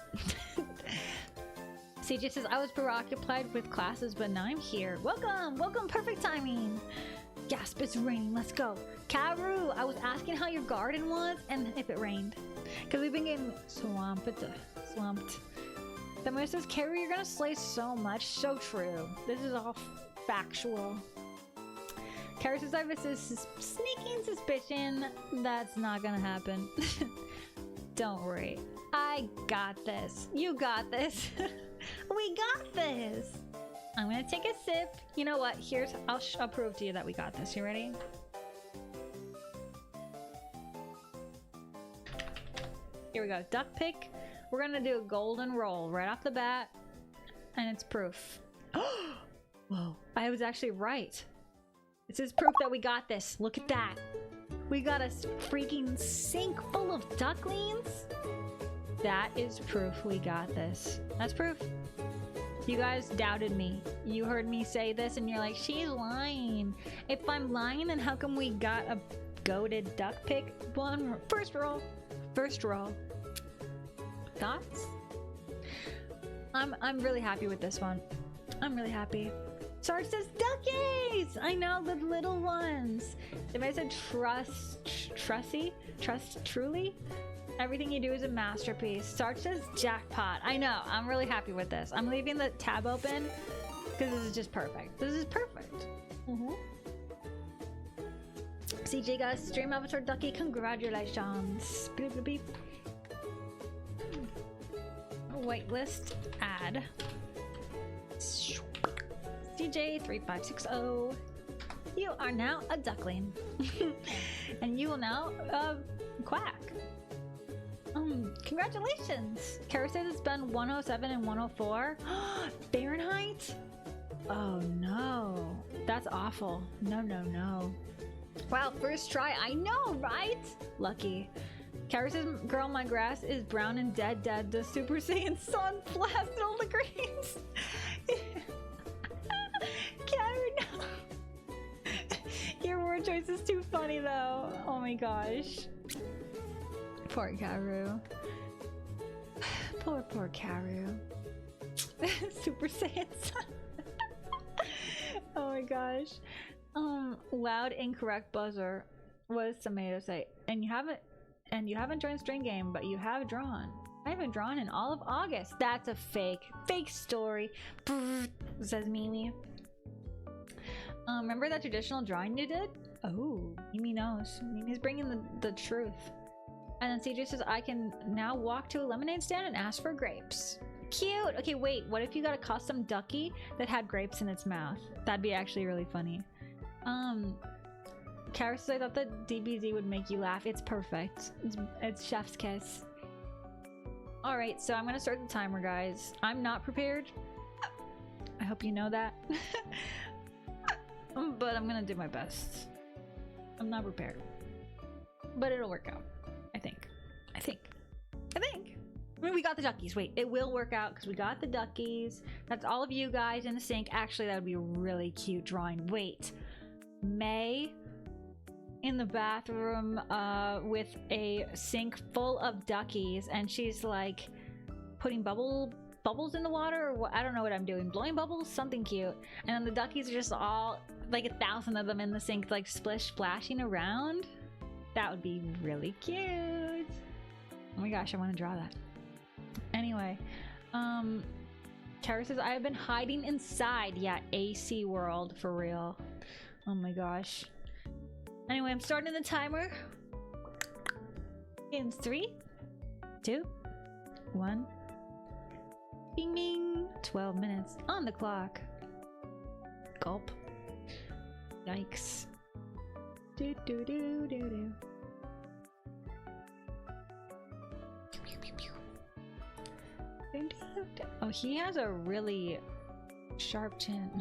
CJ says, I was preoccupied with classes, but now I'm here. Welcome, perfect timing. Gasp, it's raining, let's go. Karu, I was asking how your garden was and if it rained. Because we've been getting swamped. Samuel says, Karu, you're gonna slay so much. So true. This is all factual. Karu says, I have a sneaking suspicion that's not gonna happen. Don't worry. I got this. You got this. We got this. I'm gonna take a sip. You know what? I'll prove to you that we got this. You ready? Here we go. Duck pick. We're gonna do a golden roll right off the bat, and it's proof. Whoa! I was actually right. This is proof that we got this. Look at that. We got a freaking sink full of ducklings. That is proof we got this. That's proof. You guys doubted me. You heard me say this and you're like, she's lying. If I'm lying, then how come we got a goated duck pick? First roll. Thoughts? I'm really happy with this one. I'm really happy. Sarge says duckies! I know, the little ones. If I said trust truly, everything you do is a masterpiece. Sarge says jackpot. I know, I'm really happy with this. I'm leaving the tab open because this is just perfect. This is perfect. CJ got a stream avatar ducky. Congratulations. Beep, beep, beep. Whitelist add. CJ3560. You are now a duckling. And you will now quack. Congratulations. Kara says it's been 107 and 104. Fahrenheit? Oh no. That's awful. No. Wow, first try. I know, right? Lucky. Kara says, girl, my grass is brown and dead. The Super Saiyan sun blasted all the greens. Kara, no. Your word choice is too funny though. Oh my gosh. Poor Karu. Poor Karu. Super Saiyan sun. Oh my gosh. Loud incorrect buzzer. What does Tomato say? And you haven't joined string game, but you have drawn. I haven't drawn in all of August. That's a fake story. Says Mimi. Remember that traditional drawing you did? Oh, Mimi knows. Mimi's bringing the truth. And then CJ says, I can now walk to a lemonade stand and ask for grapes. Cute. Okay, wait. What if you got a custom ducky that had grapes in its mouth? That'd be actually really funny. Kara says, I thought the DBZ would make you laugh. It's perfect. It's chef's kiss. Alright, so I'm gonna start the timer, guys. I'm not prepared. I hope you know that. But I'm gonna do my best. I'm not prepared. But it'll work out. I think. I mean, we got the duckies. Wait, it will work out because we got the duckies. That's all of you guys in the sink. Actually, that would be a really cute drawing. Wait. May in the bathroom with a sink full of duckies, and she's like putting bubbles in the water, or what? I don't know what I'm doing. Blowing bubbles? Something cute. And then the duckies are just all, like 1,000 of them in the sink, like splashing around. That would be really cute. Oh my gosh, I want to draw that. Anyway, Kara says, I have been hiding inside. Yeah, AC world, for real. Oh my gosh. Anyway, I'm starting the timer. In 3, 2, 1. Bing bing. 12 minutes on the clock. Gulp. Yikes. Do do do do do. Oh, he has a really sharp chin.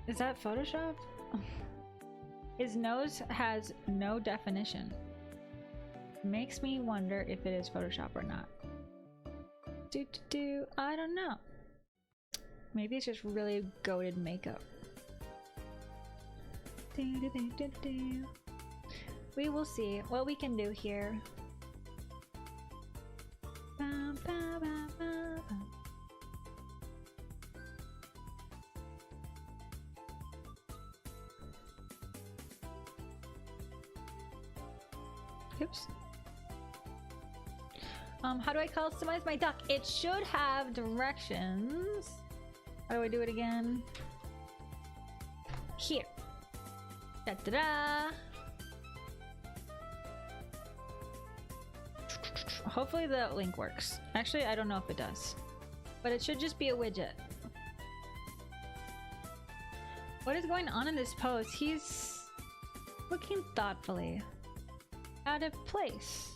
Is that Photoshop? His nose has no definition. Makes me wonder if it is Photoshop or not. I don't know. Maybe it's just really goated makeup. We will see what we can do here. Oops. How do I customize my duck? It should have directions. How do I do it again? Here. Da-da-da. Hopefully the link works. Actually, I don't know if it does. But it should just be a widget. What is going on in this pose? He's looking thoughtfully out of place.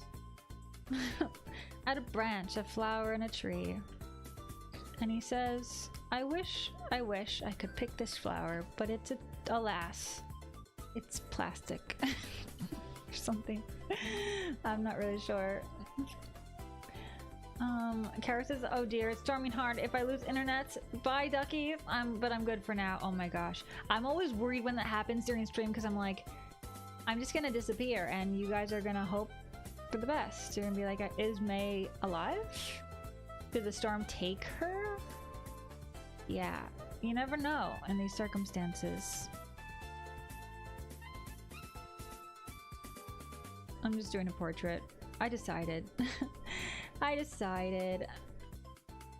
At a branch, a flower, and a tree. And he says, I wish I could pick this flower, but it's alas, it's plastic. Or something. I'm not really sure. Kara says, oh dear, it's storming hard. If I lose internet, bye ducky. But I'm good for now. Oh my gosh. I'm always worried when that happens during stream because I'm like, I'm just gonna disappear and you guys are gonna hope for the best. You're gonna be like, is May alive? Did the storm take her? Yeah, you never know in these circumstances. I'm just doing a portrait. I decided. I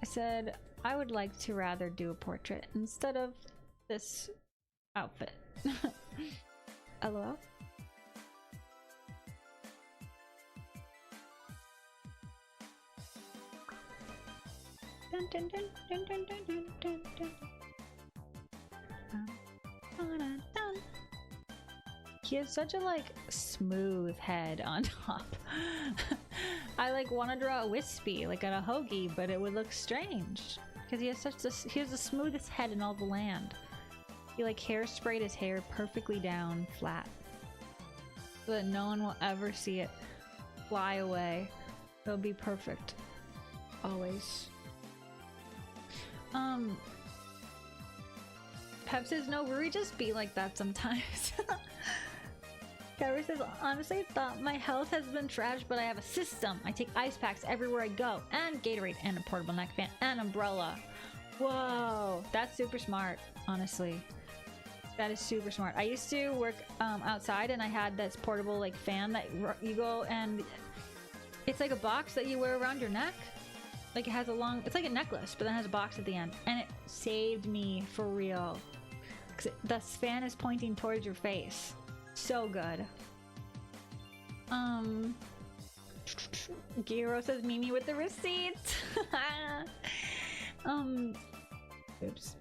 said I would like to rather do a portrait instead of this outfit. LOL. Dun, dun, dun, dun, dun, dun, dun, dun. Dun. He has such a like smooth head on top. I like want to draw a wispy like on a hoagie, but it would look strange because he has the smoothest head in all the land. He like hairsprayed his hair perfectly down flat so that no one will ever see it fly away. It'll be perfect always. Pep says, no, we just be like that sometimes. Kyrie says, honestly, I thought my health has been trashed, but I have a system. I take ice packs everywhere I go, and Gatorade, and a portable neck fan, and umbrella. Whoa, that's super smart, honestly. That is super smart. I used to work outside, and I had this portable like fan that you go and it's like a box that you wear around your neck. Like it has a long, it's like a necklace, but then it has a box at the end. And it saved me for real. Because the fan is pointing towards your face. So good. Giro says Mimi with the receipt. Oops.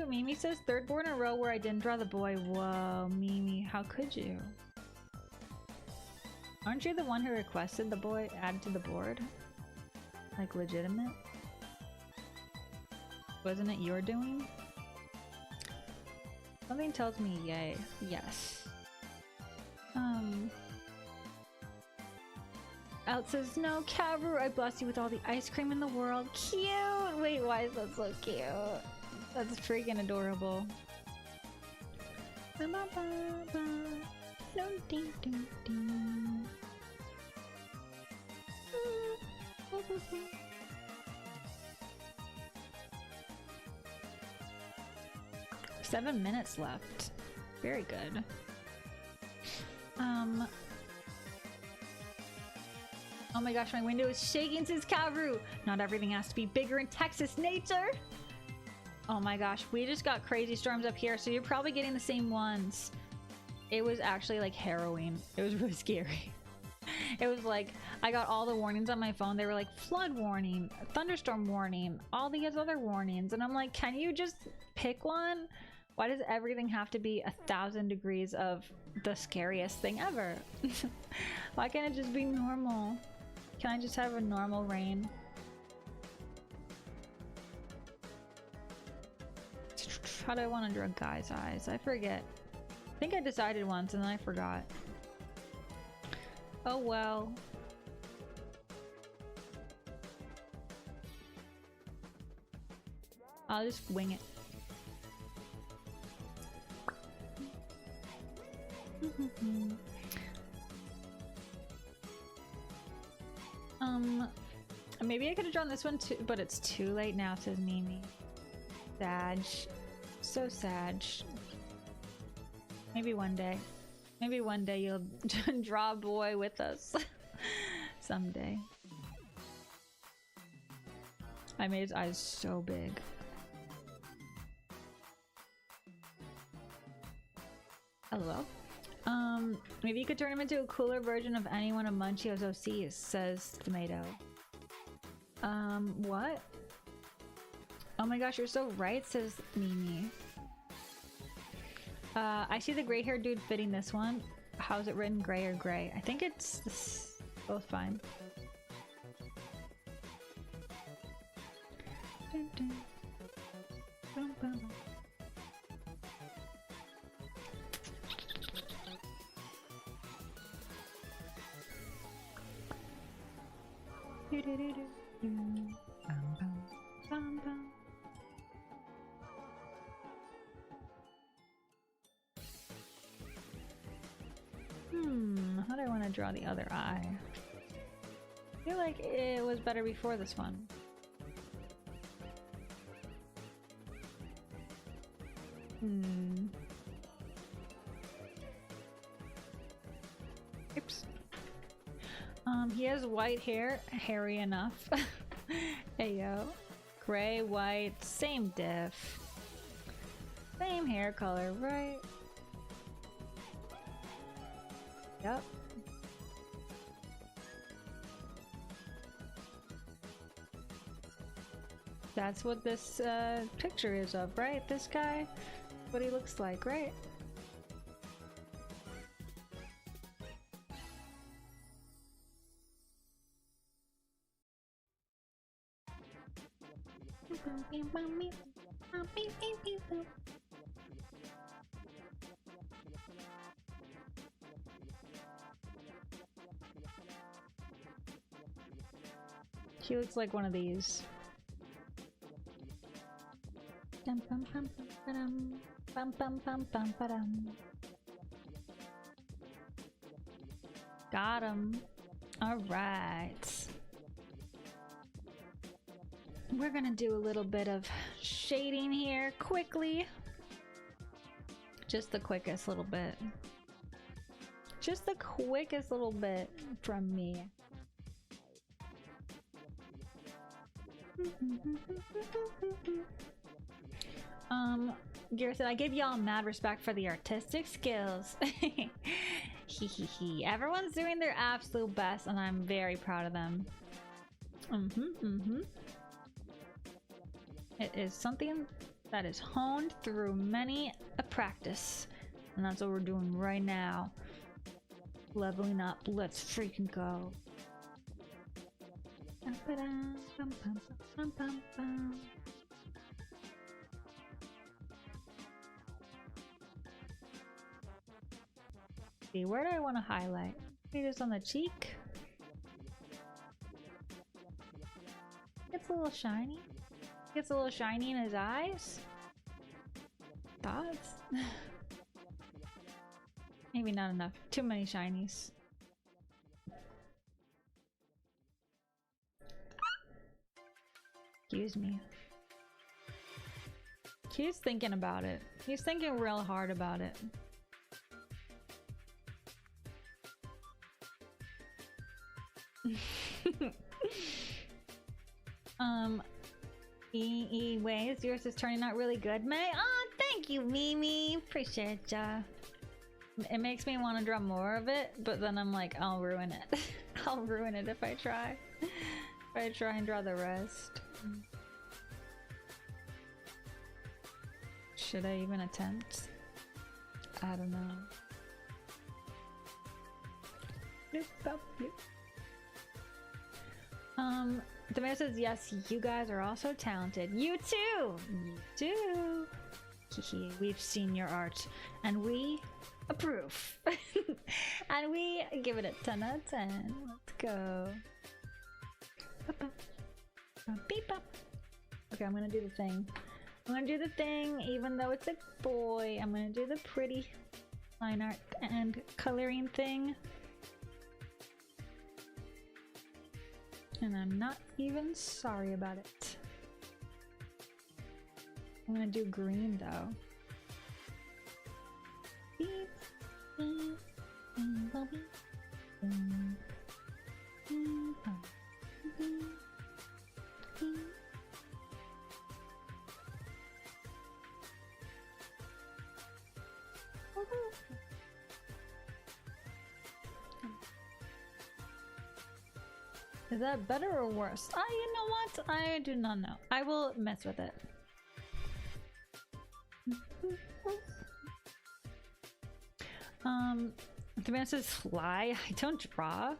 Mimi says third board in a row where I didn't draw the boy. Whoa, Mimi, how could you? Aren't you the one who requested the boy added to the board? Like legitimate? Wasn't it your doing? Something tells me yay. Yes. Out says, no, Karu, I bless you with all the ice cream in the world. Cute! Wait, why is that so cute? That's freaking adorable. No, ding, ding, ding. 7 minutes left. Very good. Oh my gosh, my window is shaking, says Karu. Not everything has to be bigger in Texas nature. Oh my gosh, we just got crazy storms up here, so you're probably getting the same ones. It was actually like harrowing. It was really scary. It was like, I got all the warnings on my phone. They were like flood warning, thunderstorm warning, all these other warnings. And I'm like, can you just pick one? Why does everything have to be 1,000 degrees of the scariest thing ever? Why can't it just be normal? Can I just have a normal rain? How do I want to draw guy's eyes? I forget. I think I decided once and then I forgot. Oh well. I'll just wing it. Maybe I could have drawn this one too, but it's too late now, says Mimi. Sag. So sad. Maybe one day. Maybe one day you'll draw a boy with us. Someday. I made his eyes so big. Hello? Maybe you could turn him into a cooler version of any one of Munchio's OCs, says Tomato. What? Oh my gosh, you're so right, says Mimi. I see the gray haired dude fitting this one. How's it written, gray or gray? I think it's both fine. Dun, dun. Bum, bum, bum. Do, do, do, do, do. Bum, bum, bum, bum. How do I want to draw the other eye? I feel like it was better before this one. Oops. He has white hair, hairy enough. Heyo. Gray, white, same diff. Same hair color, right? Yep. That's what this picture is of, right? This guy? What he looks like, right? He looks like one of these. Dum, bum, bum, ba-dum. Bum, bum, bum, bum, ba-dum. Got him. All right. We're gonna do a little bit of shading here quickly. Just the quickest little bit. Just the quickest little bit from me. Gear said, I give y'all mad respect for the artistic skills. Hee. Everyone's doing their absolute best and I'm very proud of them. It is something that is honed through many a practice. And that's what we're doing right now. Leveling up. Let's freaking go. see, where do I want to highlight? Maybe just on the cheek. Gets a little shiny. Gets a little shiny in his eyes. Thoughts? Maybe not enough. Too many shinies. Excuse me. He's thinking about it. He's thinking real hard about it. Ways, yours is turning out really good, May. Oh, thank you, Mimi. Appreciate ya. It makes me want to draw more of it, but then I'm like, I'll ruin it. I'll ruin it if I try. If I try and draw the rest. Should I even attempt? I don't know. The mayor says, yes, you guys are also talented. You too! You too! Hehe, we've seen your art, and we approve. And we give it a 10 out of 10. Let's go. Beep up. Okay, I'm gonna do the thing. I'm gonna do the thing, even though it's a boy. I'm gonna do the pretty line art and coloring thing. And I'm not even sorry about it. I'm gonna do green though. Beep, beep, beep, beep, beep, beep, beep. Is that better or worse? You know what? I do not know. I will mess with it. The man says fly. I don't draw.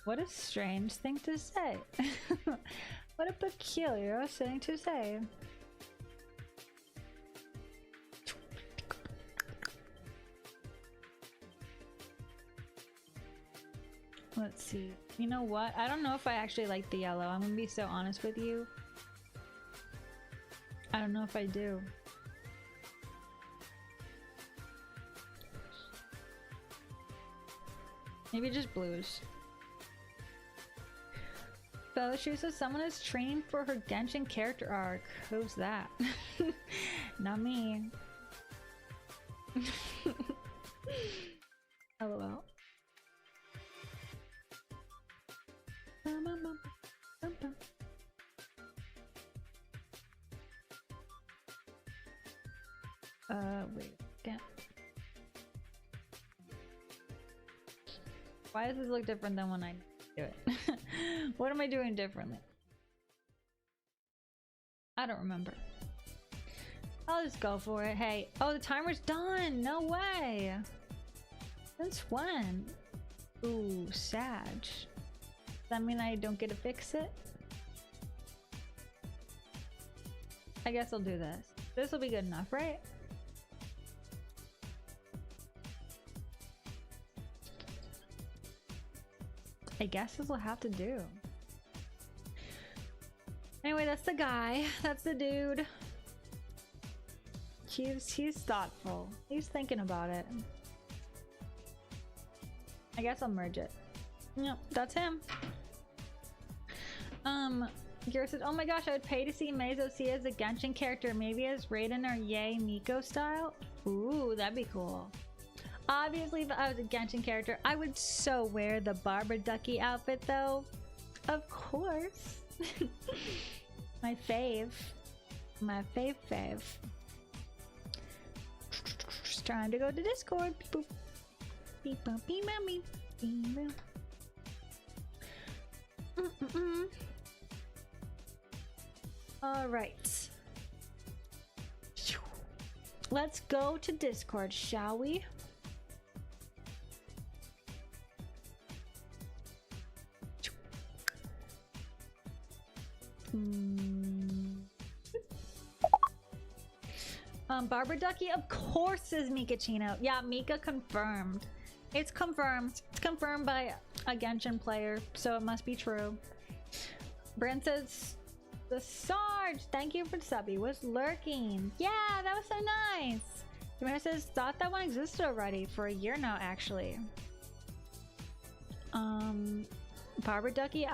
What a strange thing to say. What a peculiar thing to say. Let's see. You know what? I don't know if I actually like the yellow. I'm gonna be so honest with you. I don't know if I do. Maybe just blues. Fellowship says someone is training for her Genshin character arc. Who's that? Not me. LOL. Wait, again. Why does this look different than when I do it? What am I doing differently? I don't remember. I'll just go for it. Hey, oh, the timer's done. No way. Since when? Ooh, Sag. Does that mean I don't get to fix it? I guess I'll do this. This will be good enough, right? I guess this will have to do. Anyway, that's the guy. That's the dude. He's thoughtful. He's thinking about it. I guess I'll merge it. Yep, that's him. Gira said, oh my gosh, I would pay to see Meizo see as a Genshin character, maybe as Raiden or Yae Miko style. Ooh, that'd be cool. Obviously, if I was a Genshin character, I would so wear the Barbara Ducky outfit though. Of course. My fave. My fave. Just trying to go to Discord. Boop. Beep boop beep beep beep boop. All right. Let's go to Discord, shall we? Barbara Ducky, of course, is Mikachino. Yeah, Mika confirmed. It's confirmed. It's confirmed by a Genshin player, so it must be true. Brent says, the Sarge, thank you for the sub. He was lurking. Yeah, that was so nice. Tamara says, thought that one existed already for a year now, actually. Barbara Ducky,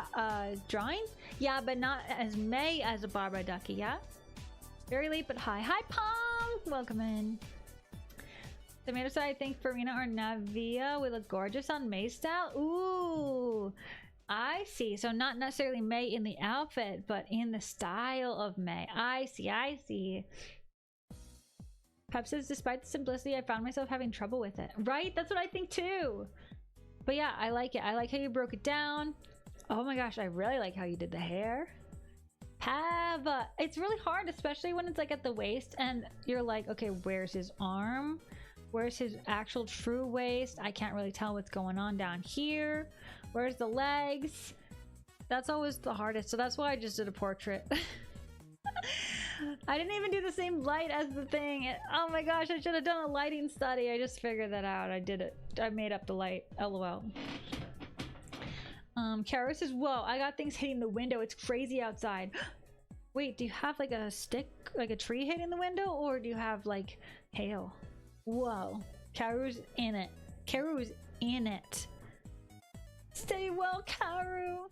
drawing? Yeah, but not as May as a Barbara Ducky, yeah? Very late, but hi. Hi, Pong! Welcome in. Tomato said, I think Farina or Navia would look gorgeous on May style. Ooh, I see. So not necessarily May in the outfit, but in the style of May. I see, I see. Pep says, despite the simplicity, I found myself having trouble with it. Right? That's what I think too. But yeah, I like it. I like how you broke it down. Oh my gosh, I really like how you did the hair. It's really hard, especially when it's like at the waist and you're like, okay, where's his arm? Where's his actual true waist? I can't really tell what's going on down here. Where's the legs? That's always the hardest. So that's why I just did a portrait. I didn't even do the same light as the thing. Oh my gosh, I should have done a lighting study. I just figured that out. I did it. I made up the light. LOL. Kara says, whoa, I got things hitting the window. It's crazy outside. Wait, do you have like a stick, like a tree hitting the window? Or do you have like hail? Whoa. Karu's in it. Karu's in it. Stay well, Karu.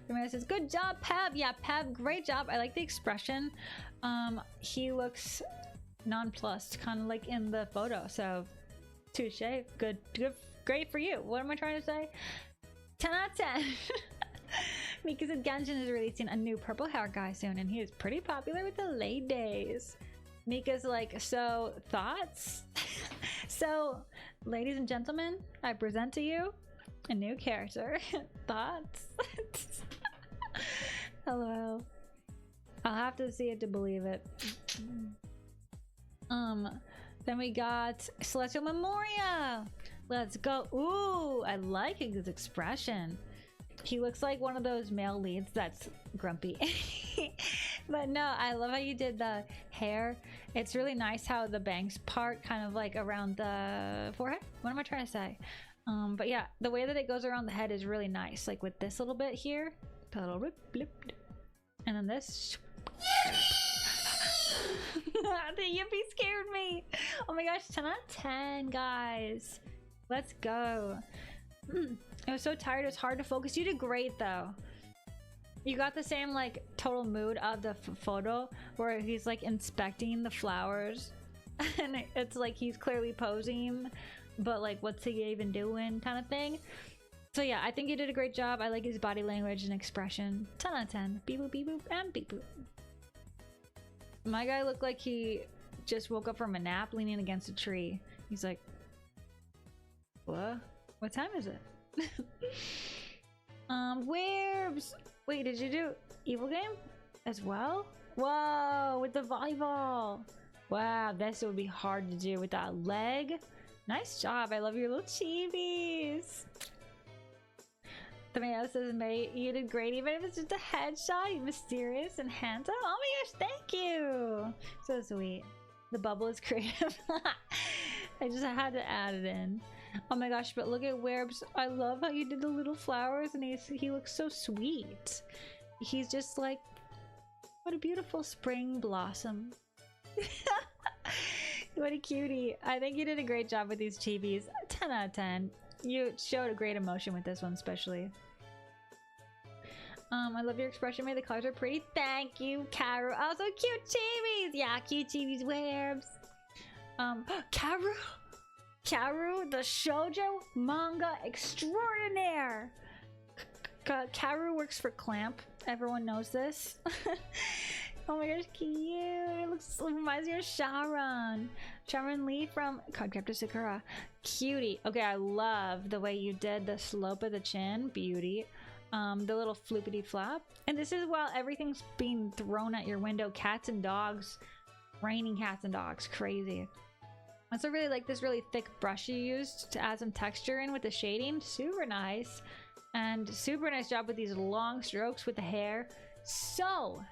The man says, good job, Peb. Yeah, Peb, great job. I like the expression. He looks nonplussed, kind of like in the photo. So, touche. Good, great for you. What am I trying to say? 10 out of 10. Mika said Genshin is releasing a new purple hair guy soon, and he is pretty popular with the ladies. Mika's like, so thoughts? So, ladies and gentlemen, I present to you a new character. Thoughts? Hello. I'll have to see it to believe it. Then we got Celestial Memoria. Let's go. Ooh, I like his expression. He looks like one of those male leads that's grumpy. But no, I love how you did the hair. It's really nice how the bangs part kind of like around the forehead. What am I trying to say? But yeah, the way that it goes around the head is really nice. Like with this little bit here, a little blip, blip, and then this. The yippee scared me. Oh my gosh, 10 out of 10, guys. Let's go. I was so tired, it was hard to focus. You did great though. You got the same like total mood of the photo where he's like inspecting the flowers and it's like he's clearly posing, but like what's he even doing kind of thing. So yeah, I think you did a great job. I like his body language and expression. 10 out of 10. Beep boop, beep boop, and beep boop. My guy looked like he just woke up from a nap leaning against a tree. He's like, what time is it? Werbs. Wait, did you do Evil Game as well? Whoa, with the volleyball. Wow, this would be hard to do with that leg. Nice job. I love your little chibis. The man says, mate, you did great even if it's just a headshot. You mysterious and handsome. Oh my gosh, thank you. So sweet. The bubble is creative. I just had to add it in. Oh my gosh, but look at Werbs. I love how you did the little flowers and he looks so sweet. He's just like, what a beautiful spring blossom. What a cutie. I think you did a great job with these chibis. 10 out of 10. You showed a great emotion with this one especially. I love your expression, mate. The colors are pretty. Thank you, Karu. Oh, so cute chibis. Yeah, cute chibis, Werbs. Karu? Karu, the shoujo manga extraordinaire. Karu works for Clamp. Everyone knows this. Oh my gosh, cute. It reminds me of Sharon. Sharon Lee from Cardcaptor Sakura. Cutie. Okay, I love the way you did the slope of the chin. Beauty. The little floopity flop. And this is while everything's being thrown at your window. Cats and dogs. Raining cats and dogs. Crazy. I also really like this really thick brush you used to add some texture in with the shading. Super nice. And super nice job with these long strokes with the hair. So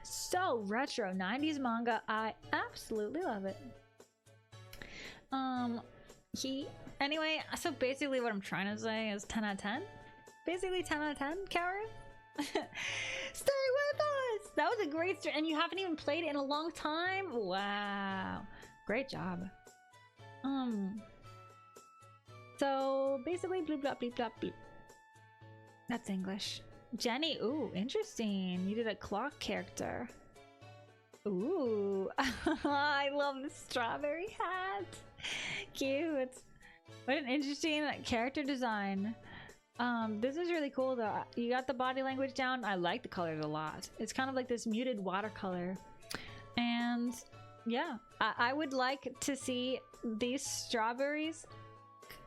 retro 90s manga. I absolutely love it. Anyway, so basically what I'm trying to say is 10 out of 10. Basically 10 out of 10, Karen. Stay with us! That was a great stream, and you haven't even played it in a long time? Wow. Great job. So basically bloop blop bleep blop bloop. That's English. Jenny, ooh, interesting. You did a clock character. Ooh. I love the strawberry hat. Cute. What an interesting character design. This is really cool though. You got the body language down. I like the colors a lot. It's kind of like this muted watercolor. And yeah, I would like to see these strawberries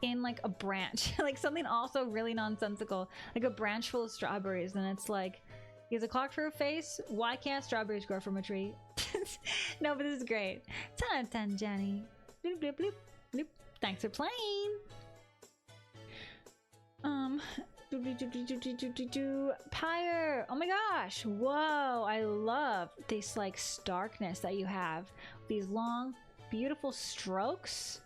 in like a branch. Like something also really nonsensical. Like a branch full of strawberries. And it's like, he has a clock for a face. Why can't strawberries grow from a tree? No, but this is great. 10 out of 10, Jenny. Bloop, bloop, bloop, bloop. Thanks for playing. Pyre. Oh my gosh. Whoa. I love this like starkness that you have. These long, beautiful strokes.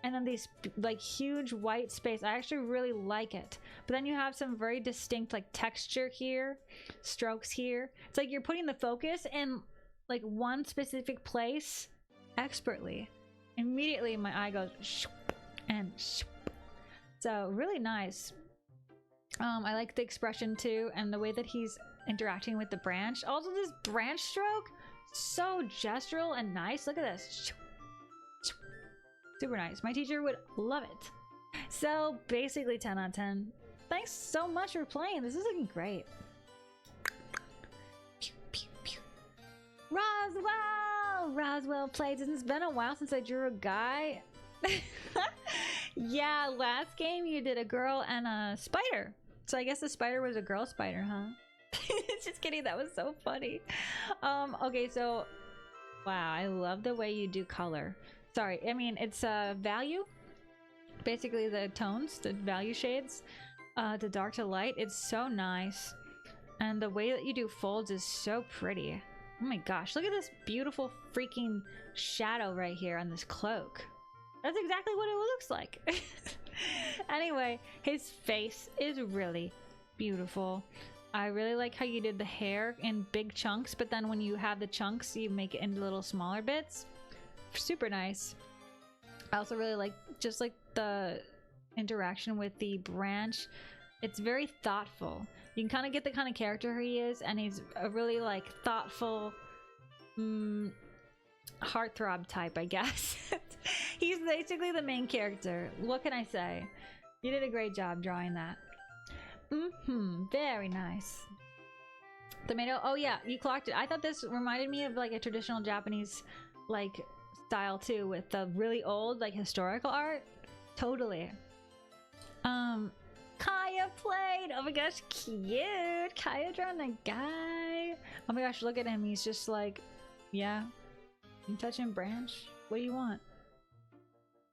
And then these like huge white space. I actually really like it. But then you have some very distinct like texture here. Strokes here. It's like you're putting the focus in like one specific place expertly. Immediately my eye goes shoop and shoop. So really nice. I like the expression too, and the way that he's interacting with the branch. Also this branch stroke, so gestural and nice. Look at this. Super nice. My teacher would love it. So basically 10 out of 10. Thanks so much for playing. This is looking great. Pew, pew, pew. Roswell plays. It's been a while since I drew a guy. Yeah, last game you did a girl and a spider. So I guess the spider was a girl spider, huh? Just kidding, that was so funny. Okay, so wow, I love the way you do color. Sorry, I mean it's value. Basically the tones, the value shades, the dark to light. It's so nice. And the way that you do folds is so pretty. Oh my gosh, look at this beautiful freaking shadow right here on this cloak. That's exactly what it looks like. Anyway, his face is really beautiful. I really like how you did the hair in big chunks, but then when you have the chunks, you make it into little smaller bits. Super nice. I also really like just like the interaction with the branch. It's very thoughtful. You can kind of get the kind of character he is, and he's a really like thoughtful heartthrob type, I guess. He's basically the main character. What can I say? You did a great job drawing that. Very nice. Tomato. Oh yeah, you clocked it. I thought this reminded me of like a traditional Japanese like style too, with the really old like historical art. Totally. Kaya played. Oh my gosh, cute. Kaya drawing the guy. Oh my gosh, look at him. He's just like, yeah. You touching branch? What do you want?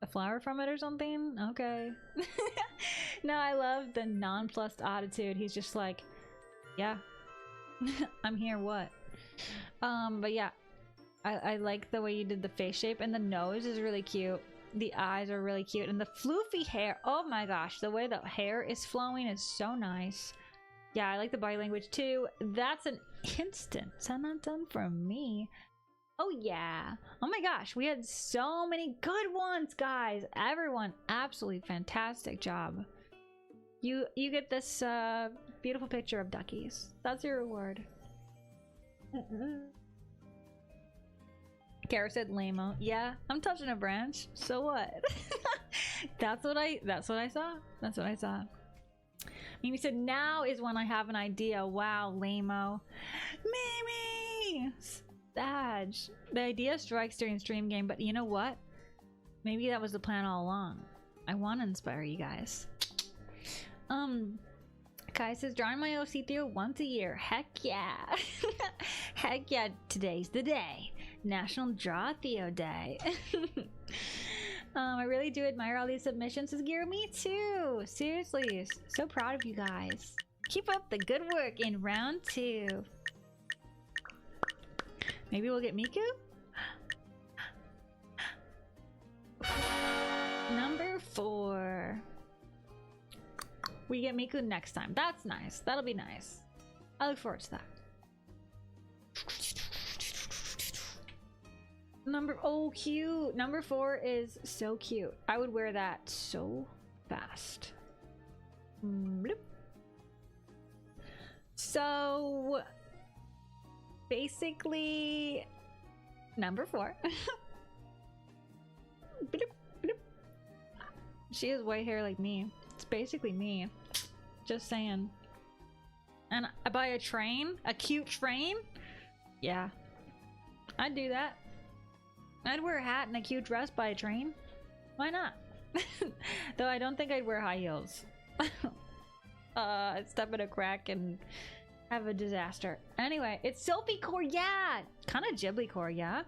A flower from it or something? Okay. No, I love the nonplussed attitude. He's just like, yeah, I'm here, what? But yeah, I like the way you did the face shape, and the nose is really cute. The eyes are really cute, and the floofy hair. Oh my gosh, the way the hair is flowing is so nice. Yeah, I like the body language too. That's an instant 10 out of 10 from me. Oh yeah. Oh my gosh, we had so many good ones, guys. Everyone, absolutely fantastic job. You get this beautiful picture of duckies. That's your reward. Kara said lame-o. Yeah, I'm touching a branch. So what? That's what I saw. That's what I saw. Mimi said, now is when I have an idea. Wow, lame-o. Mimi! Sadge. The idea strikes during stream game, but you know what? Maybe that was the plan all along. I want to inspire you guys. Kai says, drawing my OC Theo once a year. Heck yeah. Heck yeah, today's the day. National Draw Theo Day. I really do admire all these submissions. Says Giro, me too. Seriously, so proud of you guys. Keep up the good work in round 2. Maybe we'll get Miku? Number 4. We get Miku next time. That's nice. That'll be nice. I look forward to that. Oh, cute. Number 4 is so cute. I would wear that so fast. Bloop. So basically number 4. Bloop, bloop. She has white hair like me. It's basically me. Just saying. And I buy a train? A cute train? Yeah. I'd do that. I'd wear a hat and a cute dress by a train. Why not? Though I don't think I'd wear high heels. I'd step in a crack and have a disaster. Anyway, it's Sophie Core, yeah! Kind of Ghibli Core, yeah?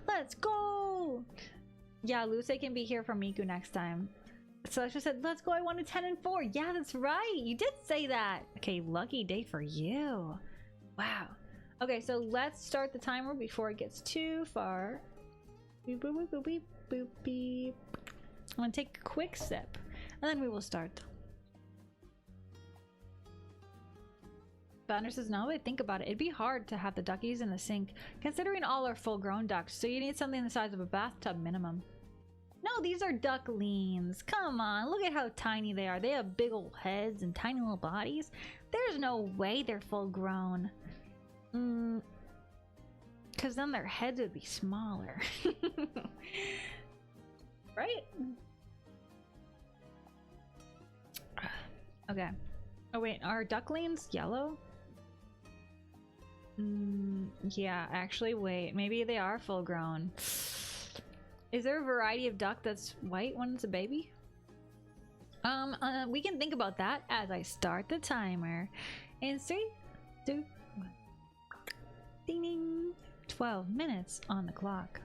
Let's go! Yeah, Luce can be here for Miku next time. Celestia said, let's go, I wanted 10 and 4. Yeah, that's right, you did say that. Okay, lucky day for you. Wow. Okay, so let's start the timer before it gets too far. Beep, boop, boop, boop, beep, boop, beep. I'm gonna take a quick sip, and then we will start. Banner says, now that I think about it, it'd be hard to have the duckies in the sink, considering all are full-grown ducks, so you need something the size of a bathtub minimum. No, these are ducklings. Come on, look at how tiny they are. They have big old heads and tiny little bodies. There's no way they're full-grown. Because then their heads would be smaller. Right? Okay. Oh wait, are ducklings yellow? Yeah, actually, wait. Maybe they are full grown. Is there a variety of duck that's white when it's a baby? We can think about that as I start the timer. In 3, 2, 1. Ding ding. 12 minutes on the clock.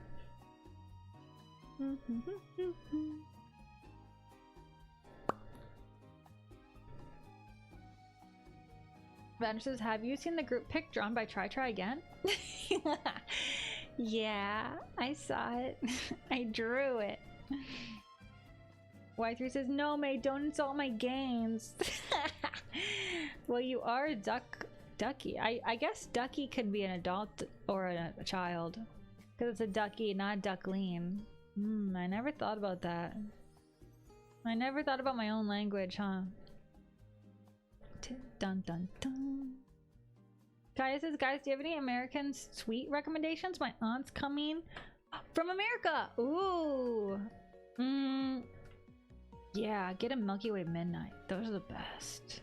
Vander says, have you seen the group pic drawn by Try Again? Yeah, I saw it. I drew it. Y3 says, no, mate, don't insult my gains. Well, you are a ducky. I guess ducky could be an adult or a child. Because it's a ducky, not duckling. I never thought about that. I never thought about my own language, huh? Dun dun dun. Kaya says, guys, do you have any American sweet recommendations? My aunt's coming from America. Ooh. Yeah, get a Milky Way Midnight. Those are the best.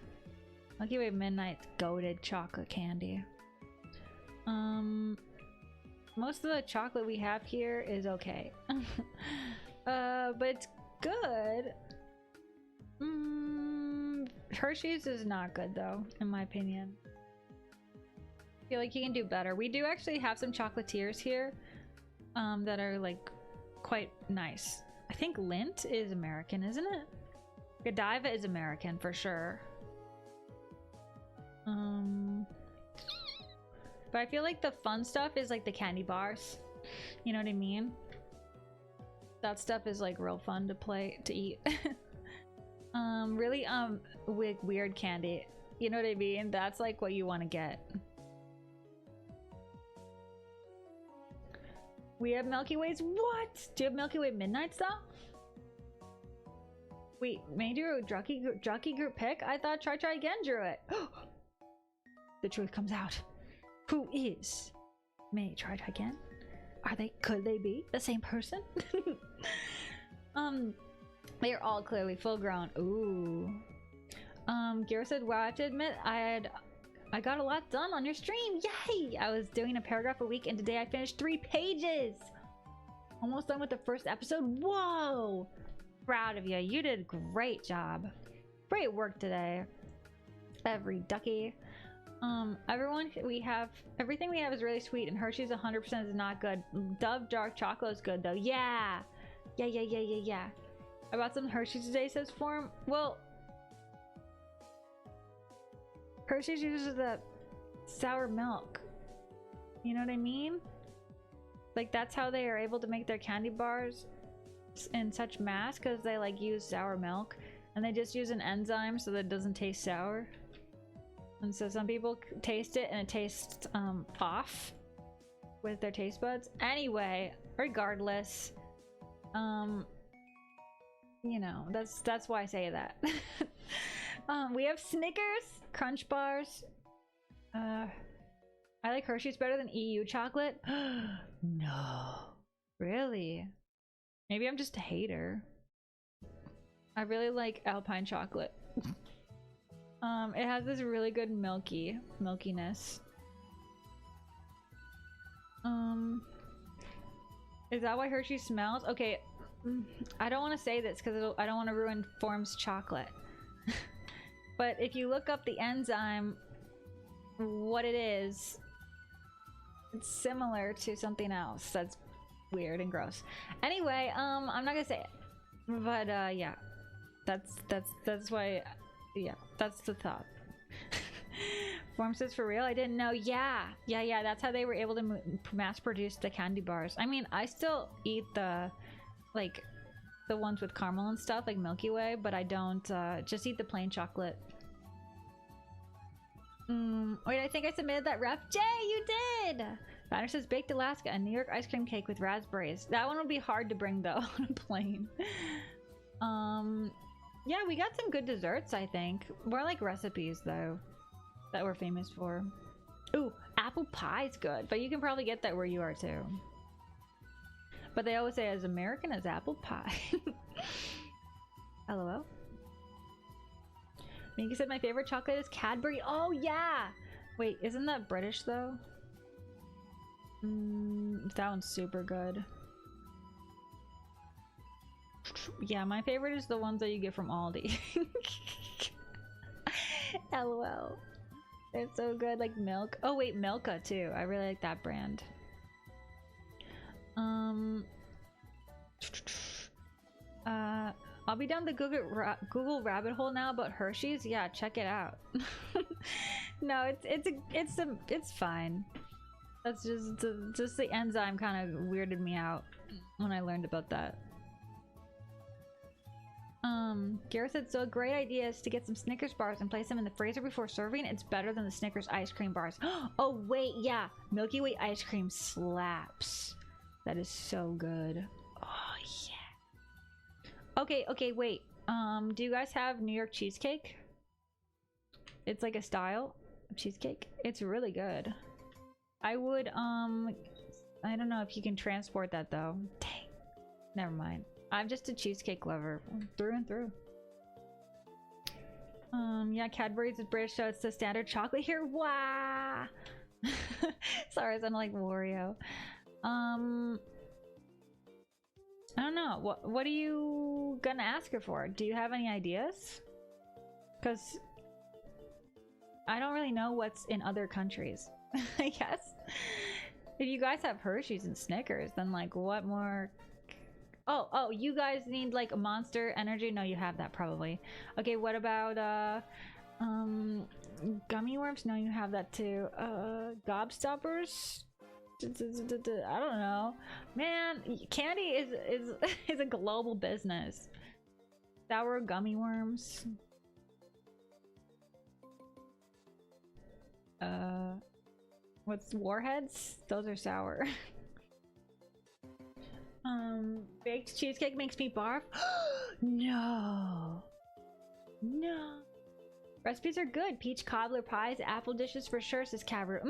Milky Way Midnight's goated chocolate candy. Most of the chocolate we have here is okay. But it's good. Hershey's is not good though, in my opinion. I feel like you can do better. We do actually have some chocolatiers here that are like quite nice. I think Lindt is American, isn't it? Godiva is American for sure. But I feel like the fun stuff is like the candy bars. You know what I mean? That stuff is like real fun to eat. Really weird candy. You know what I mean? That's like what you want to get. We have Milky Ways. What? Do you have Milky Way Midnights though? Wait, made you a jockey group pick? I thought Try Again drew it. The truth comes out. Who is May Try Again? Could they be the same person? They are all clearly full grown. Ooh. Gira said, wow, I have to admit, I got a lot done on your stream. Yay! I was doing a paragraph a week and today I finished 3 pages. Almost done with the first episode. Whoa! Proud of you. You did a great job. Great work today. Every ducky. Everything we have is really sweet and Hershey's 100% is not good. Dove dark chocolate is good though. Yeah. Yeah. I bought some Hershey's today, says Form. Well, Hershey's uses the sour milk. You know what I mean? Like that's how they are able to make their candy bars. in such mass because they like use sour milk, and they just use an enzyme so that it doesn't taste sour. And so some people taste it and it tastes off with their taste buds. Anyway, regardless, you know, that's why I say that. We have Snickers, Crunch Bars. I like Hershey's better than EU chocolate. No. Really? Maybe I'm just a hater. I really like Alpine chocolate. It has this really good milkiness. Is that why Hershey smells? Okay, I don't want to say this because I don't want to ruin Form's chocolate. But if you look up the enzyme, what it is, it's similar to something else that's weird and gross. Anyway, I'm not gonna say it, but yeah, that's why, yeah, that's the thought. Form says for real, I didn't know. Yeah, that's how they were able to mass produce the candy bars. I mean, I still eat the like the ones with caramel and stuff like Milky Way, but I don't just eat the plain chocolate. Wait, I think I submitted that ref. Jay, you did! Banner says baked Alaska, a New York ice cream cake with raspberries. That one would be hard to bring though on a plane. Yeah, we got some good desserts, I think. More like recipes though that we're famous for. Ooh, apple pie's good, but you can probably get that where you are too. But they always say as American as apple pie. LOL. Minky said my favorite chocolate is Cadbury. Oh yeah! Wait, isn't that British though? That one's super good. Yeah, my favorite is the ones that you get from Aldi. LOL. They're so good, like milk. Oh wait, Milka too. I really like that brand. I'll be down the Google rabbit hole now about Hershey's. Yeah, check it out. No, it's fine. That's just the enzyme kind of weirded me out when I learned about that. Gareth said, so a great idea is to get some Snickers bars and place them in the freezer before serving. It's better than the Snickers ice cream bars. Oh wait, yeah, Milky Way ice cream slaps. That is so good. Oh yeah. Okay, wait. Do you guys have New York cheesecake? It's like a style of cheesecake. It's really good. I would, I don't know if you can transport that though. Dang. Never mind. I'm just a cheesecake lover through and through. Yeah, Cadbury's is British, so it's the standard chocolate here. Wow. Sorry, I sound like Wario. I don't know. What are you gonna ask her for? Do you have any ideas? Because I don't really know what's in other countries. I guess if you guys have Hershey's and Snickers, then like what more? Oh, you guys need like a Monster Energy? No, you have that probably. Okay, what about gummy worms? No, you have that too. Gobstoppers? I don't know. Man, candy is a global business. Sour gummy worms. What's warheads? Those are sour. Baked cheesecake makes me barf. No. Recipes are good. Peach cobbler pies, apple dishes for sure, says Cabru.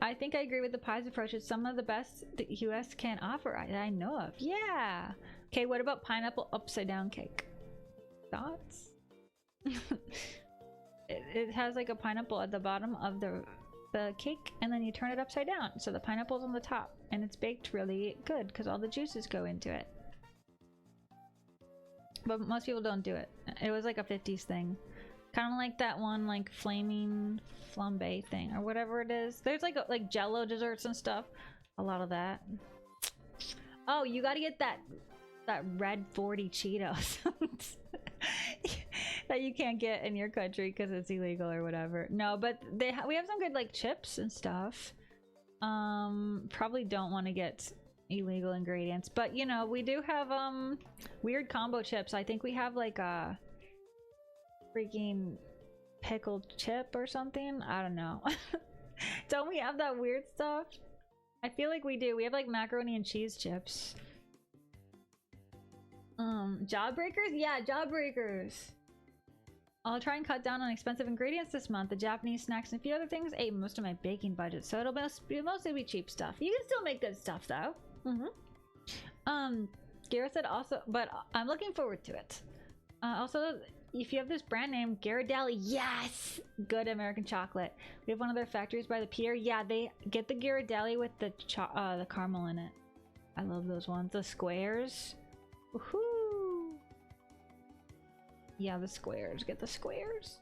I think I agree with the pies approach. It's some of the best the US can offer I know of. Yeah. Okay, what about pineapple upside down cake? Thoughts? It has like a pineapple at the bottom of the cake, and then you turn it upside down so the pineapple's on the top, and it's baked really good because all the juices go into it. But most people don't do it. It was like a 50s thing, kind of like that one like flaming flambe thing or whatever it is. There's like jello desserts and stuff, a lot of that. Oh, you got to get that red 40 Cheetos that you can't get in your country because it's illegal or whatever. No, but we have some good like chips and stuff. Probably don't want to get illegal ingredients, but you know, we do have weird combo chips. I think we have like a freaking pickled chip or something. I don't know. Don't we have that weird stuff? I feel like we do. We have like macaroni and cheese chips. Jawbreakers? Yeah, jawbreakers. I'll try and cut down on expensive ingredients this month. The Japanese snacks and a few other things ate most of my baking budget, so it'll mostly be cheap stuff. You can still make good stuff though. Gara said also, but I'm looking forward to it. Also, if you have this brand name, Ghirardelli, yes! Good American chocolate. We have one of their factories by the pier. Yeah, they get the Ghirardelli with the caramel in it. I love those ones. The squares. Woohoo! Yeah, the squares. Get the squares.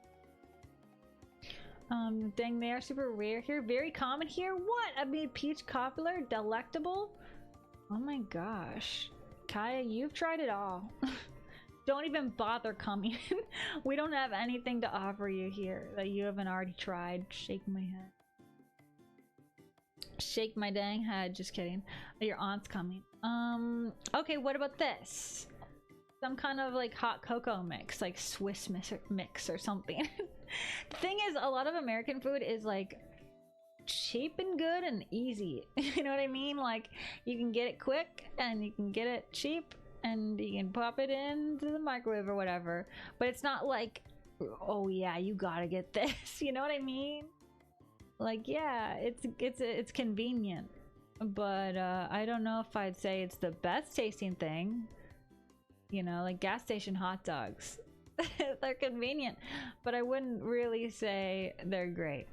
Dang, they are super rare here. Very common here. What? I mean, peach cobbler, delectable. Oh my gosh. Kaya, you've tried it all. Don't even bother coming. We don't have anything to offer you here that you haven't already tried. Shake my head. Shake my dang head. Just kidding. Your aunt's coming. Okay, what about this? Some kind of like hot cocoa mix, like Swiss mix or something. The thing is, a lot of American food is like cheap and good and easy. You know what I mean? Like you can get it quick and you can get it cheap and you can pop it into the microwave or whatever. But it's not like, oh yeah, you gotta get this. You know what I mean? Like, yeah, it's convenient, but I don't know if I'd say it's the best tasting thing. You know, like gas station hot dogs. They're convenient, but I wouldn't really say they're great.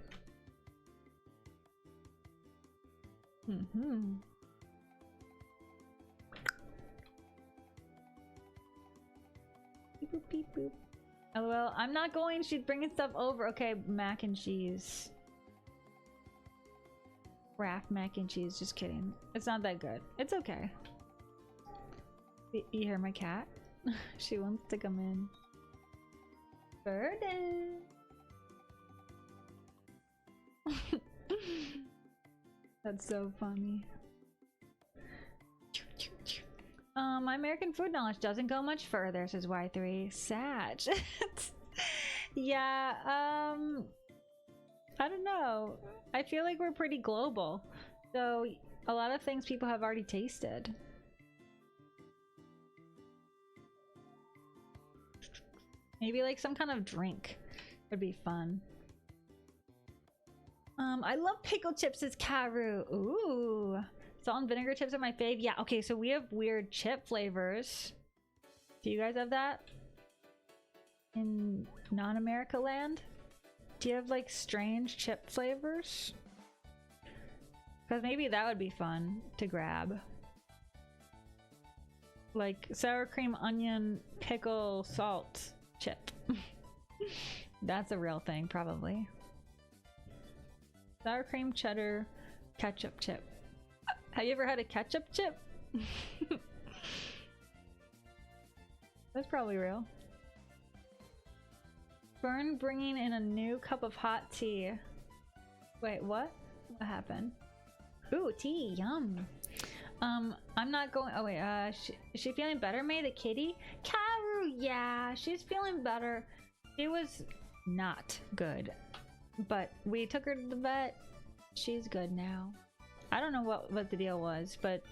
Beep, boop, beep, boop. LOL, I'm not going. She's bringing stuff over. Okay, mac and cheese. Kraft mac and cheese. Just kidding. It's not that good. It's okay. You hear my cat? She wants to come in. Burden. That's so funny. My American food knowledge doesn't go much further, says Y3. Sad. Yeah, I don't know. I feel like we're pretty global. So a lot of things people have already tasted. Maybe like some kind of drink would be fun. I love pickle chips as Karu. Ooh. Salt and vinegar chips are my fave. Yeah, okay, so we have weird chip flavors. Do you guys have that? In non-America land? Do you have like strange chip flavors? Because maybe that would be fun to grab. Like sour cream, onion, pickle, salt chip. That's a real thing, probably. Sour cream, cheddar, ketchup chip. Have you ever had a ketchup chip? That's probably real. Fern bringing in a new cup of hot tea. Wait, what? What happened? Ooh, tea, yum. I'm not going. Oh wait, is she feeling better, May the kitty? Karu, yeah, she's feeling better. She was not good, but we took her to the vet. She's good now. I don't know what the deal was, but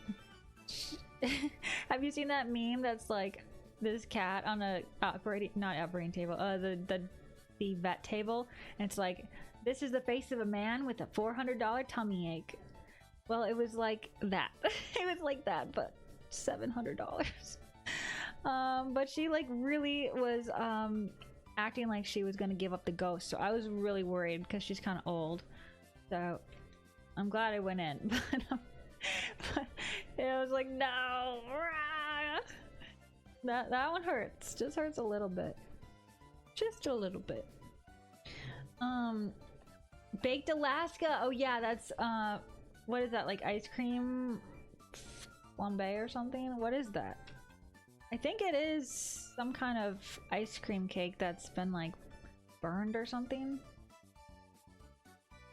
have you seen that meme that's like this cat on a not operating table, the vet table, and it's like, this is the face of a man with a $400 tummy ache. Well, it was like that. It was like that, but $700. But she like really was acting like she was gonna give up the ghost, so I was really worried because she's kind of old. So I'm glad I went in, but it was like, no, that one hurts. Just hurts a little bit, just a little bit. Baked Alaska. Oh yeah, that's what is that, like ice cream flambe or something? What is that? I think it is some kind of ice cream cake that's been like burned or something.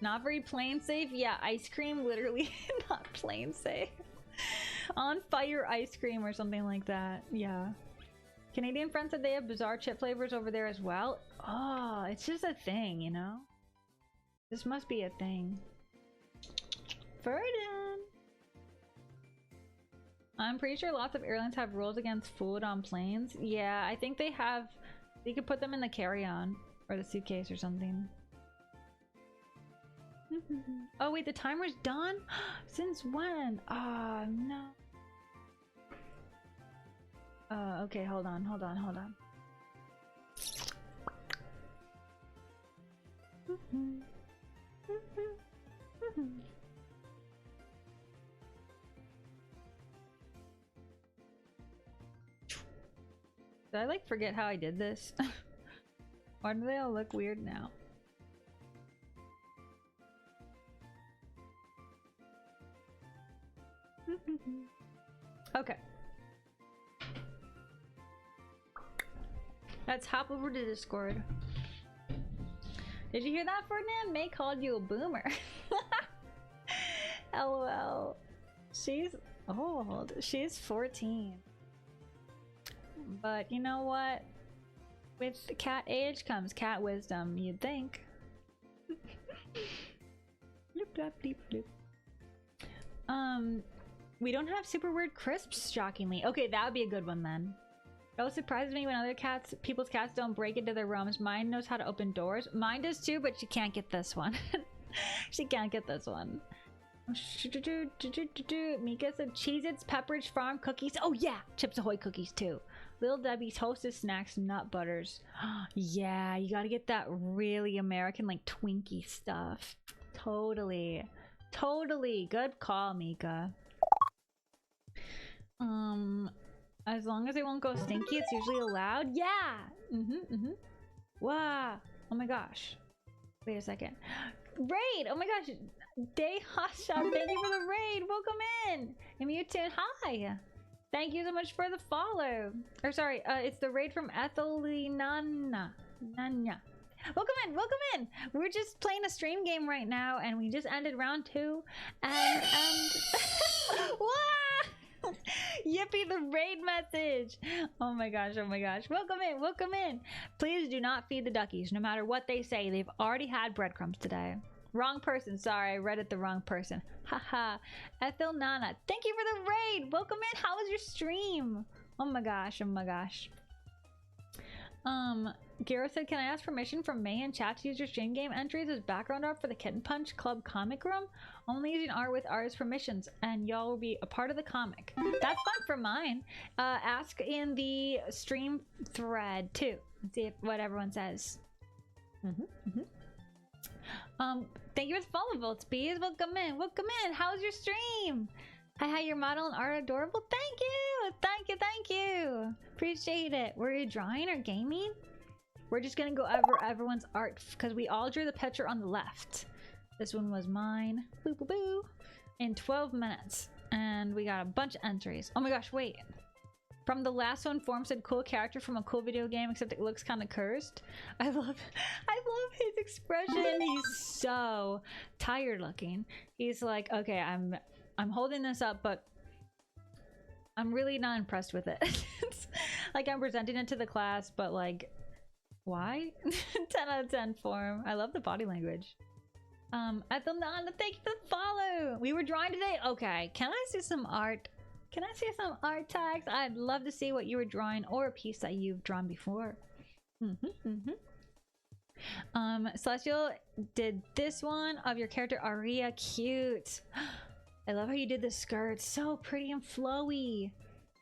Not very plane safe. Yeah, ice cream literally not plane safe. On fire ice cream or something like that. Yeah. Canadian friends said they have bizarre chip flavors over there as well. Oh, it's just a thing, you know? This must be a thing. Verdun. I'm pretty sure lots of airlines have rules against food on planes. Yeah, I think they have. You could put them in the carry-on or the suitcase or something. Oh wait, the timer's done? Since when? Oh no. Okay, hold on. Did I like forget how I did this? Why do they all look weird now? Okay. Let's hop over to Discord. Did you hear that, Ferdinand? May called you a boomer. LOL. She's old. She's 14. But you know what? With cat age comes cat wisdom, you'd think. Bloop, bloop, bloop, bloop. We don't have super weird crisps, shockingly. Okay, that would be a good one then. It always surprises me when other cats, people's cats don't break into their rooms. Mine knows how to open doors. Mine does too, but she can't get this one. She can't get this one. Mika said Cheez-Its, Pepperidge Farm cookies. Oh yeah, Chips Ahoy cookies too. Little Debbie's Hostess snacks, nut butters. Yeah, you gotta get that really American like Twinkie stuff. Totally. Totally. Good call, Mika. As long as they won't go stinky, it's usually allowed. Yeah! Wow. Oh my gosh. Wait a second. Raid! Oh my gosh. Day Hasha, thank you for the raid. Welcome in. And Mewtwo, hi. Thank you so much for the follow. Or sorry, it's the raid from Ethelinana. Nanya. Welcome in. We're just playing a stream game right now, and we just ended round 2. And wow! Yippee, the raid message. Oh my gosh. Welcome in. Please do not feed the duckies, no matter what they say. They've already had breadcrumbs today. Wrong person. Sorry, I read it the wrong person. Haha. Ethel Nana, thank you for the raid. Welcome in. How was your stream? Oh my gosh. Garo said, can I ask permission from May and chat to use your stream game entries as background art for the Kitten Punch Club comic room? Only using art with artist permissions, and y'all will be a part of the comic. That's fine for mine. Ask in the stream thread too. Let's see what everyone says. Thank you for the follow, Volts Bees. Welcome in. How's your stream? Hi, your model and art adorable. Thank you. Appreciate it. Were you drawing or gaming? We're just gonna go over everyone's art because we all drew the picture on the left. This one was mine. Boo boo boo. In 12 minutes. And we got a bunch of entries. Oh my gosh, wait. From the last one, Form said cool character from a cool video game, except it looks kind of cursed. I love his expression. He's so tired looking. He's like, okay, I'm holding this up, but I'm really not impressed with it. It's like I'm presenting it to the class, but like, why? 10 out of 10 Form. I love the body language. Ethelnana, thank you for the follow. We were drawing today. Okay, can I see some art? Can I see some art tags? I'd love to see what you were drawing or a piece that you've drawn before. Celestial did this one of your character Aria. Cute. I love how you did the skirt. So pretty and flowy.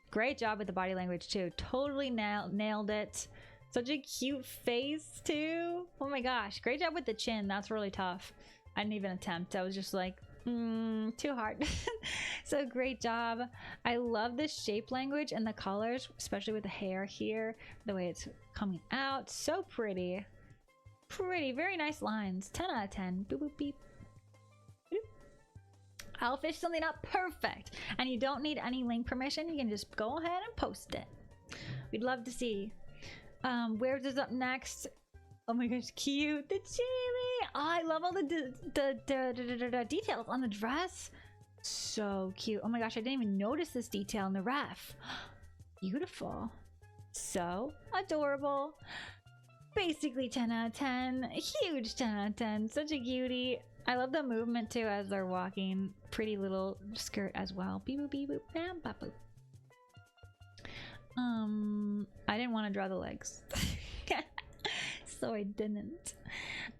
Great job with the body language too. Totally nailed it. Such a cute face too. Oh my gosh. Great job with the chin. That's really tough. I didn't even attempt. I was just like, too hard. So great job. I love the shape language and the colors, especially with the hair here, the way it's coming out. So pretty. Very nice lines. 10 out of 10. Boop boop beep. I'll fish something up perfect, and you don't need any link permission. You can just go ahead and post it. We'd love to see. Where's this up next? Oh my gosh, cute. The chili. Oh, I love all the details on the dress. So cute. Oh my gosh, I didn't even notice this detail in the ref. Beautiful. So adorable. Basically 10 out of 10. Huge 10 out of 10. Such a cutie. I love the movement too as they're walking. Pretty little skirt as well. Beep boop beep boop bam bop boop. I didn't want to draw the legs. So I didn't.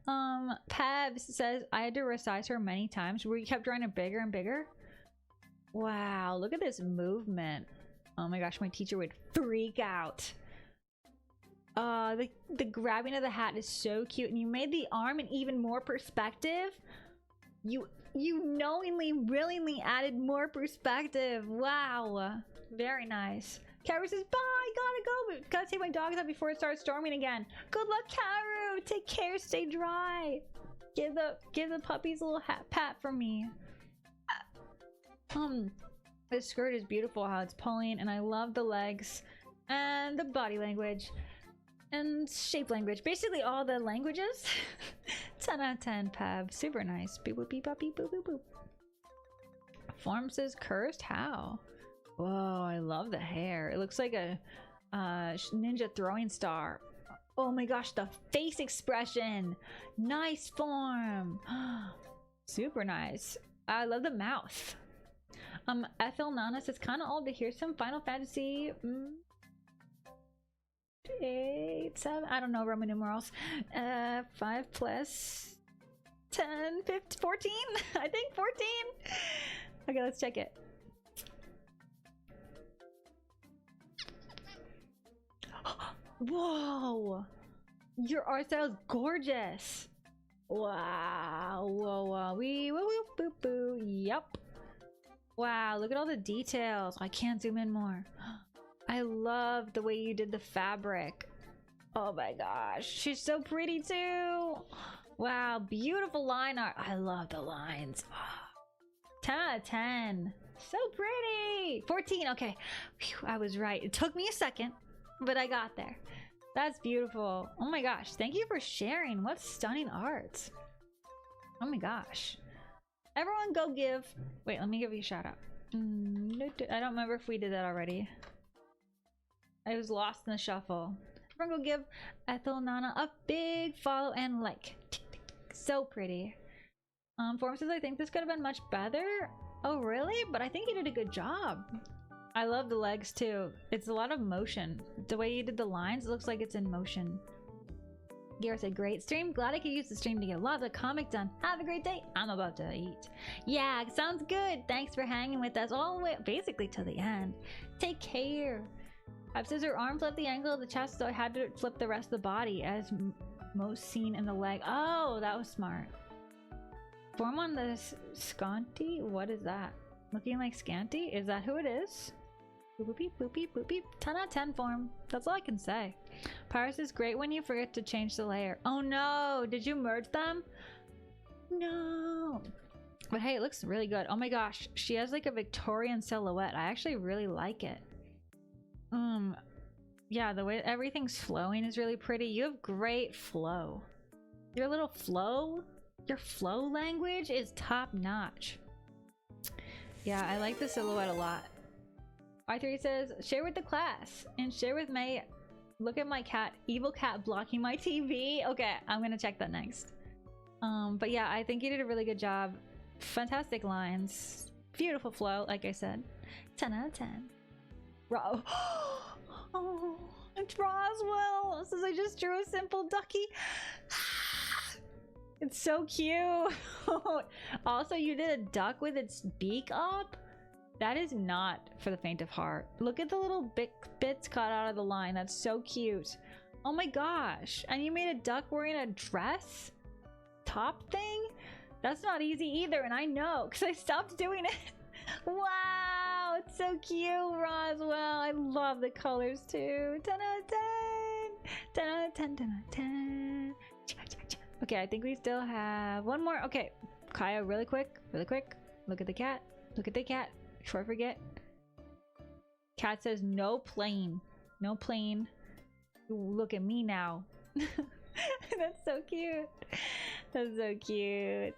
Pebs says I had to resize her many times where you kept drawing it bigger and bigger. Wow, look at this movement. Oh my gosh, my teacher would freak out. The grabbing of the hat is so cute, and you made the arm an even more perspective. You knowingly, willingly added more perspective. Wow, very nice. Karu says, bye, gotta go. Gotta take my dogs out before it starts storming again. Good luck, Karu. Take care, stay dry. Give the puppies a little pat from me. This skirt is beautiful, how it's pulling, and I love the legs and the body language and shape language. Basically all the languages. 10 out of 10, Pab. Super nice. Beep boop beep bop beep boop boop boop. Form says cursed? How? Whoa, I love the hair. It looks like a ninja throwing star. Oh my gosh, the face expression. Nice form. Super nice. I love the mouth. Ethel Nana says, kind of old to hear some Final Fantasy 8, 7, I don't know Roman numerals. 5 plus 10, 15, 14. I think 14. Okay, let's check it. Whoa, your art style is gorgeous. Wow, whoa, whoa, wee, woo, woo, boo, boo. Yup. Wow, look at all the details. I can't zoom in more. I love the way you did the fabric. Oh my gosh, she's so pretty too. Wow, beautiful line art. I love the lines. 10 out of 10. So pretty. 14, okay. Whew, I was right. It took me a second, but I got there. That's beautiful. Oh my gosh, thank you for sharing. What stunning art. Oh my gosh. Everyone go give... Wait, let me give you a shout out. I don't remember if we did that already. I was lost in the shuffle. Everyone go give Ethel Nana a big follow and like. So pretty. Form says, I think this could have been much better. Oh really? But I think you did a good job. I love the legs too. It's a lot of motion. The way you did the lines, it looks like it's in motion. Garrett said, great stream. Glad I could use the stream to get lots of comic done. Have a great day. I'm about to eat. Yeah, sounds good. Thanks for hanging with us all the way, basically to the end. Take care. I've says her arm flipped the angle of the chest, so I had to flip the rest of the body, as most seen in the leg. Oh, that was smart. Form on the scanty? What is that? Looking like scanty? Is that who it is? Boop beep boop beep boop beep. 10 out of 10 form. That's all I can say. Paris is great when you forget to change the layer. Oh no! Did you merge them? No! But hey, it looks really good. Oh my gosh, she has like a Victorian silhouette. I actually really like it. Yeah, the way everything's flowing is really pretty. You have great flow. Your little flow, your flow language is top notch. Yeah, I like the silhouette a lot. R3 says, share with the class and share with May. Look at my cat, evil cat blocking my TV. Okay, I'm gonna check that next. But yeah, I think you did a really good job. Fantastic lines, beautiful flow, like I said. 10 out of 10. Oh, it's Roswell. It says I just drew a simple ducky. It's so cute. Also, you did a duck with its beak up. That is not for the faint of heart. Look at the little bits cut out of the line. That's so cute. Oh my gosh. And you made a duck wearing a dress? Top thing? That's not easy either, and I know, because I stopped doing it. Wow, it's so cute, Roswell. I love the colors too. 10 out of 10. 10 out of 10, 10 out of 10. Okay, I think we still have one more. Okay, Kaya, really quick. Look at the cat. Look at the cat. Before I forget. Cat says no plane. No plane. Look at me now. That's so cute. That's so cute.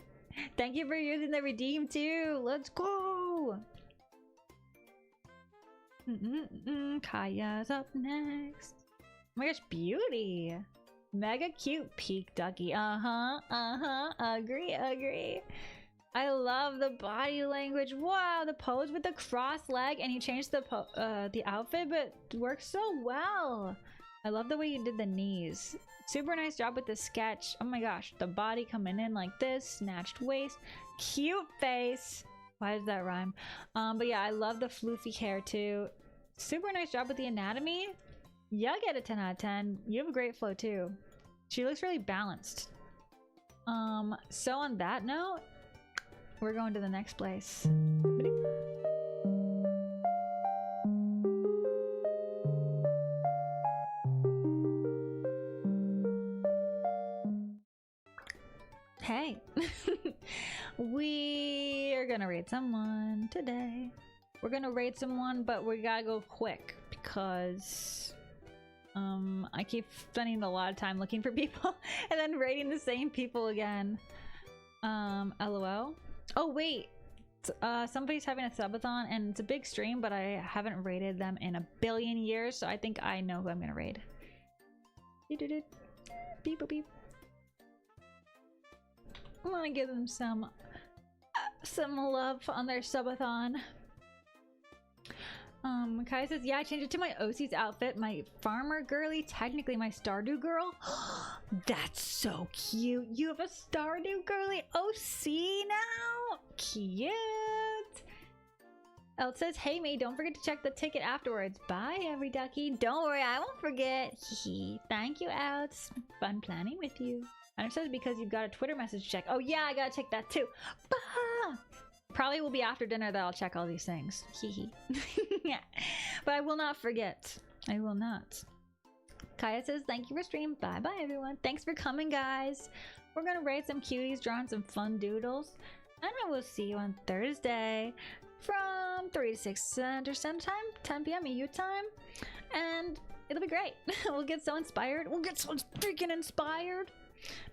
Thank you for using the redeem too. Let's go. Kaya's up next. Oh my gosh, beauty. Mega cute peak ducky. Agree, agree. I love the body language. Wow, the pose with the cross leg, and you changed the outfit, but it works so well. I love the way you did the knees. Super nice job with the sketch. Oh my gosh, the body coming in like this, snatched waist, cute face. Why does that rhyme? But yeah, I love the floofy hair too. Super nice job with the anatomy. Yeah, get a 10 out of 10. You have a great flow too. She looks really balanced. So on that note, we're going to the next place. Hey, we are gonna raid someone today. We're gonna raid someone, but we gotta go quick because I keep spending a lot of time looking for people and then raiding the same people again. LOL. Oh wait, somebody's having a subathon and it's a big stream, but I haven't raided them in a billion years, so I think I know who I'm gonna raid. Beep beep beep. I want to give them some love on their subathon. Kai says, yeah, I changed it to my OC's outfit. My farmer girly, technically my Stardew girl. That's so cute. You have a Stardew girly OC now? Cute. Elle says, hey me, don't forget to check the ticket afterwards. Bye, every ducky. Don't worry, I won't forget. Thank you, Elle. It's fun planning with you. And it says because you've got a Twitter message to check. Oh yeah, I gotta check that too. Bah! Probably will be after dinner that I'll check all these things. Yeah. But I will not forget. I will not. Kaya says, thank you for stream. Bye bye everyone. Thanks for coming, guys. We're gonna raid some cuties, draw on some fun doodles. And I will see you on Thursday from 3 to 6 Central Standard Time, 10 p.m. EU time. And it'll be great. We'll get so inspired. We'll get so freaking inspired.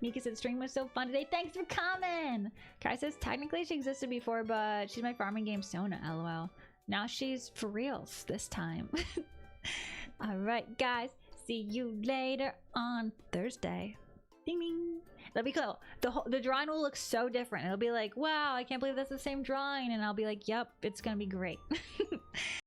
Mika said stream was so fun today. Thanks for coming. Kai says technically she existed before, but she's my farming game Sona, lol. Now she's for reals this time. Alright guys, see you later on Thursday. Ding ding. That'll be cool. The drawing will look so different. It'll be like, wow, I can't believe that's the same drawing, and I'll be like, yep, it's gonna be great.